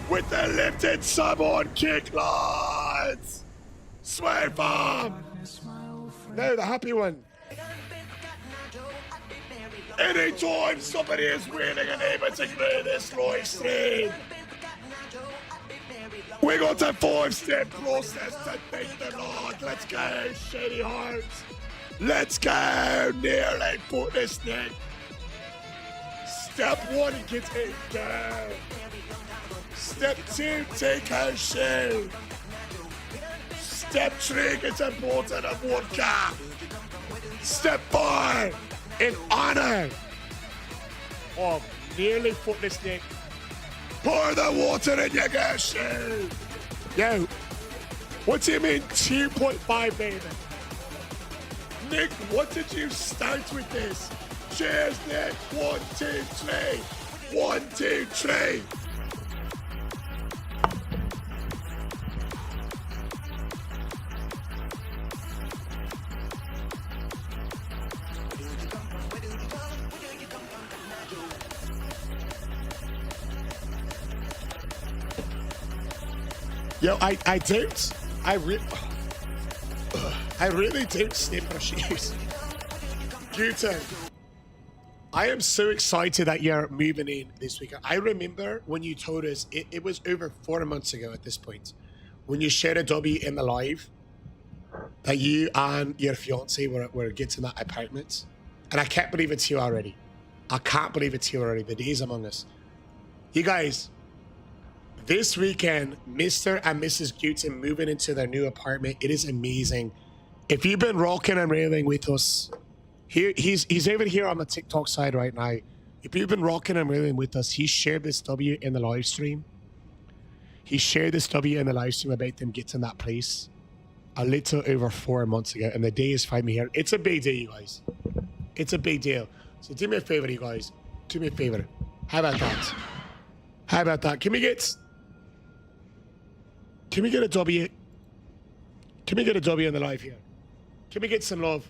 With the lifted sub on kick lines. Swear bomb. No, the happy one. Anytime somebody is winning and able to create this live stream, we got a 5-step process to thank the Lord. Let's go, Shady Hearts. Let's go, nearly footless Nick. Step 1, get it down. Step 2, take her shoe. Step 3, get a bottle of vodka. Step 4, in honor of nearly footless Nick, pour the water in your girl's shoe. Yo, what do you mean 2.5, baby? Nick, what did you start with this? Cheers, Nick. 1, 2, 3. 1, 2, 3. Yo, I really don't snip her shoes. Guten. I am so excited that you're moving in this weekend. I remember when you told us, it was over 4 months ago at this point, when you shared a W in the live, that you and your fiance were getting that apartment. And I can't believe it's here already. I can't believe it's here already. The days among us. You guys, this weekend, Mr. and Mrs. Guten moving into their new apartment. It is amazing. If you've been rocking and railing with us, he's over here on the TikTok side right now. If you've been rocking and railing with us, he shared this W in the live stream. He shared this W in the live stream about them getting that place a little over 4 months ago, and the day is finally here. It's a big deal, you guys. It's a big deal. So do me a favor, you guys. Do me a favor. How about that? How about that? Can we get a W? Can we get a W in the live here? Can we get some love?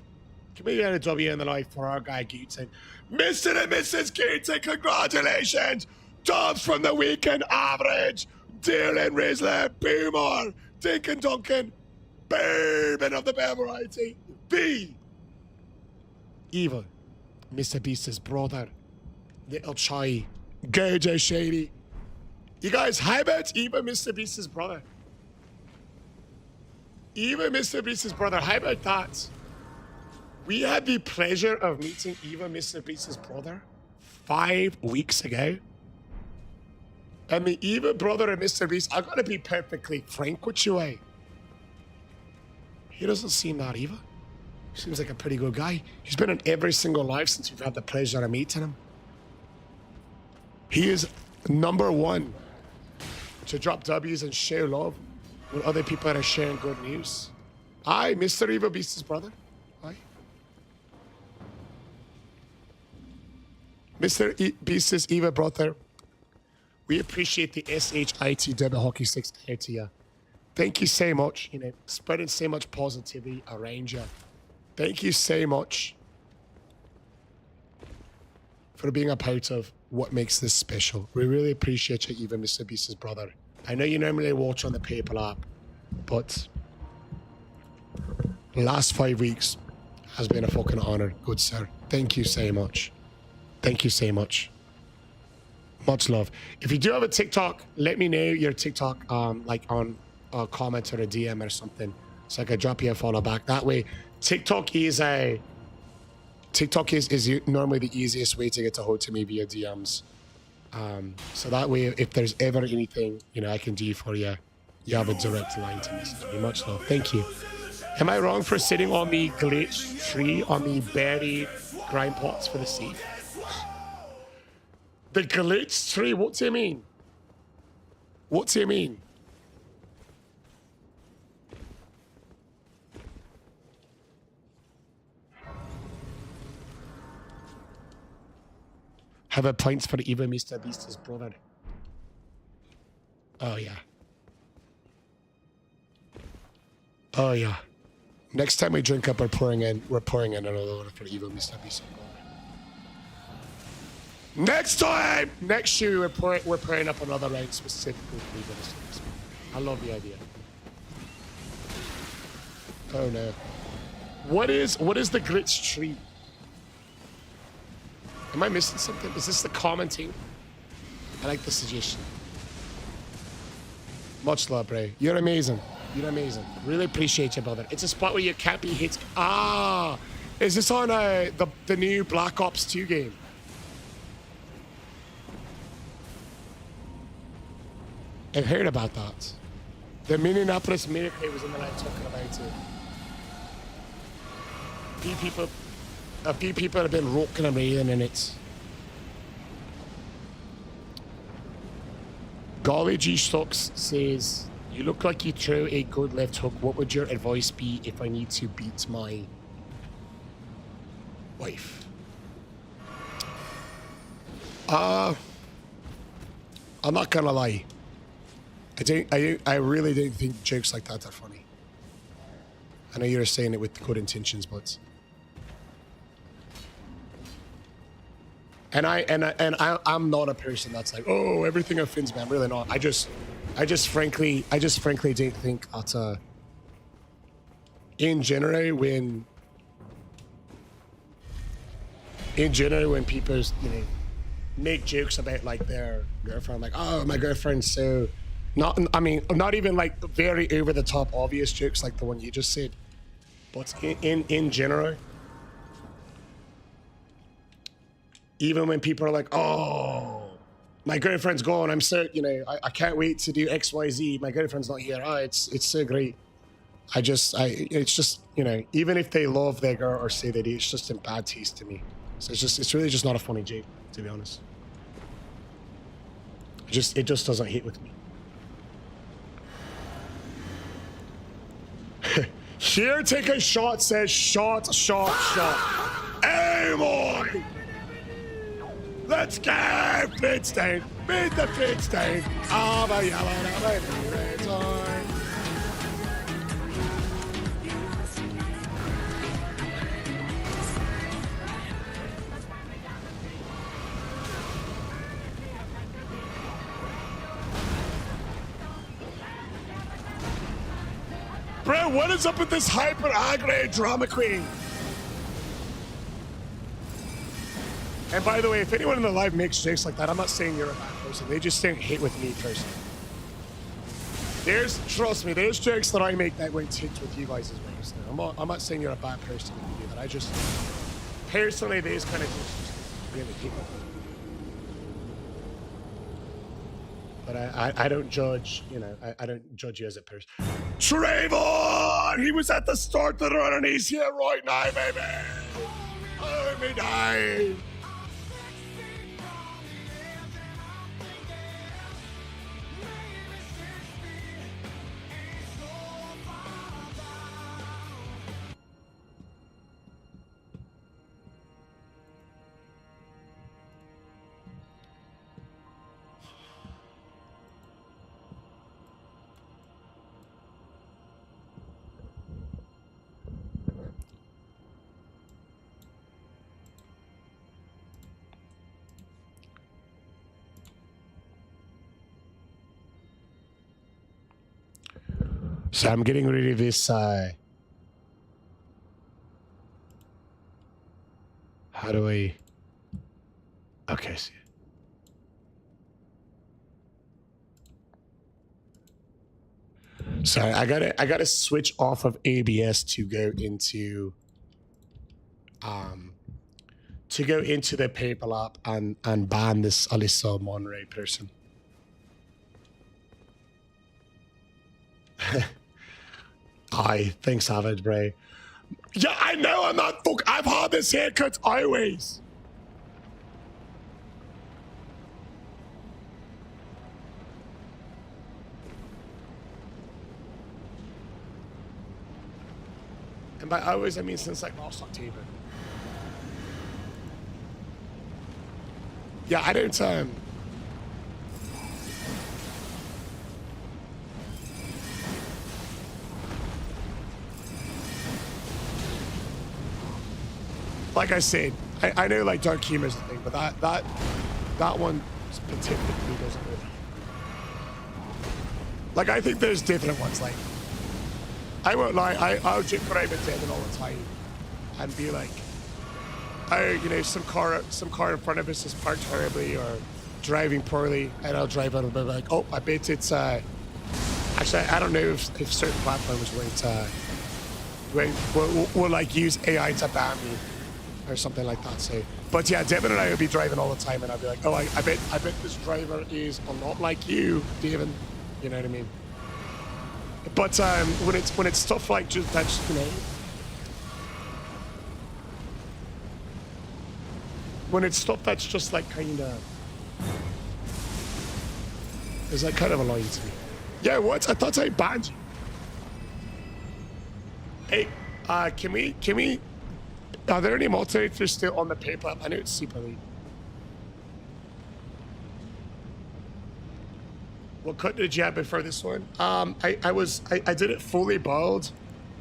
Can we get a W in the live for our guy Guten? Mr. and Mrs. Guten, congratulations! Jobs from the weekend average. Dylan Rizzler, Boomer, Dinkin Duncan, Bourbon of the Bell variety. B. Eva, Mr. Beast's brother, Little Chai, Gojo Shady. You guys, how about Eva, Mr. Beast's brother? Eva, Mr. Beast's brother, how about that? We had the pleasure of meeting Eva, Mr. Beast's brother 5 weeks ago. And the Eva brother of Mr. Beast, I gotta be perfectly frank with you, eh? He doesn't seem that evil. He seems like a pretty good guy. He's been in every single live since we've had the pleasure of meeting him. He is #1 to drop W's and share love when other people are sharing good news. Aye, Mr. Eva Beast's brother. Aye. Mr. Beast's Eva brother. We appreciate the SHITW hockey sticks out to you. Thank you so much, spreading so much positivity around you. Thank you so much for being a part of what makes this special. We really appreciate you, even Mr. Beast's brother. I know you normally watch on the PayPal app, but the last 5 weeks has been a fucking honor, good sir. Thank you so much. Thank you so much. Much love. If you do have a TikTok, let me know your TikTok, like on a comment or a DM or something, so I could drop you a follow back. That way, TikTok is normally the easiest way to get a hold to me via DMs. So that way, if there's ever anything I can do for you, you have a direct line to message me. Much love. Thank you. Am I wrong for sitting on the glitch tree on the berry grind pots for the seed? The glitch tree? What do you mean? What do you mean? Have a points for even Mr. Beast's brother. Oh yeah. Oh yeah. Next time we drink up, we're pouring in another order for even Mr. Beast's brother. Next time, next year we're pouring up another round specifically for even Mr. Beast's brother. I love the idea. Oh no. What is the glitch tree? Am I missing something? Is this the commenting? I like the suggestion. Much love, bro. You're amazing. You're amazing. Really appreciate you, brother. It's a spot where you can't be hit. Ah, is this on the new Black Ops 2 game? I've heard about that. The Minneapolis Miracle was in the night talking about it. A few people have been rocking and raving in it. Golly G Stocks says, you look like you threw a good left hook. What would your advice be if I need to beat my wife? I'm not gonna lie. I really don't think jokes like that are funny. I know you're saying it with good intentions, but I'm not a person that's like, oh, everything offends me. I'm really not. I just frankly don't think that in general when people, you know, make jokes about like their girlfriend, like, oh, my girlfriend's so not even like very over the top obvious jokes like the one you just said, but in general, even when people are like, oh, my girlfriend's gone, I'm so, you know, I can't wait to do XYZ, my girlfriend's not here, oh, it's so great. It's just, you know, even if they love their girl or say they do, it's just in bad taste to me. So it's really just not a funny joke, to be honest. It just doesn't hit with me. Here, take a shot says shot. Aim on! Let's go! Flintstone! Beat the Flintstone! Ah, my yellow, bro, what is up with this hyper aggro drama queen? And by the way, if anyone in the live makes jokes like that, I'm not saying you're a bad person. They just don't hit with me personally. Trust me, there's jokes that I make that won't hit with you guys as well. I'm not saying you're a bad person when you do that. I just, personally, these kind of jokes just really hit with me. But I don't judge, you know, I don't judge you as a person. Trayvon! He was at the start of the run and he's here right now, baby! Oh, me die! So I'm getting rid of this, how do I, okay, see. Sorry, I gotta switch off of ABS to go into the PayPal app and ban this Alyssa Monroe person. Aye, thanks, Savage, bro. Yeah, I know I'm not I've had this haircut always. And by always, I mean since like last October. Yeah, I don't, like I said, I know like dark humor is the thing, but that one particularly doesn't really. Like I think there's different ones. Like I won't lie, I'll joke around with Devin all the time and be like, oh, you know, some car in front of us is parked horribly or driving poorly, and I'll drive out of it like, oh, I bet it's actually I don't know if certain platforms will like use AI to ban me or something like that. So, but yeah, Devin and I would be driving all the time, and I'd be like, oh, I bet this driver is a lot like you, Devin. You know what I mean? But when it's stuff like just that's, you know, when it's stuff that's just like kind of, is like kind of annoying to me. Yeah, what? I thought I banned you. Hey, can we? Are there any moderators still on the paper? I know it's super late. What cut did you have before this one? I did it fully bald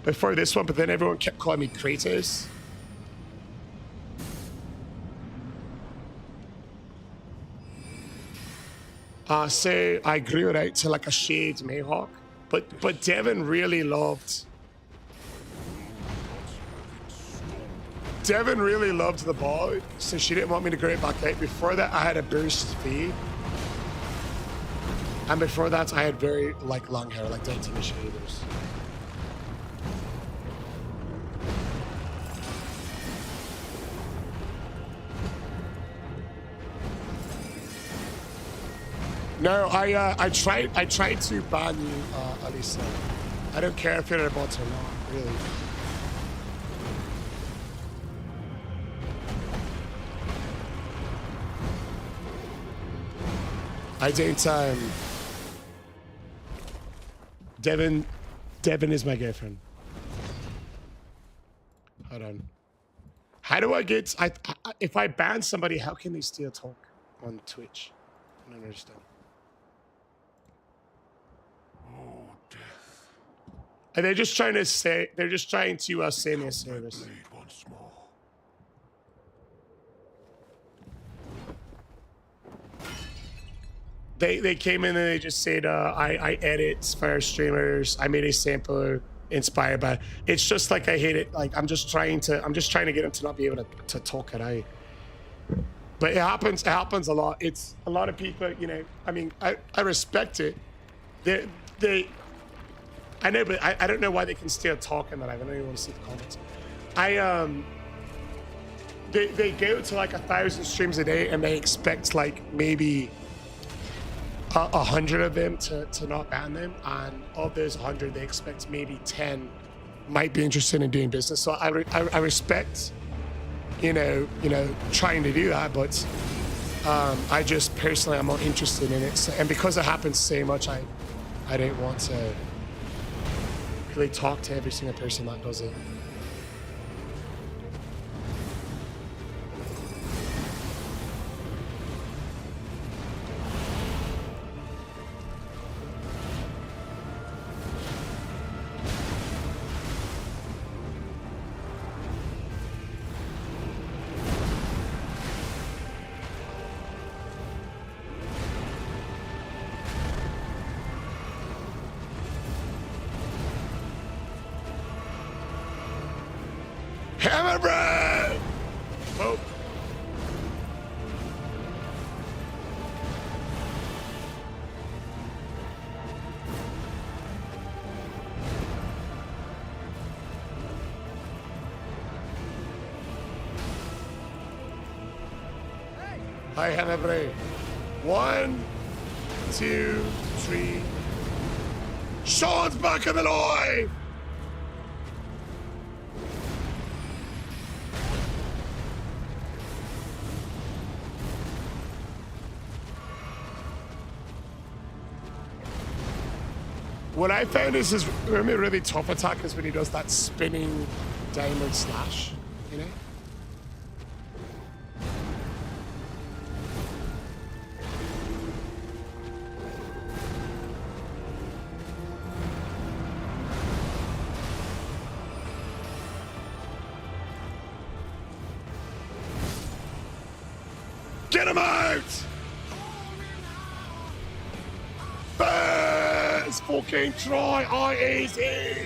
before this one, but then everyone kept calling me Kratos. So I grew it out to like a shaved mohawk, but Devin really loved. Devin really loved the bald, so she didn't want me to grow it back out. Before that, I had a burst fade. And before that, I had very like long hair, like down to the shoulders. No, I tried to ban you, Alisa. I don't care if you're a bot or not, really. I don't, Devin is my girlfriend. Hold on. How do I get, if I ban somebody, how can they still talk on Twitch? I don't understand. Oh, death. And they're just trying to say, say me a service. Once more. They came in and they just said, I edit for streamers. I made a sample inspired by. It's just like I hate it. Like I'm just trying to get them to not be able to talk it out. But it happens a lot. It's a lot of people, you know. I mean, I respect it. I know, but I don't know why they can still talk in that. I don't even want to see the comments. They go to like 1,000 streams a day and they expect like maybe 100 of them to not ban them, and of those 100 they expect maybe 10 might be interested in doing business. So I respect, you know, trying to do that, but I just personally I'm not interested in it. So, and because it happens so much, I don't want to really talk to every single person that does it. Hammer bread! Oh. Hi, Hammer bread. 1, 2, 3. Sean's back in the live! What I found is his really tough attack is when he does that spinning downward slash, you know? Get him out! First fucking try, IEC!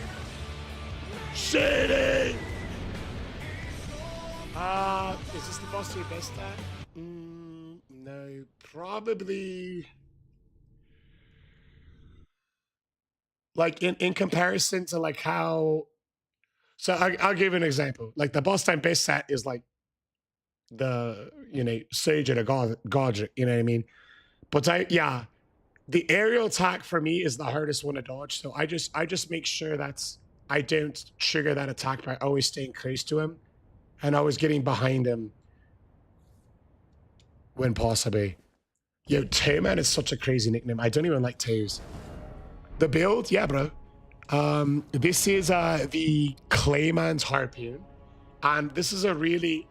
Shitty! Is this the boss to your best stat? No, probably. Like in comparison to like how. So I'll give you an example. Like the boss time best stat is like the Sage and a Godric. You know what I mean? But the aerial attack for me is the hardest one to dodge. So I just make sure I don't trigger that attack by always staying close to him and always getting behind him when possible. Yo, Tailman is such a crazy nickname. I don't even like Tails. The build, yeah, bro. This is the Claymore Harpoon, and this is a really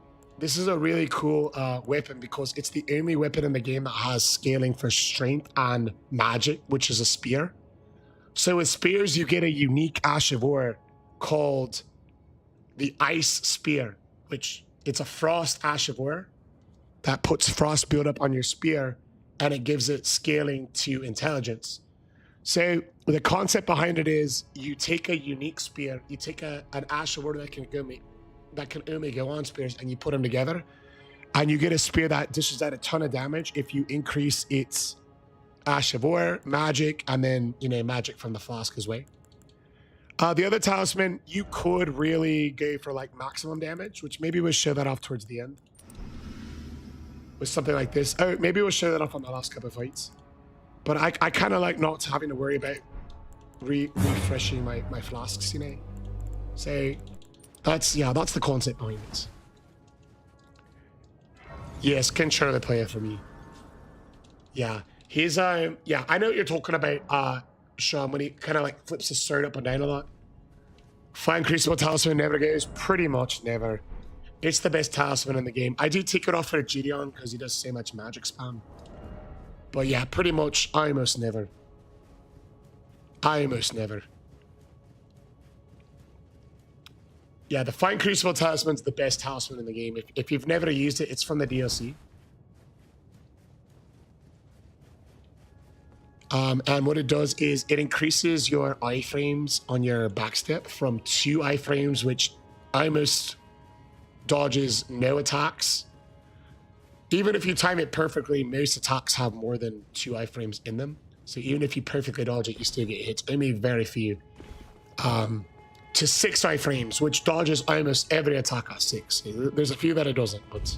cool weapon because it's the only weapon in the game that has scaling for strength and magic, which is a spear. So with spears, you get a unique Ash of War called the Ice Spear, which it's a frost Ash of War that puts frost buildup on your spear, and it gives it scaling to intelligence. So the concept behind it is you take a unique spear, you take an Ash of War that can only go on spears, and you put them together, and you get a spear that dishes out a ton of damage if you increase its Ash of War, magic, and then magic from the flask as well. The other talisman, you could really go for like maximum damage, which maybe we'll show that off towards the end with something like this. Oh, maybe we'll show that off on the last couple of fights. But I kind of like not having to worry about refreshing my flasks, So that's the concept behind it. Yes, control the player for me. Yeah, he's I know what you're talking about, Sean, when he kind of like flips his sword up and down a lot. Flying Crucible Talisman never goes, pretty much never. It's the best talisman in the game. I do take it off for a Gideon because he does so much magic spam. But yeah, pretty much almost never. Almost never. Yeah, the Fine Crucible Talisman's the best talisman in the game. If you've never used it, it's from the DLC. And what it does is it increases your iframes on your backstep from 2 iframes, which almost dodges no attacks. Even if you time it perfectly, most attacks have more than 2 iframes in them. So even if you perfectly dodge it, you still get hits. Only very few. To 6 iframes, which dodges almost every attack at 6. There's a few that it doesn't, but...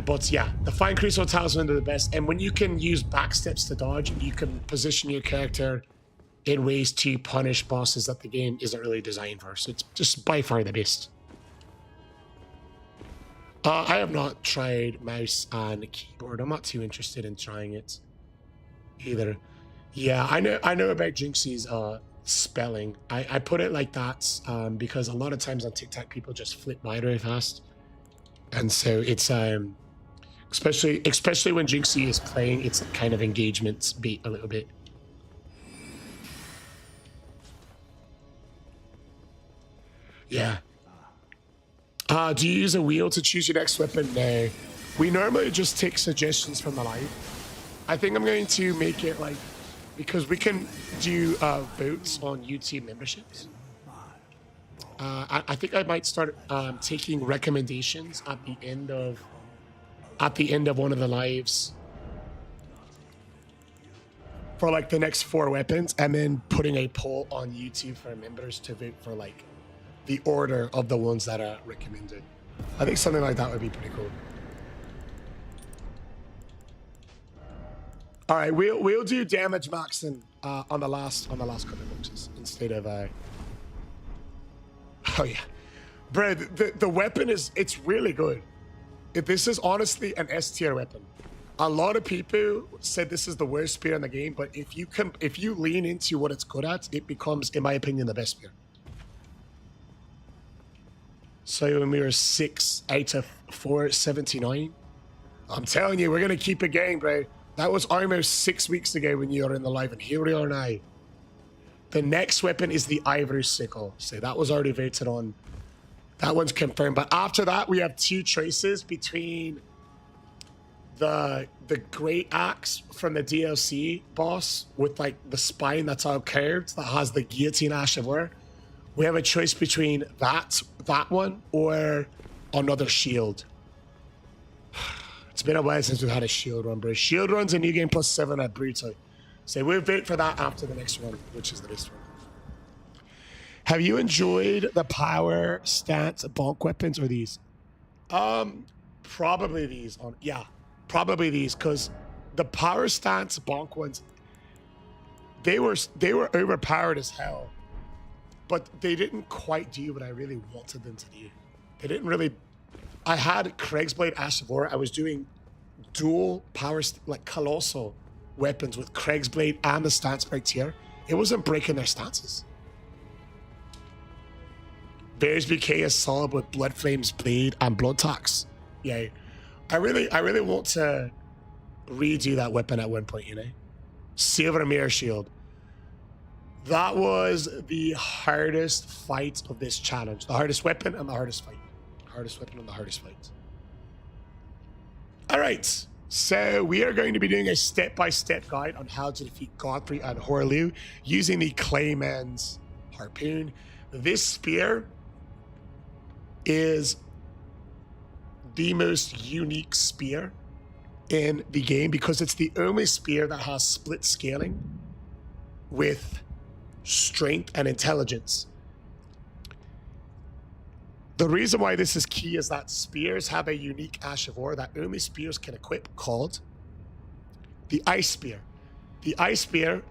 But yeah, the Fine Crucible Talisman are the best. And when you can use backsteps to dodge, you can position your character in ways to punish bosses that the game isn't really designed for. So it's just by far the best. I have not tried mouse and keyboard. I'm not too interested in trying it either. Yeah, I know about Jynxi's spelling. I put it like that because a lot of times on TikTok people just flip by very fast, and so it's especially when Jynxi is playing, it's kind of engagement beat a little bit. Yeah. Do you use a wheel to choose your next weapon? No. We normally just take suggestions from the live. I think I'm going to make it like, because we can do votes on YouTube memberships. I think I might start taking recommendations at the end of one of the lives for like the next 4 weapons, and then putting a poll on YouTube for members to vote for like the order of the ones that are recommended. I think something like that would be pretty cool. All right, we'll do damage maxing on the last couple of boxes instead of oh yeah, bro. The weapon it's really good. This is honestly an S tier weapon. A lot of people said this is the worst spear in the game, but if you lean into what it's good at, it becomes, in my opinion, the best spear. So when we were 6 out of 479, I'm telling you, we're gonna keep it going, bro. That was almost 6 weeks ago when you were in the live, and here we are now. The next weapon is the Ivory Sickle. So that was already voted on. That one's confirmed. But after that, we have 2 choices between the Great Axe from the DLC boss with like the spine that's all curved, that has the Guillotine Ash of War, We have a choice between that one or another shield. It's been a while since we've had a shield run, bro. Shield runs in New Game +7 are brutal. So we'll wait for that after the next one, which is this one. Have you enjoyed the power stance bonk weapons or these? Probably these. Probably these, because the power stance bonk ones, they were overpowered as hell, but they didn't quite do what I really wanted them to do. They didn't really. I had Craig's Blade Ash of War. I was doing dual power, like colossal weapons with Craig's Blade and the stance right here. It wasn't breaking their stances. Bear's BK is solid with Blood Flame's Blade and Blood Tax. Yeah, I really want to redo that weapon at one point, you know? Silver Mirror Shield. That was the hardest fight of this challenge. The hardest weapon and the hardest fight. Hardest weapon and the hardest fight. All right, so we are going to be doing a step-by-step guide on how to defeat Godfrey and Horlu using the Claymore Harpoon. This spear is the most unique spear in the game because it's the only spear that has split scaling with strength and intelligence. The reason why this is key is that spears have a unique Ash of War that only spears can equip, called the Ice Spear. The Ice Spear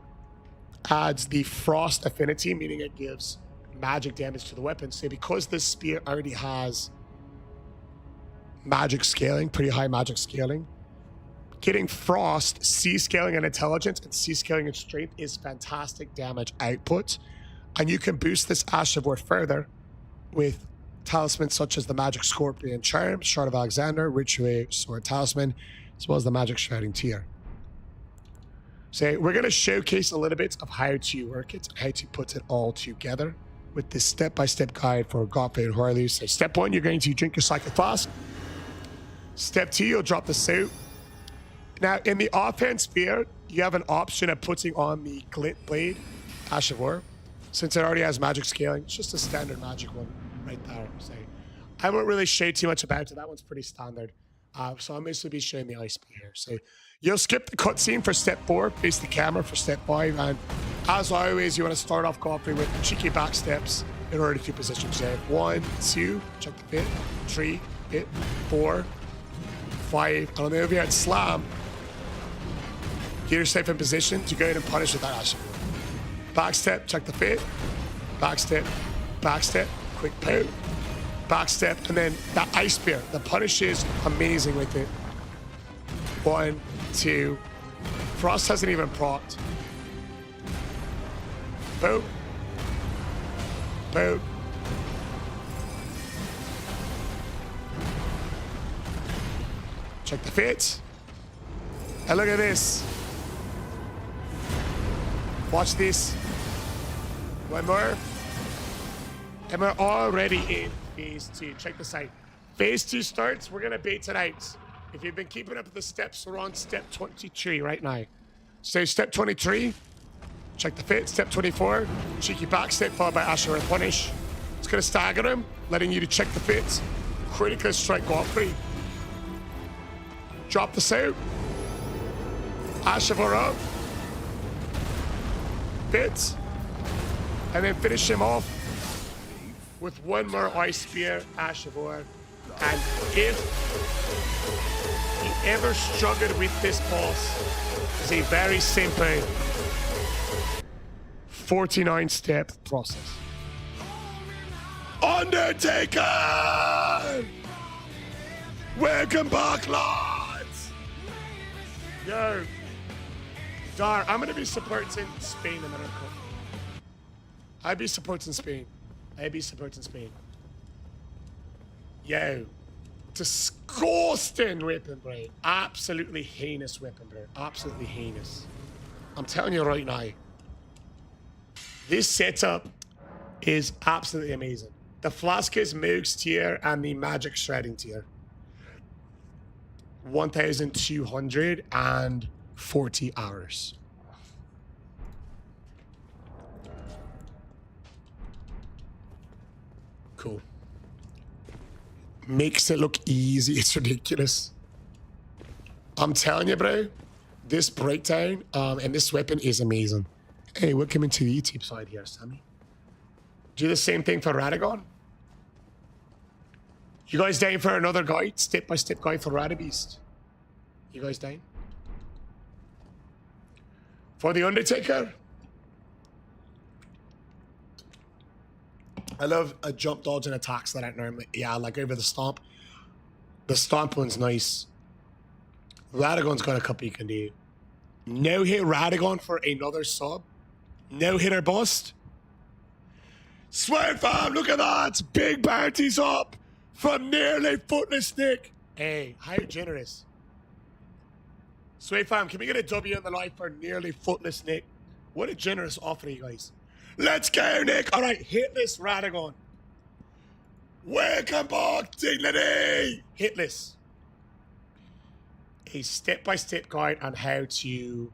adds the Frost affinity, meaning it gives magic damage to the weapon. So because this spear already has magic scaling, pretty high magic scaling, getting Frost, C scaling and intelligence, and C scaling and strength is fantastic damage output. And you can boost this Ash of War further with talismans such as the Magic Scorpion Charm, Shard of Alexander, Ritual Sword Talisman, as well as the Magic Shrouding Tear. So we're going to showcase a little bit of how to work it, how to put it all together with this step-by-step guide for Godfrey and Horlu. So step 1, you're going to drink your Cycle Flask. Step 2, you'll drop the suit. Now, in the offense sphere, you have an option of putting on the Glit Blade Ash of War. Since it already has magic scaling, it's just a standard magic one right there. So I won't really show too much about it. That one's pretty standard. So I'll mostly be showing the Ice Spear here. So you'll skip the cutscene for step 4, face the camera for step 5, and as always, you want to start off Godfrey with cheeky back steps in order to position yourself. 1, 2, check the fit, 3, hit, 4, 5, and on the overhead slam, get yourself in position to go ahead and punish with that Ash of War. Back step, check the fit, back step, quick pout, back step, and then that Ice Spear. The punish is amazing with it. 1, 2, Frost hasn't even procced. Boom. Boom. Check the fit. And look at this. Watch this. One more. And we're already in phase 2. Check this out. Phase 2 starts. We're going to bait it out. If you've been keeping up with the steps, we're on step 23 right now. So step 23, check the fit. Step 24, cheeky back step followed by Asher and Punish. It's going to stagger him, letting you to check the fit. Critical strike Godfrey. Drop the suit. Asher up. Fit. And then finish him off with one more Ice Spear, Ash of War. And if you ever struggled with this boss, it's a very simple 49-step process. Undertaker! Welcome back, lads! Yo, Dar, I'm gonna be supporting Spain in the World Cup. I'd be supporting Spain. Yo, disgusting weapon, bro. Absolutely heinous weapon, bro. Absolutely heinous. I'm telling you right now. This setup is absolutely amazing. The Flask's Moogs tier and the Magic Shredding tier. 1,240 hours. Cool. Makes it look easy. It's ridiculous. I'm telling you, bro. This breakdown and this weapon is amazing. Hey, welcome into the YouTube side here, Sammy. Do the same thing for Radagon. You guys down for another guide? Step-by-step guide for Radabeast. You guys down? For the Undertaker? I love a jump dodge and attacks that aren't normally... Yeah, like over the stomp. The stomp one's nice. Radagon's got a couple you can do. No hit Radagon for another sub. No hitter bust. Swear fam, look at that! Big bounties up from nearly Footless Nick. Hey, how generous. Sway fam, can we get a W in the life for nearly Footless Nick? What a generous offer, you guys. Let's go, Nick. All right, hitless Radagon. Welcome back, Dignity. Hitless. A step-by-step guide on how to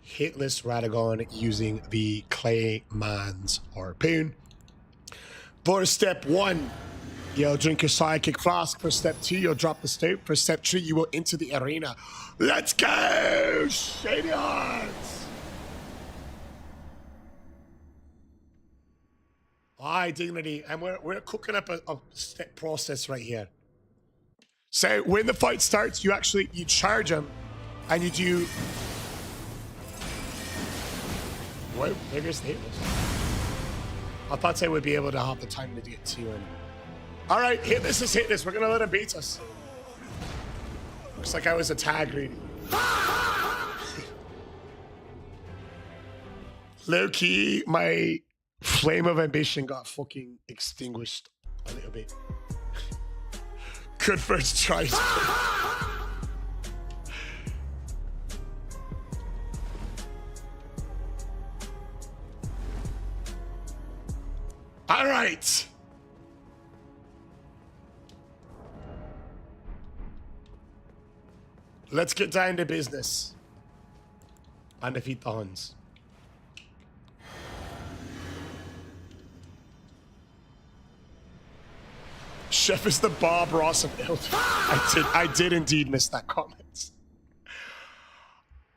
hitless Radagon using the Claymore Harpoon. For step 1, you'll drink your sidekick flask. For step 2, you'll drop the stout. For step 3, you will enter the arena. Let's go, Shady Hearts! Aye, Dignity, and we're cooking up a step process right here. So when the fight starts, you charge him, and you do. Whoa, maybe it's the hitless. I thought I would be able to have the time to get to him. All right, hitless is hitless. We're gonna let him beat us. Looks like I was a tag reading. Low key, my flame of ambition got fucking extinguished a little bit. Good first try. All right. Let's get down to business and defeat the Huns. Chef is the Bob Ross of Elden. I did indeed miss that comment.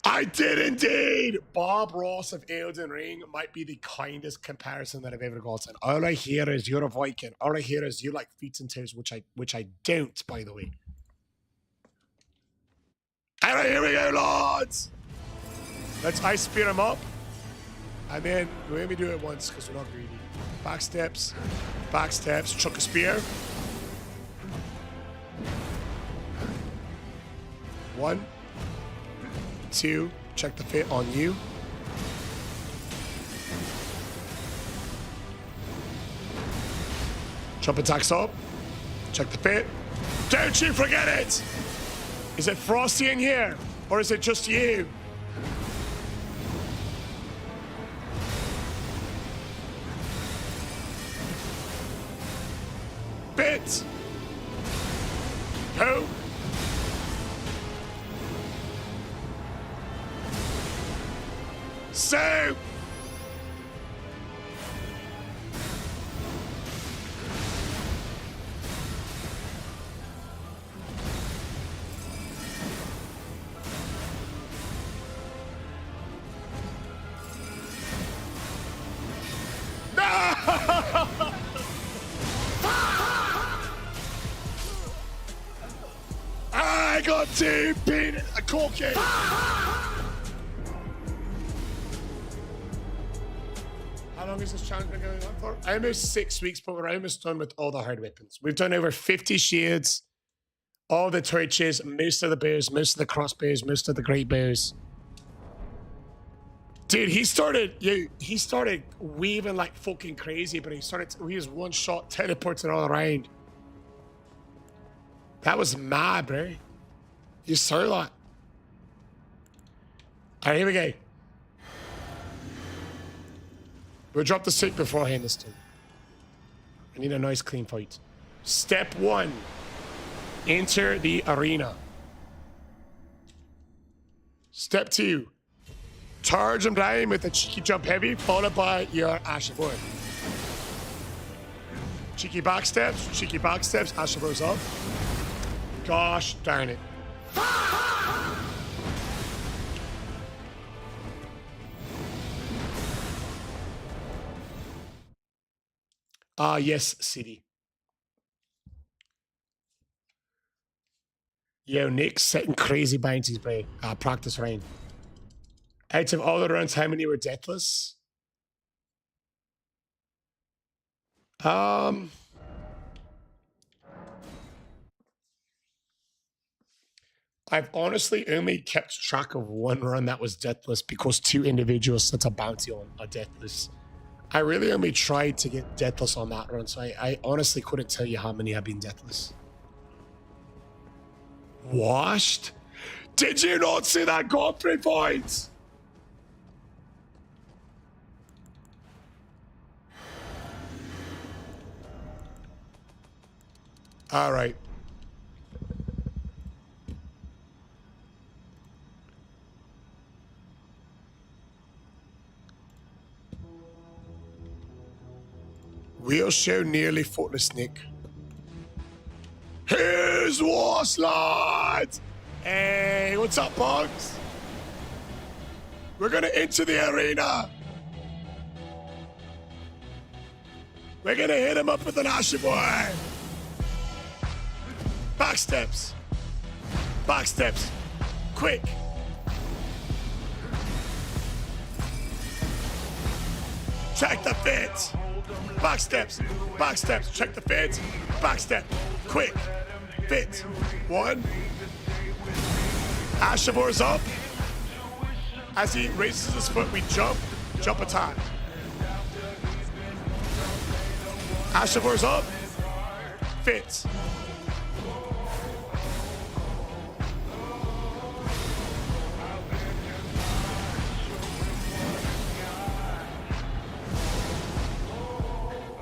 I did indeed. Bob Ross of Elden Ring might be the kindest comparison that I've ever gotten. All I hear is you're a Viking. All I hear is you like feet and toes, which I don't, by the way. All right, here we go, lads. Let's ice spear him up, and then let me do it once because we're not greedy. Back steps, chuck a spear. 1, 2, check the fit on you. Jump attacks up, check the fit. Don't you forget it! Is it Frosty in here, or is it just you? Bit! Who? So I got to beat a corky. How long has this challenge been going on for? Almost 6 weeks, but we're almost done with all the hard weapons. We've done over 50 shields, all the torches, most of the bows, most of the crossbows, most of the great bows. Dude, he started weaving like fucking crazy, but he was one shot teleporting all around. That was mad, bro. You saw that. All right, here we go. We'll drop the suit beforehand this time. I need a nice clean fight. Step 1. Enter the arena. Step 2. Charge him down with a cheeky jump heavy, followed by your Ashen Wood. Cheeky back steps, Ashabo's up. Gosh darn it. Yes, City. Yo, Nick's setting crazy bounties, bro. Practice rain. Out of all the runs, how many were deathless? I've honestly only kept track of one run that was deathless because 2 individuals set a bounty on a deathless. I really only tried to get deathless on that run, so I honestly couldn't tell you how many have been deathless. Washed? Did you not see that got 3 points? All right. We'll show nearly footless Nick. Here's Washed, lads! Hey, what's up, Bugs? We're gonna enter the arena. We're gonna hit him up with an Asher boy. Back steps. Back steps. Quick. Check the fit. Back steps. Back steps. Check the fit. Back step. Quick. Fit. 1. Ashavor's up. As he raises his foot, we jump. Jump attack. Ashavor's up. Fit.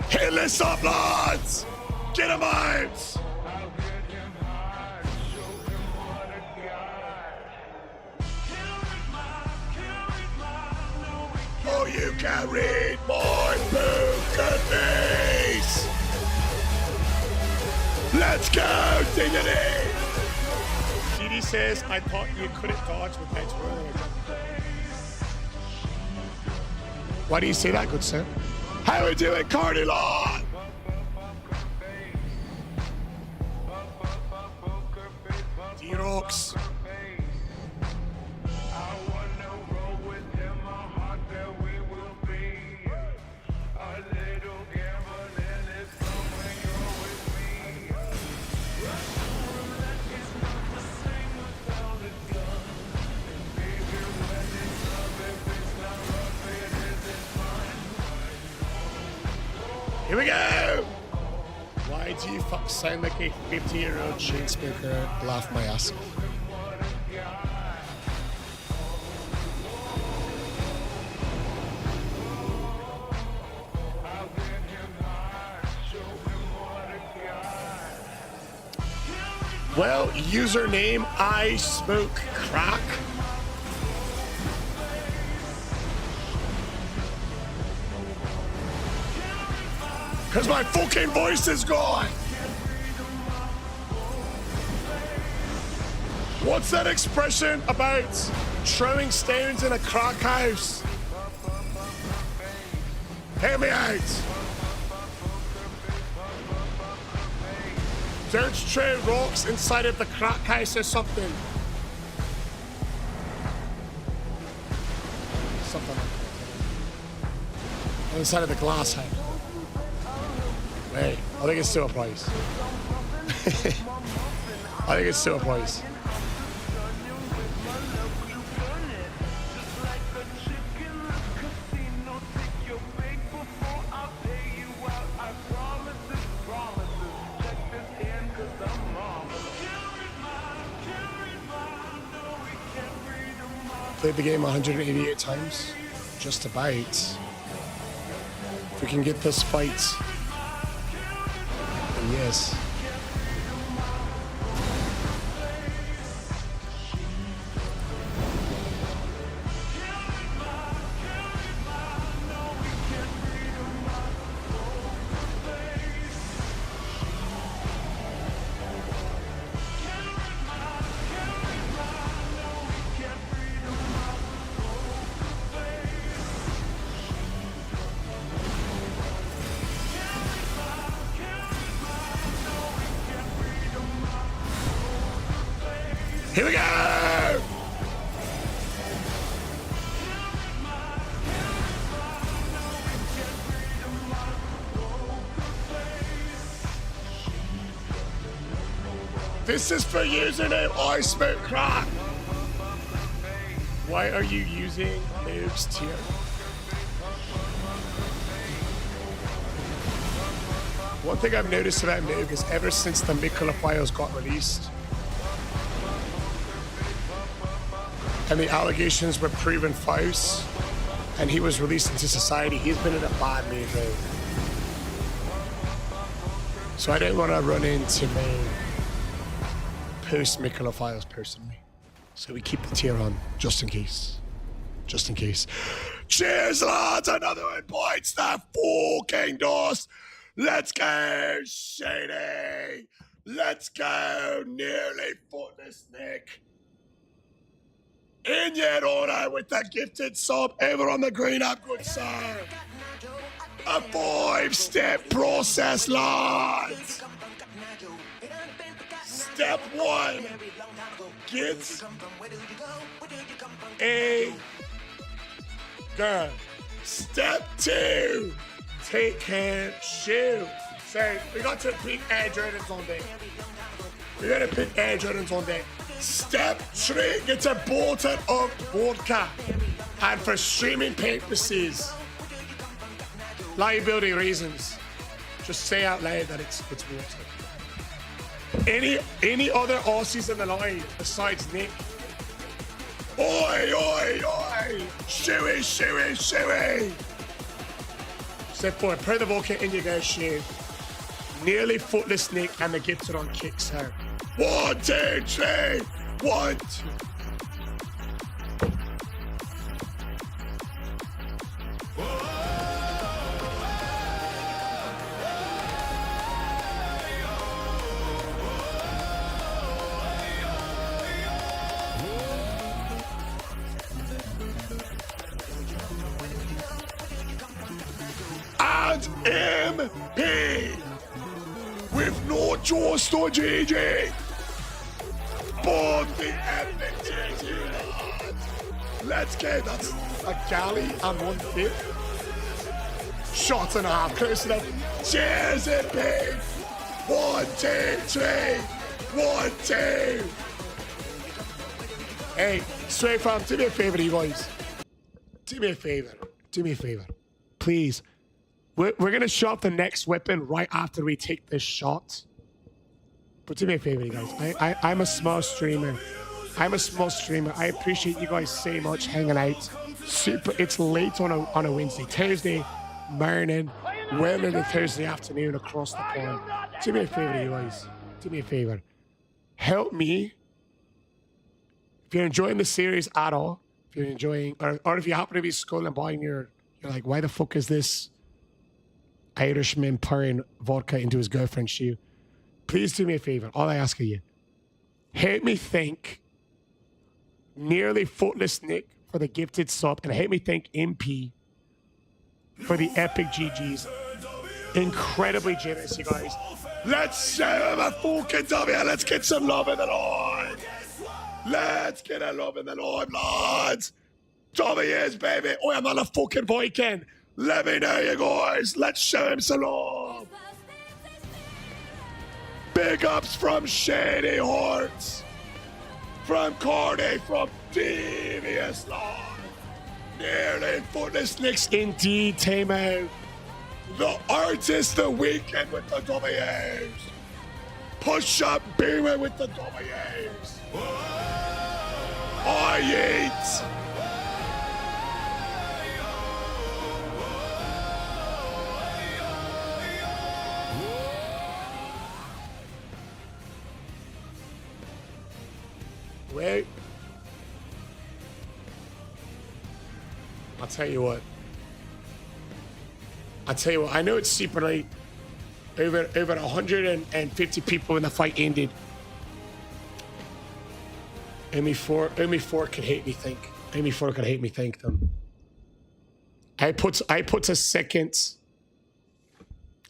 Hit this up, lads! Get him out! Oh, you can read my poker face! Let's go, Dignity! CD says, I thought you couldn't dodge without rolling. Why do you say that, good sir? How we doing, Cardi Law? D-Rocks. Here we go! Why do you sound like a 50-year-old chain smoker? Laugh my ass off. Well, username I smoke crack. Because my fucking voice is gone. What's that expression about throwing stones in a crack house? Hear me out. Don't throw rocks inside of the crack house or something. Something like that. Inside of the glass house. Hey, I think it still applies. I think it still applies. Played the game 188 times, just about. If we can get this fight, then yes. Here we go! This is for username I Smoke Crack. Why are you using Noob's tier? One thing I've noticed about Noob is ever since the Mikula files got released and the allegations were proven false and he was released into society, he's been in a bad mood, right? So I didn't want to run into my post Mikula files personally. So we keep the tier on just in case. Just in case. Cheers, lads! Another one bites the fucking dust. Let's go, Shady! Let's go, nearly footless Nick. In yet order with the gifted sub over on the green up, good sir. A 5-step process, lads. Step 1, get a girl. Step 2, take her shoe. So we got to pick Air Jordans on there. We got to pick Air Jordans on there. Step 3, get a bottle of vodka. And for streaming purposes, liability reasons, just say out loud that it's water. Any other Aussies in the line besides Nick? Oi, oi, oi! Shoey, shoey, shoey! Step 4, pour the vodka in your guys' shoe. Nearly footless Nick and the gifted on kicks her. 1, 2, 3! 1, 2. And MP with no just or GG. But the epic GG, lads. Let's get that. A galley and 1 bit. Shot and a half, close enough. Cheers, MP. 1, 2, 3. 1, 2. Hey, straight fam, do me a favor, you guys. Do me a favor. Do me a favor. Please. We're going to shot the next weapon right after we take this shot. But do me a favor, you guys. I'm a small streamer. I'm a small streamer. I appreciate you guys so much hanging out. Super. It's late on a Wednesday. Thursday morning. Well into Thursday afternoon across the pond. Do me a favor, you guys. Do me a favor. Help me. If you're enjoying the series at all, if you're enjoying, or if you happen to be scrolling by and you're like, why the fuck is this Irishman pouring vodka into his girlfriend's shoe? Please do me a favor. All I ask of you, help me thank nearly footless Nick for the gifted sub, and help me thank MP for the epic GGs. Incredibly generous, you guys. Let's show him a fucking W. Let's get some love in the Lord. Let's get a love in the Lord, lads. W's, baby. Oh, I'm not a fucking Viking. Let me know, you guys. Let's show him some love. Big ups from Shady Hearts, from Cardi, from Devious Lord. Nearly footless Nicks indeed, Tamo. The artist the weekend with the W's. Push up Beamer with the W's. I eat. Wait. I'll tell you what. I know it's super late. Over 150 people when the fight ended. Only four could hate me think. Only 4 could hate me thank them. I put a second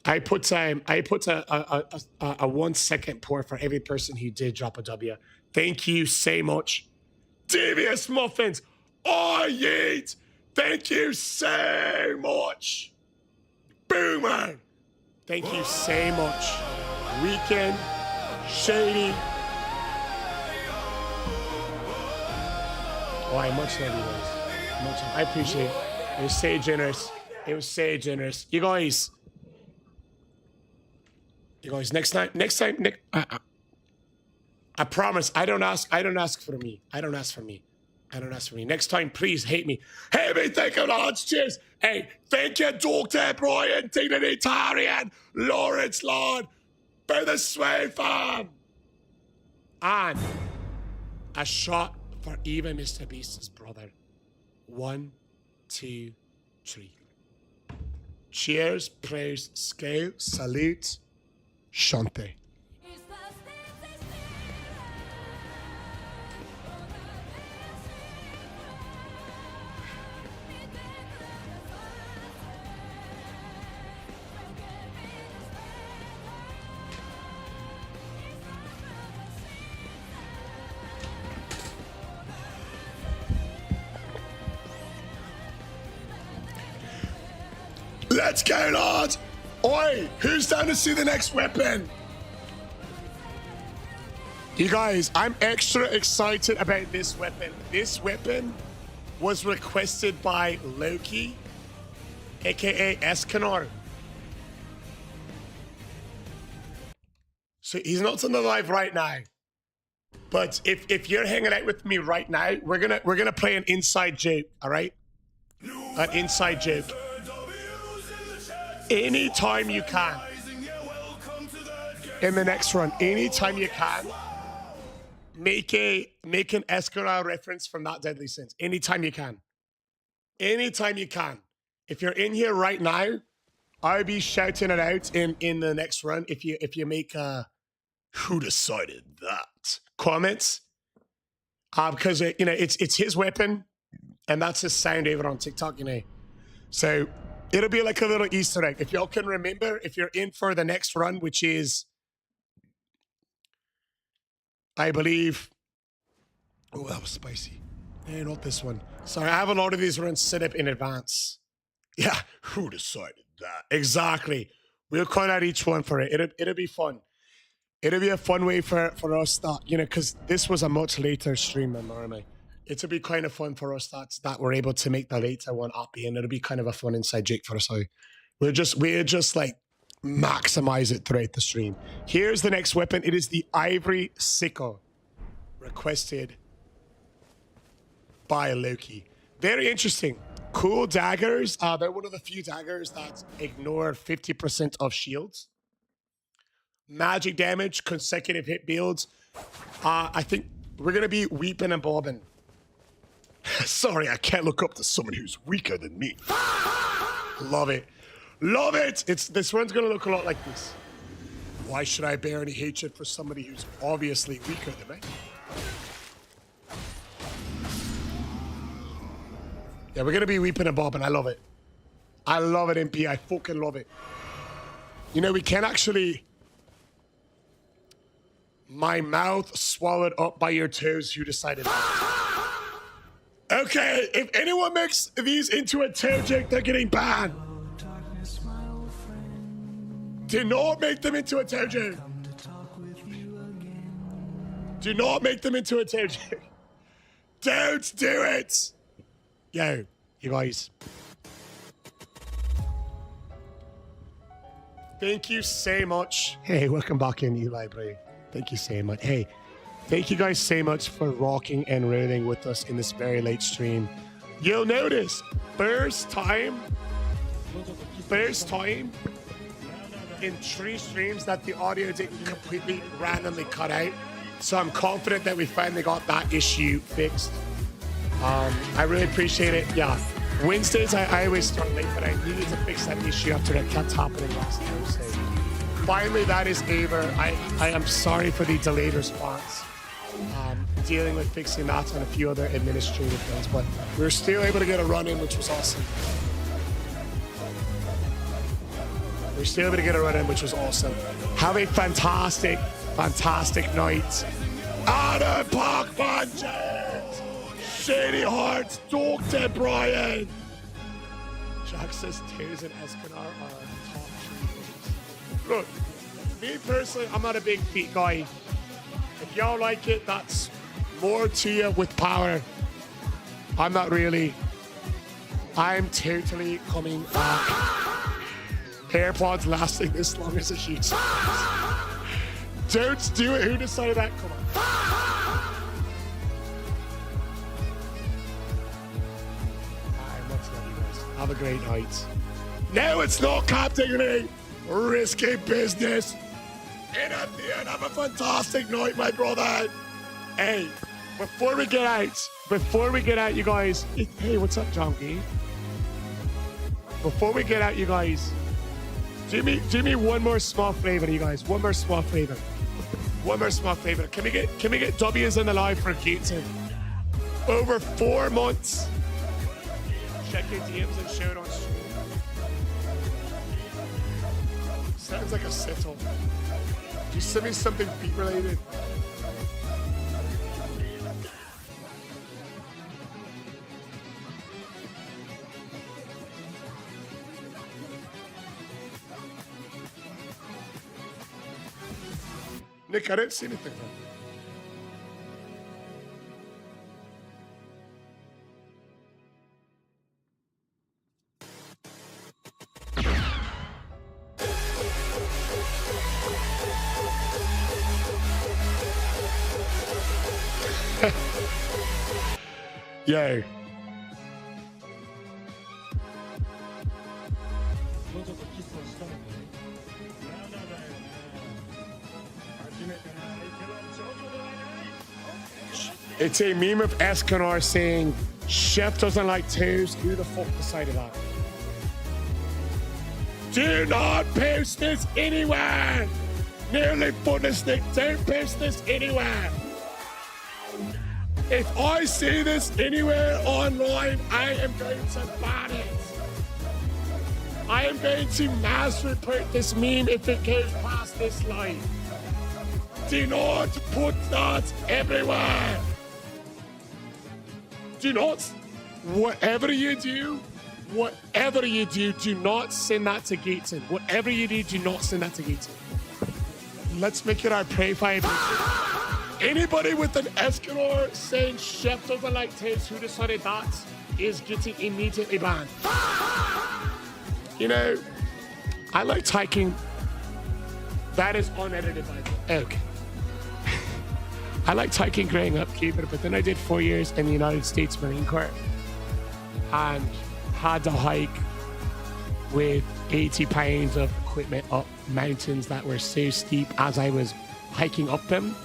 I put a 1 second pour for every person who did drop a W. Thank you so much. Devious Muffins. Oh, yeet. Thank you so much. Boomer. Thank you so much. Weekend. Shady. Oh, I much love you guys. Much. I appreciate it. It was so generous. It was so generous. You guys, next time, I promise, I don't ask for me. I don't ask for me. Next time, please hate me. Hate me, thank you, lads. Cheers. Hey, thank you, Dr. Brian, Dignity Tarian, Lawrence Lord, for the sway fam. And a shot for even Mr. Beast's brother. 1, 2, 3. Cheers, praise, scale, salute, shante. Let's go, lads! Oi, who's down to see the next weapon? You guys, I'm extra excited about this weapon. This weapon was requested by Loki, aka Escanor. So he's not on the live right now. But if you're hanging out with me right now, we're gonna play an inside joke, all right? An inside joke. Anytime you can, in the next run, anytime you can, make an Escanor reference from Not Deadly Sins. Anytime you can. Anytime you can. If you're in here right now, I'll be shouting it out in the next run. If you make who decided that comments, because it's his weapon, and that's his sound over on TikTok, So it'll be like a little Easter egg. If y'all can remember, if you're in for the next run, which is, I believe, oh, that was spicy. Hey, not this one. Sorry, I have a lot of these runs set up in advance. Yeah, who decided that? Exactly. We'll call out each one for it. It'll be fun. It'll be a fun way for us that, because this was a much later stream than normally. It'll be kind of fun for us that we're able to make the later one up, and it'll be kind of a fun inside joke for us. We'll just like maximize it throughout the stream. Here's the next weapon. It is the Ivory Sickle, requested by Loki. Very interesting. Cool daggers. They're one of the few daggers that ignore 50% of shields. Magic damage, consecutive hit builds. I think we're gonna be weeping and bobbing. Sorry, I can't look up to someone who's weaker than me. Love it. Love it! This one's gonna look a lot like this. Why should I bear any hatred for somebody who's obviously weaker than me? Yeah, we're gonna be weeping and bobbing. I love it. I love it, MP. I fucking love it. We can actually... My mouth swallowed up by your toes. Who decided that? Okay, if anyone makes these into a toe joke, they're getting banned. Do not make them into a toe joke. Do not make them into a toe joke. Don't do it. Yo, you guys. Thank you so much. Hey, welcome back in, you library. Thank you so much. Hey, thank you guys so much for rocking and rolling with us in this very late stream. You'll notice, first time in 3 streams that the audio didn't completely randomly cut out. So I'm confident that we finally got that issue fixed. I really appreciate it. Yeah, Wednesdays I always start late, but I needed to fix that issue after that kept happening last Thursday. Finally, that is over. I am sorry for the delayed response. Dealing with fixing that and a few other administrative things, but we were still able to get a run in, which was awesome. We're still able to get a run in, which was awesome. Have a fantastic, fantastic night. Adam Parkman James, Shady Hearts, Dr. Brian. Jack says Tears and Escanar are top 3 games. Look, me personally, I'm not a big feet guy. If y'all like it, that's more to you with power. I'm not really. I'm totally coming back. AirPods lasting this long as a huge. Don't do it. Who decided that? Come on. Have a great night. No, it's not Captain Lee. Risky business. And at the end, have a fantastic night, my brother. Hey, before we get out, you guys. Hey, what's up, Jonky? Before we get out, you guys, do me one more small flavor, you guys. One more small flavor. Can we get W's in the live for Gaten? Over 4 months. Check your DMs and show it on stream. Sounds like a settle. Just send me something beat related. Nick, I didn't see anything. Yo. It's a meme of Escanar saying, Chef doesn't like toes. Who the fuck decided that? Do not post this anywhere. Nearly fullness Nick, don't post this anywhere. If I see this anywhere online, I am going to ban it. I am going to mass report this meme if it goes past this line. Do not put that everywhere. Do not, whatever you do, do not send that to Gaten. Whatever you do not send that to Gaten. Let's make it our profile. Anybody with an Escanor saying Chef doesn't like taste, who decided that is getting immediately banned. You know, I like hiking. That is unedited by the way. Okay. I liked hiking growing up, Cupid, but then I did 4 years in the United States Marine Corps and had to hike with 80 pounds of equipment up mountains that were so steep. As I was hiking up them,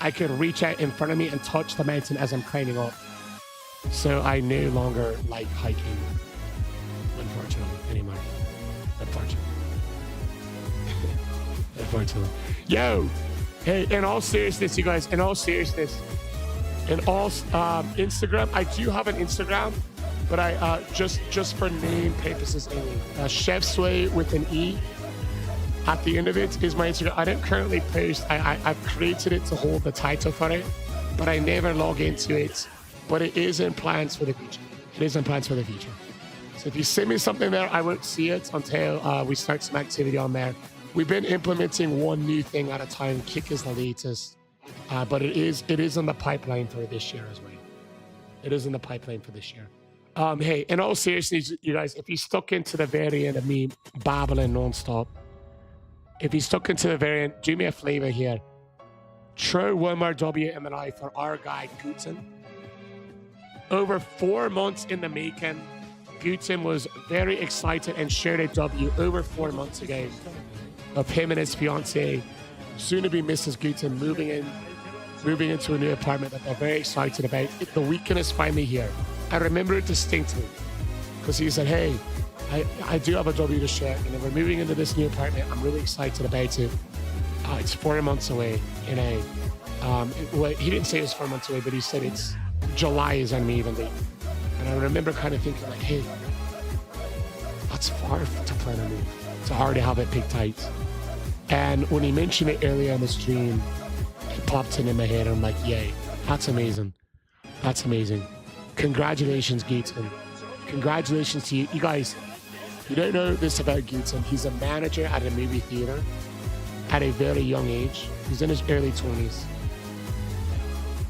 I could reach out in front of me and touch the mountain as I'm climbing up. So I no longer like hiking, unfortunately, anymore. Unfortunately. Yo! Hey, in all seriousness, you guys, Instagram, I do have an Instagram, but I just for name purposes only. Chef Sway with an E at the end of it is my Instagram. I don't currently post. I've created it to hold the title for it, but I never log into it. But it is in plans for the future. So if you send me something there, I won't see it until we start some activity on there. We've been implementing one new thing at a time. Kick is the latest, but it is in the pipeline for this year as well. It is in the pipeline for this year. Hey, in all seriousness, you guys, if you stuck into the variant of me babbling nonstop, if you stuck into the variant, do me a flavor here. Throw one more W in the eye for our guy Guten. Over 4 months in the making, Guten was very excited and shared a W over 4 months ago of him and his fiance, soon to be Mrs. Guten, moving into a new apartment that they're very excited about. The weekend is finally here. I remember it distinctly because he said, hey, I do have a W to share. You know, we're moving into this new apartment. I'm really excited about it. It's 4 months away, you know. Well, he didn't say it was 4 months away, but he said it's July is on me even date. And I remember kind of thinking like, hey, that's far to plan a move. to already have it picked tight. And when he mentioned it earlier in the stream, it popped in my head. I'm like, yay, that's amazing. That's amazing. Congratulations, Gaten. Congratulations to you. You guys, you don't know this about Gaten. He's a manager at a movie theater at a very young age. He's in his early 20s.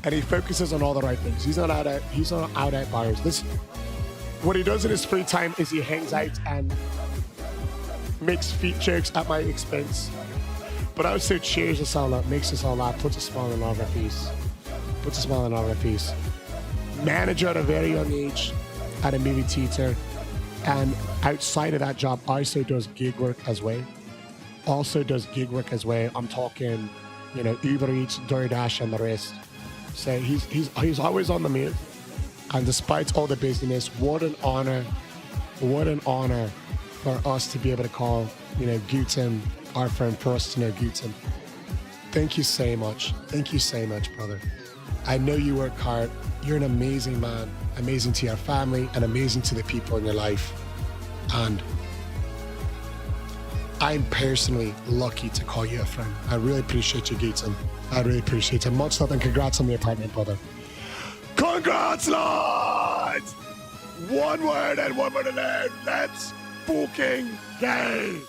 And he focuses on all the right things. He's not out at bars. Listen, what he does in his free time is he hangs out and makes feet jokes at my expense. But also cheers us all up, makes us all laugh, puts a smile on our face. Puts a smile on our face. Manager at a very young age at a movie theater. And outside of that job, also does gig work as well. I'm talking, you know, Uber Eats, DoorDash, and the rest. So he's always on the move. And despite all the busyness, what an honor for us to be able to call, you know, Gaten our friend, for us to know Gaten. Thank you so much. Thank you so much, brother. I know you work hard. You're an amazing man, amazing to your family and amazing to the people in your life. And I'm personally lucky to call you a friend. I really appreciate you, Gaten. I really appreciate it. Much love and congrats on the apartment, brother. Congrats, lads! One word and one word alone. Let's fucking go!